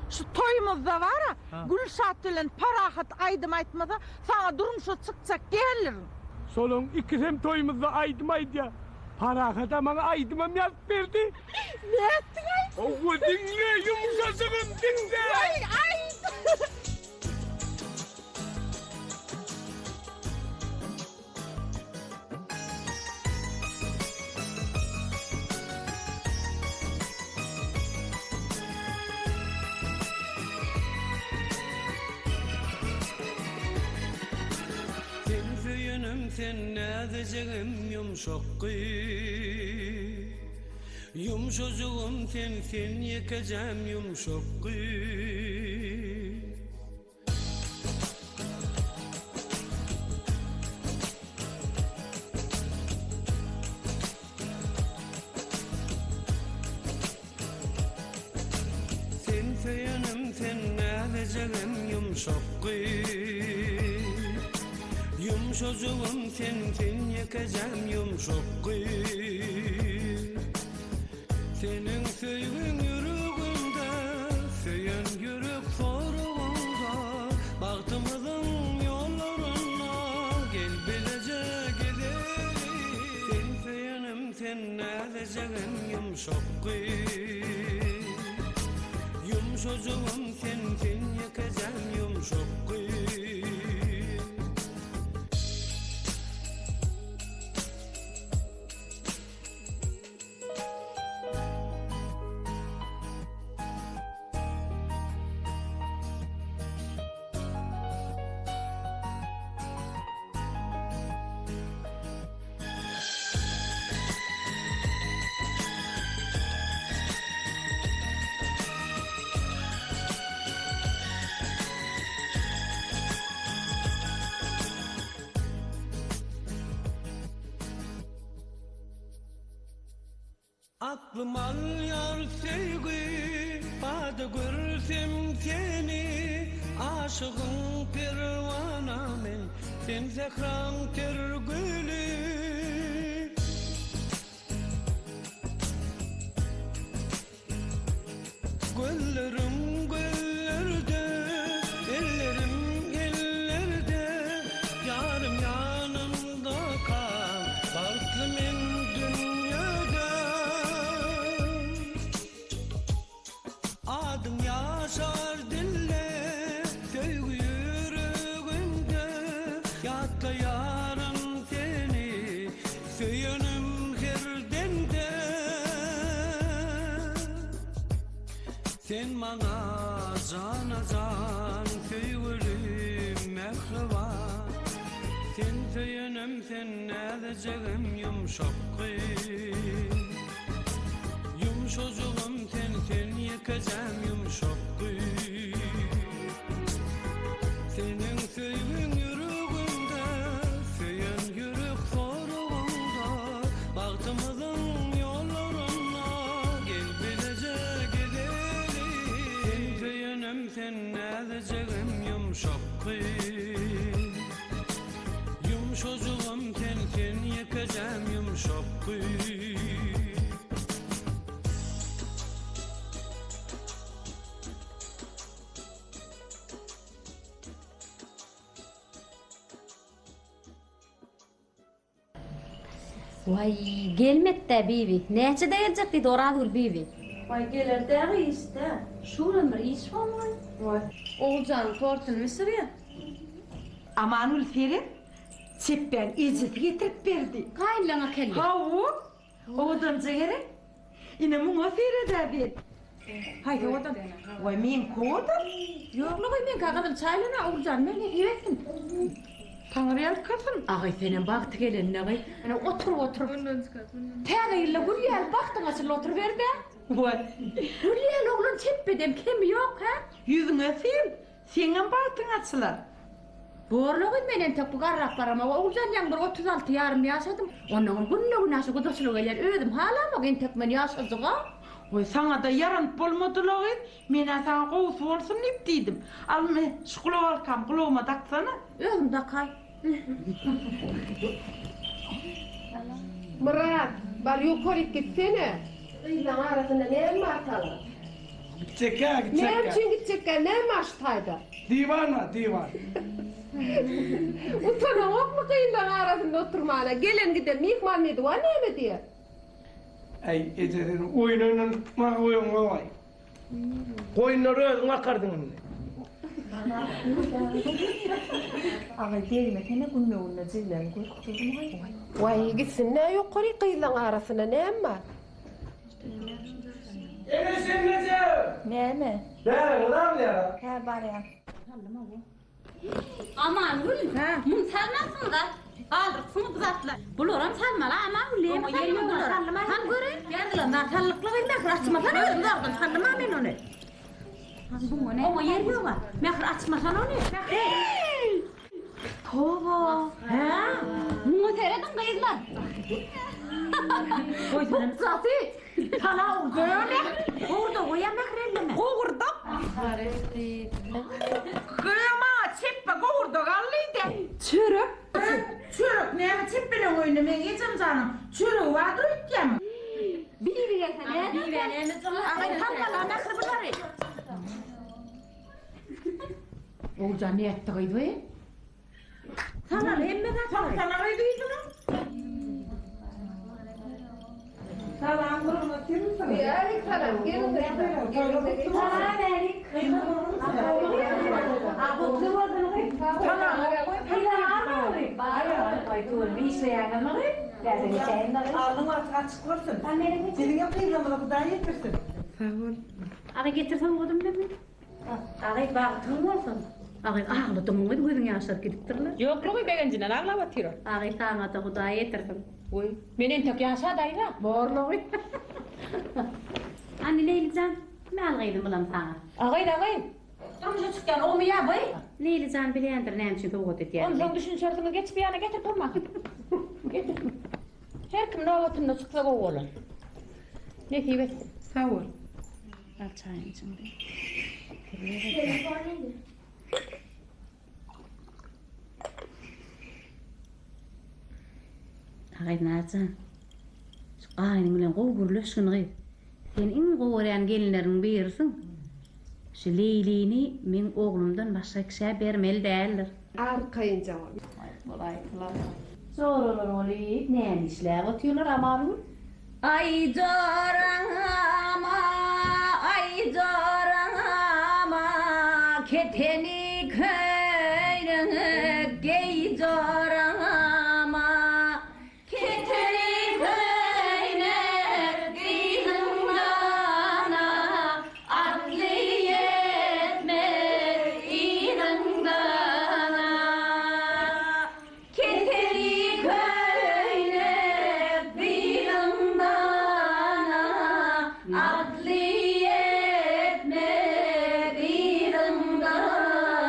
Şu toyumuzda var ha, Gülşat ile parahat aydım aytmada sana durumşa çıkacak gelirim. Solun ikisem toyumuzda aydım ya. Parahat bana aydımam yaz verdi. Ne ettin ay? Oğlu dinle yumuşasın dinle. Ay. Sen ne diyeceğim yumuşak yumuşacığım sen yıkacağım yumuşak sen feyanım sen ne diyeceğim yumuşak yumuşacığım sen yakacağım yumuşak senin sevgin yüreğinde söyleyen yürek soruğunda baktığımızın yollarına gel bilece gidelim sen feyanım sen ne diyeceğim yumuşak yumuşacığım sen yakacağım yumuşak Aklım alıyor sevgi, badı görsem seni. Aşığın pervana men, sen zekran tergülü. Güllerim güllerde, ellerim ellerde. Yarım yanımda kal, farklı men dünyada. Adım yaşar dille, sevgi yüreğimde. Yatla yarın seni, söylenim her demde. Sen bana can sevgilim mehriban. Sen söylenim sen ne diyeceğim yumuşak yumuşacığım sen yakacağım yumuşak senin sevgin yüreğinde söyleyen yürek soruğunda baktığımızın yollarına gel bilece gidelim sen söylenim sen ne diyeceğim yumuşak Vay gelmedi bibi. Neçe de gelecek dedi Orazgül bibi. Vay gelir de işte. Şuran bir iş var mı? Vay. Oğulcan tortun mısır ya? Aman Ülfer'im, çeppen iciti getirip berdi. Kayınlana kelli. Havu, oğudan cegere. Yine muna Feride bir. Haydi oğudan. Vay men koğudan. Yok lan men kağıdım çaylana Oğulcan men evetsin. Tanrı'ya kızım. Ağay senin baktı gelen ne gay? Ana otur. Tağıyla Hürriyel baktın asıl otur verdi. Vay. Hürriyel oğlun çepbedem kim yok ha? Yüzüne film. Senin baktın açılar. Borluğun menen tek bu garrap barama. Oğulcan yan bir 36 yarım yaşadım. Onun günlüğü nasıl kudasılığı gelir ödüm. Hala mı gen tek men yaşadık ha? Oy sana da yaran bolmadılar et. Men sana qoğus olsun dip dedim. Al me şukula alkam kulağıma taksana. Ödüm takay. Murat, bal yukarı gitsene. Kıyılan arasında ne martalı? Gidecek ya, gidecek Ne ya. için gidecek ya, ne maçtaydı? Divan mı, divan? Utanın yok mu kıyılan arasında oturmana? Gelen giden mihman neydi, var ne mi diye? Ay, Ece'nin oyununun tutma oyununa vay. Koyunları ödün akardın onu. Ağay derime tene günlüğüne zillen koy. Vay gitsin ne yukarı kıyılan arasında ne var? Emeşin nece? Ne mi? Değerli adam ne ya? He bari ya. Aman Gül, mun salmasın da. Aldırsın kızatlar. Bulurum salmalı ama Gül'e mi salmalı? Han göreyim. Geldiler, nartallıklı vermek açmasan öldüm zardım. Sallama ben onu. Ama yer yok var. Mehir açmasan onu. Tova. Ha? Bunu seyredin kıyızlar. Koysunum. Zati. Sana böyle. Orada koyan mehrelleme. Koğurda. Kıyama çeppe koğurda kallıydı. Çürük. Çürük ne mi çeppinin oyunu men geçim canım. Çürük vardır itkemi. Bir gelsene. Bir gelsene. Ağay kalmalar mehri bunları. Oğulcan ne etti kıydı? Sana ne emme Sana kıydıydı mı? Salam kurulma kimsin? Erik salam, gelin de. Salam Erik. Abuklu vardın mı? Tamam. Ağzın açık olsun. Senin kıyılamını bu da yetirsin. Ağay getirsen kodum ne mi? Ağay baktın olsun. Ağay ağladım mı gözün yaşlar gidiptirler. Yok lan begencinden ağla batıyor. Ağay sana da Hudağa yetirdim. Oy, menen tek yaşa dayla. Borluğu. Anne Leylican, ne algaydım bulam sana? Ağay. Tamam çıkken o mu ya boy? Leylican bilendir ne için doğut et yani. Oğlum sen düşün şartını geç bir yana getir durma. Getir. Her kim ne olatını çıksa o olur. Ne kıymet? Sağ ol. Al çayın içinde. Ağay Nazan. Ağayın bilen qoğurluşun gıyb. Sen in qoğurayan gelinlerin birisin. Şu Leyli'ni men oğlumdan başka kişiye bermeli değildir. Arkayın cevap. Kolay kolay. Zor olur olayıp ne işler atıyorlar ama bu. Ay zorama, ay zorama, keteni köyüne gey zorama, keteni köyüne gey zindana, adliyetme inandana, keteni köyüne gey zindana, adliyetme inandana.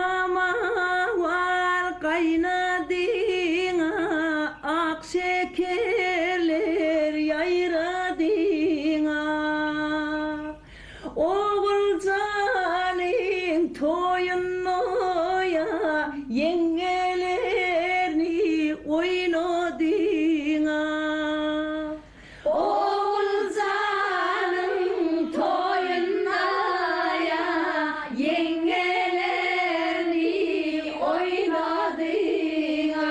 Ama var kaynadığına ak şekerler yayradığına Oğulcanın toyunoya yengelerini oynadığına Oğulcanın toyunoya yengelerini oynadığına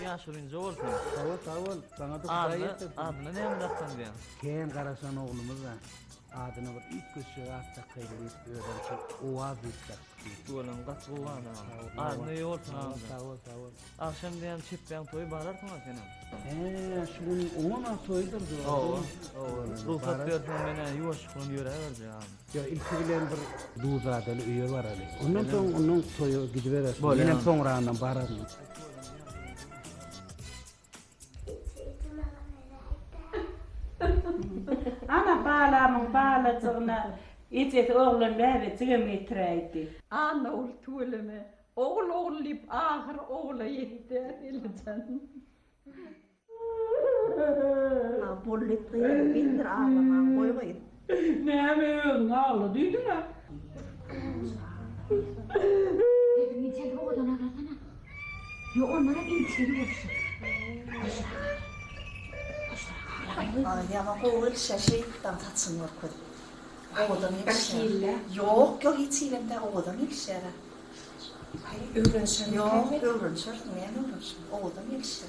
Yaşurunca olsun. Sağ ol. Bana da Adını ne emraktan diyen? Ken Karasan oğlumuz da adını bir ilk kuşu hasta kıyılıp öğrenci oğaz ettik. Oğlum kaç bu var da. Adını iyi olsun abi. Sağ ol. Akşam diyen çiftben toyu bararsın ha senin. Şunun ona toydur. Ruhsat versen beni yuvaşıklığını yöreverce abi. Ya ilk bilen bir duzadalı üye var ali. Ondan sonra onun toyu gidiverir. Böyle Benim yani. sonradan bararım. Ana bağlamın bağlacığına İçet oğlum bäri tügem getireydi. Ana ol tuğuleme. Oğul deyip ahır oğula yetti. Elcan. Bollet kıyır bindir ağlama koymayın. Ne öğün ağlı duydun mu? Evini içeri oğlan arasana. Yo onlara ilçeli olsun. Ay ama oğul şaşıyıktan tatsın var koy. Oğudan yekşer. Yok hiç ilimde oğudan yekşer. Öğrenşen. Yok öğrenşer. Men öğrenşer. Oğudan yekşer.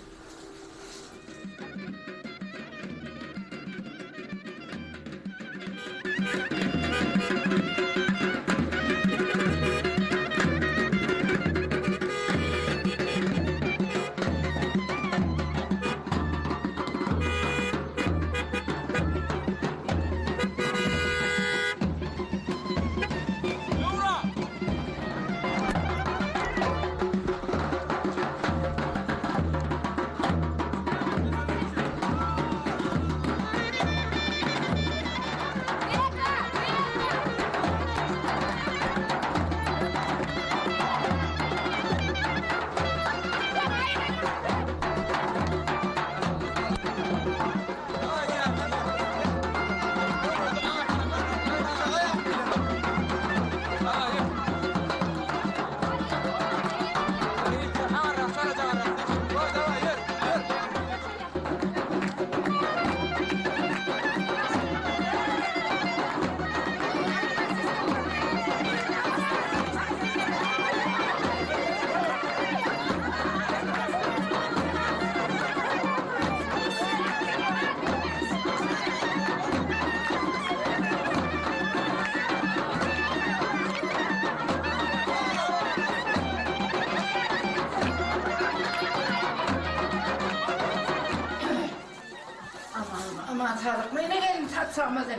Aman Tarık, ne gelin tatsağımız ne?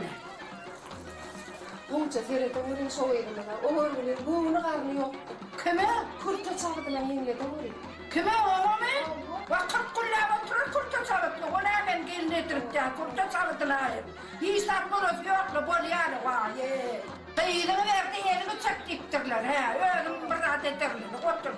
Bunca terede vurun soğuydum da. O hörgülün buğunu karnı yok. Kime? Kurta çağırdılar yenge de vurun. Kime oğlum? Vakit kullava oturur kurta çalıplı. Ona hemen gelin etirip ya kurta çalıptılar. Hisap burası yoklu bol yani var ye. Kıyılını verdi elini çek diktirler he. Ölüm bırak edirler. Otur.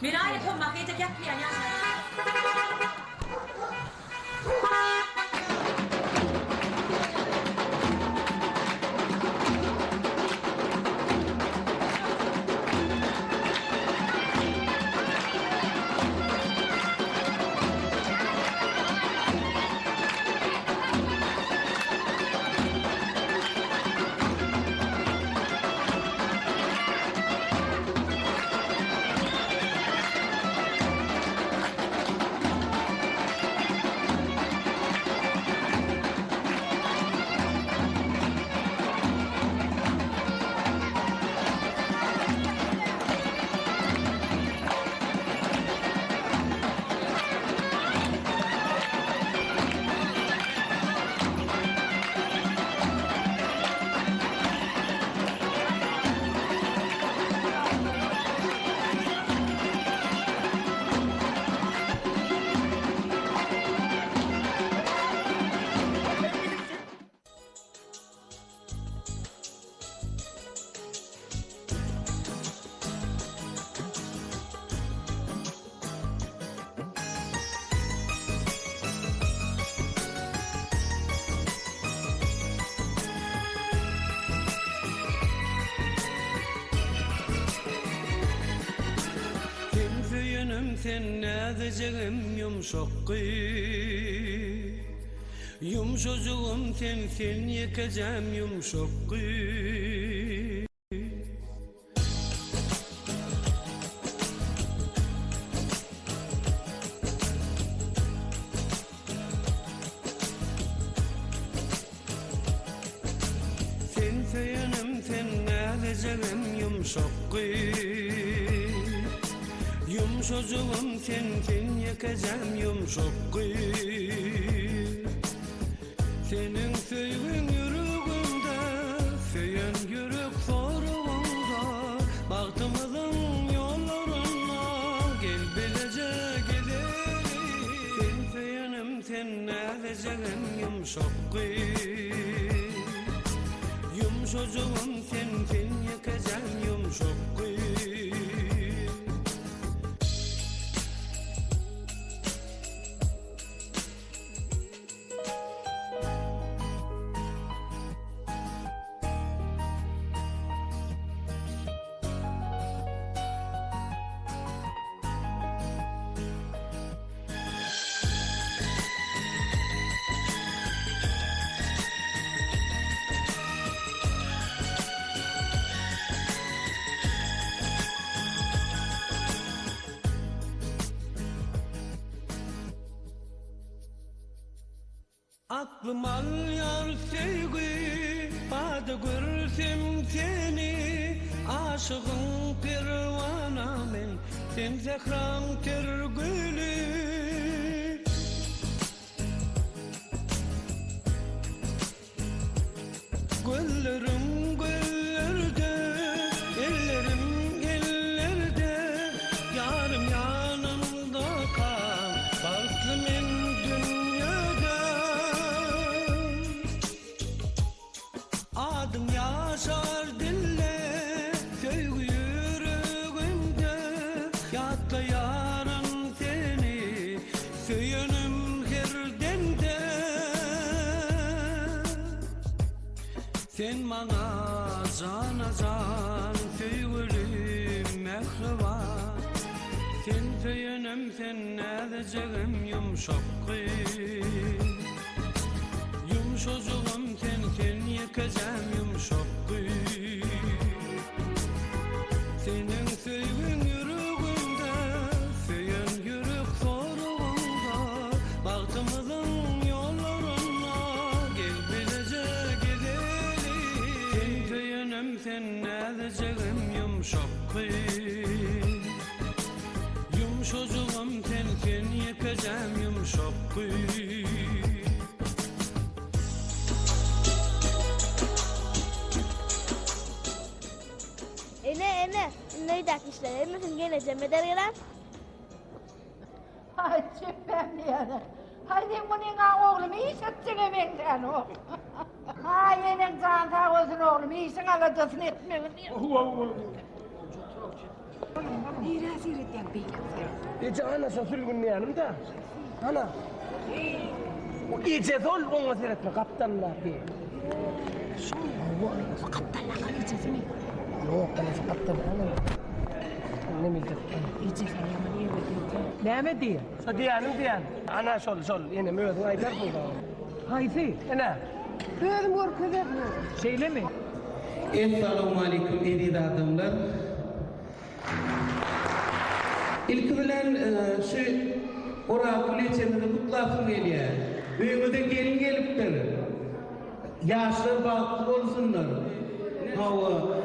Beni aynı konmak yetek yapmayan yaşlar. Sen nedeceğim yumşak yumşacığım sen yekeceğim yumşak sen feyenim sen nedeceğim yumşak yumşacığım sen yakacağım yumşak senin sevgin yüreğimde feyen yürek soruğunda baktımızın yollarına gel bilece gidelim sen feyenim sen nedeceğim yumşak yumşacığım sen yakacağım yumşak Aklım alyan sevgi, adı görsem seni, aşığın pervana men, sen zehran tergülü. Güllerim güllerde, ellerim ellerde, yarım yanımda kal, farklı men dünyada. Adım yaşar dille, sevgi yüreğimde, yatta yaran seni, söyünüm her demde. Sen bana cana can, sevgilim mehriban, sen söyünüm sen nedeceğim yumşak yumşacığım sen yakacağım yumşak senin sevgin yüreğimde feyen yürek soruğunda baktımızın yollarına gel bilece gidelim sen feyenim sen nedeceğim yumşak yumşacığım sen yakacağım yumşak Ene, neydak işler, emisin geleceğim eder gelen? Ay çöpem diyene. Haydi bunun oğlum iyi satçına ben sen o. Ay yenin can sağ olsun oğlum, iyisin aladasını etmeyin. Nira seyretten beyler. Ece anasa sürgünlü yanımda. Ana. O Ece sol ona seyretme kaptanlar diye. Kaptanlar gecesi mi? Yok anası kaptanlar. Ne bildim. Gece sen yaman iyi verdin. Ne mi diye? So diyanım. Ana sol. Yine mi ödün aytar mı da? Haysi. Ana. Gözüm korkuyor. Şeyle mi? Esselamu aleyküm eridi adamlar. İlk bilen şu orakul içimde kutlasın geliyor. Büyümüde gelin gelipler. Yaşlar baklı olsunlar. Hava.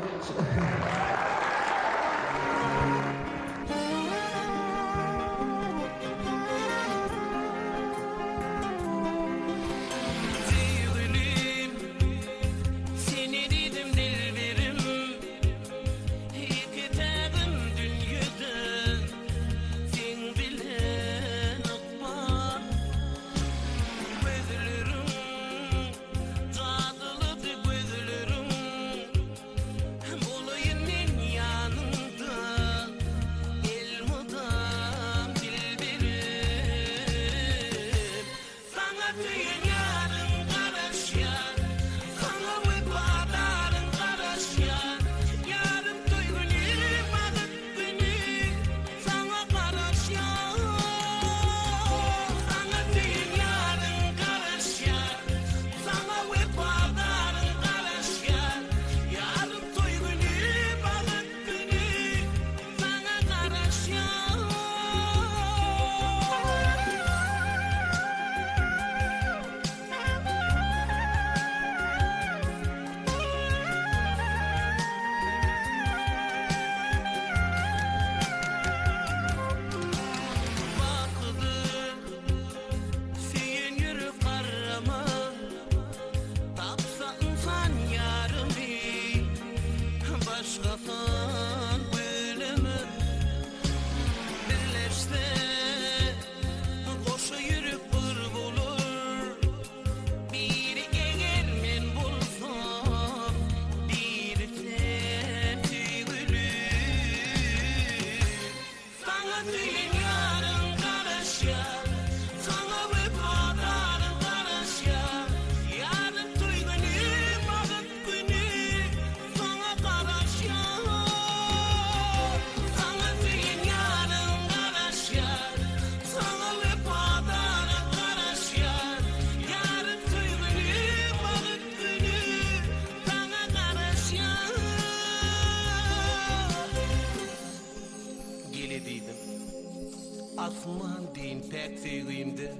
Asman deyin pek sevdiğimde,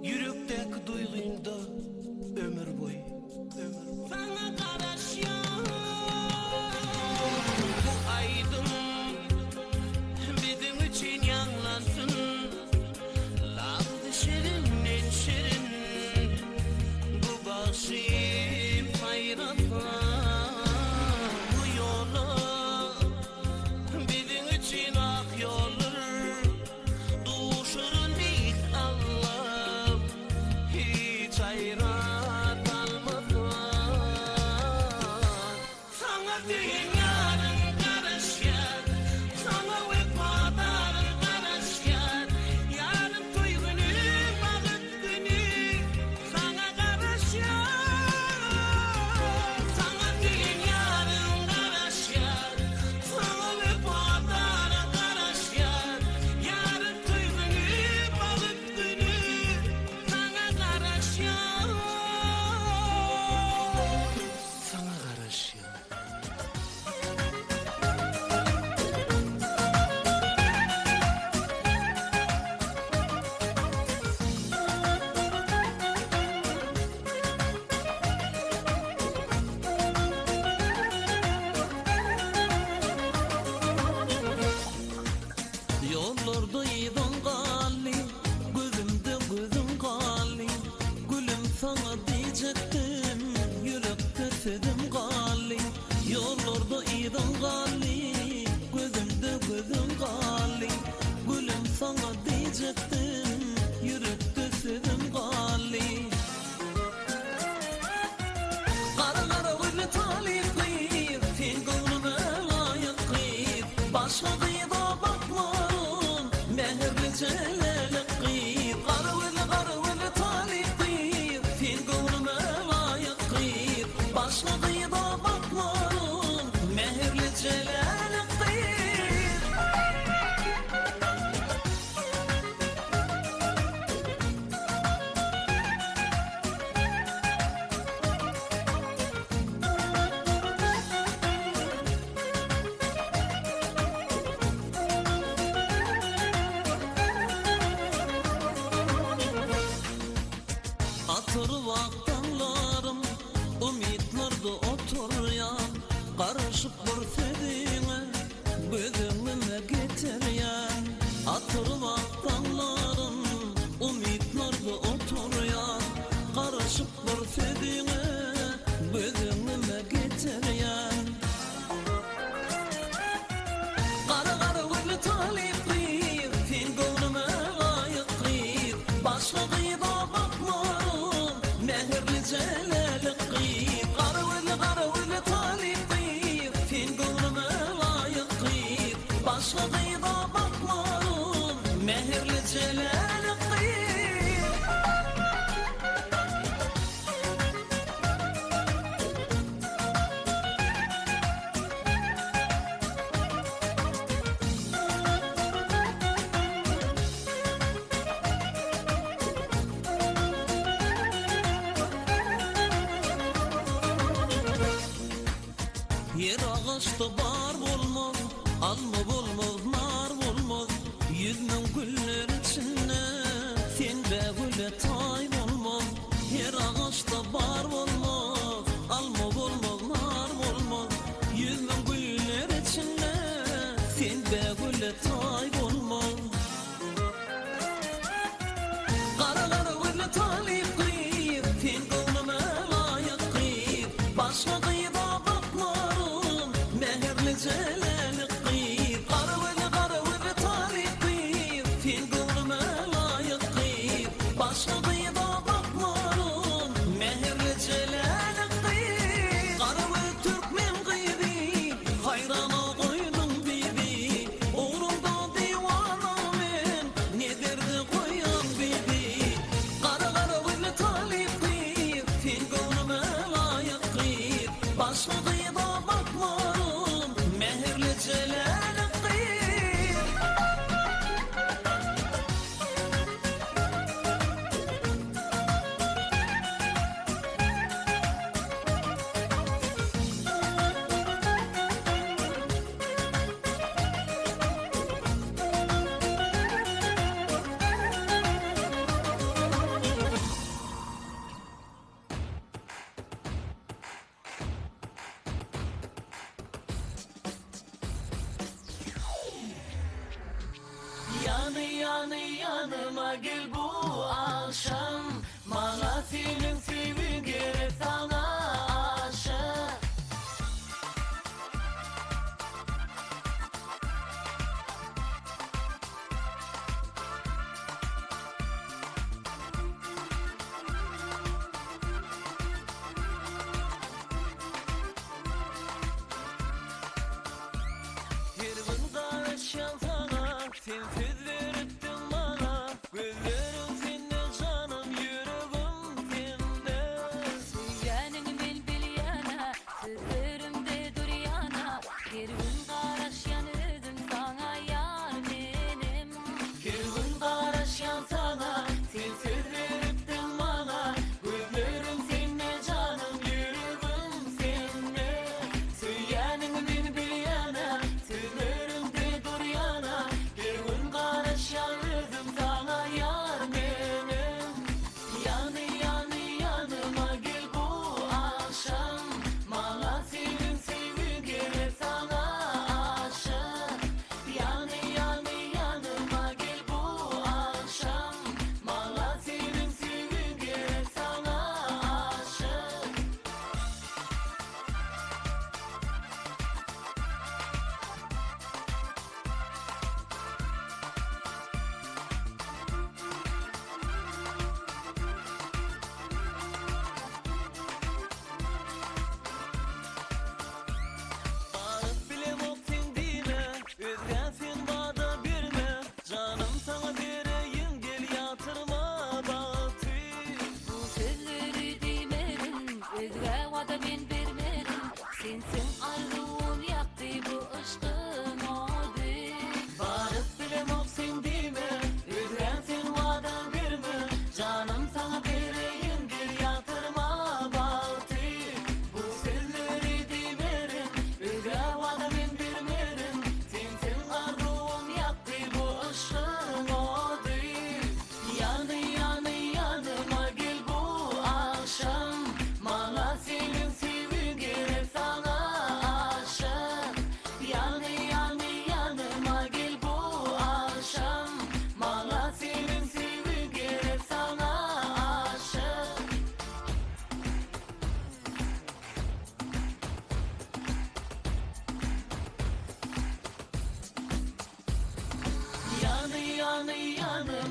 yürekteki duyduğumda ömür boyu. Sana karışıyor bu aydın, bizim için yanlansın. Lafı şirin ne şirin, bu başım fayrasa. Bu yolu bizim için ak yollar. Başka kıyıda bakmarım Mehirli celali kıyır Karıvılı talip kıyır Fil gönlüme layık kıyır Başka kıyıda bakmarım Mehirli celali kıyır Atır vaktanlarım Ümitlarda otur ya Karışıp bürfediğine Gözümüne getir ya Atır vaktanlarım Ümitlarda otur ya Karışıp bürfediğine Gözümüne getir ya Karıvılı talip kıyır Fil gönlüme layık kıyır Başka kıyıda bakmarım Mehirli celali kıyır Karıvılı talip kıyır Fil gönlüme layık kıyır Başka kıyıda bakmarım Mehirli celali kıyır Yer ağaçta bar bulmaz, alma bulmaz, nar bulmaz. Yüzmem güller içinde, sen de güle tay bulmaz. Yer ağaçta bar bulmaz, alma bulmaz, nar bulmaz. Yüzmem güller içinde, sen de güle tay bulmaz. Karıvılı talip kıyır, sen gönlüme layık kıyır. Başka kıyıda bakmarım, mehirli celali kıyır. Karıvılı talip kıyır, sen gönlüme layık kıyır. Başka kıyıda bakmarım, mehirli celali kıyır. Karıvılı Türkmen kıyır, hayrana koydum bibi. Uğrumda divana men, ne derdi koyan bibi. Karıvılı talip kıyır, sen gönlüme layık kıyır. Başka kıyıda bakmarım, mehirli celali kıyır. Yanıma gel bu akşam Bana senin sevgin gerek sana aşık Yerim karışan sana sen sözler ettin bana Gözlerim sende canım yüreğim sende Söylenin bilbiliyana sözlerimde dur yana Yerim karışan ödün sana yar benim Yerim karışan sana sen sözler ettin bana Gözlerim sende canım yüreğim sende Söylenin bilbiliyana sözlerimde dur yana Yerim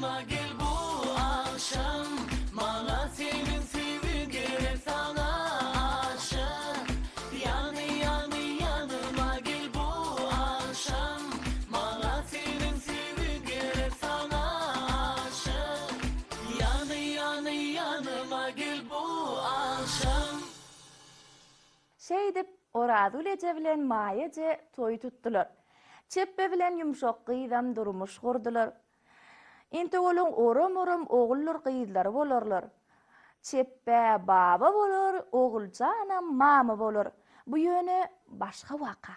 yanıma gel bu akşam. Bana senin sevgi gerek sana aşık. Yanıma gel bu akşam. Bana senin sevgi gerek sana aşık. Yanıma gel bu akşam. Şey dip oradu lece bilen mayece toy tuttular. Çeppe bilen yumşak qıydam durmuş kurdular. Inte olun oram oğullar qıydları bolarlar. Çeppe baba bolar, oğulcana mama bolar. Bu yöne başka vaka.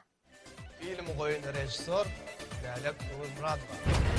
Film oyunu rejissor Lale Murad var.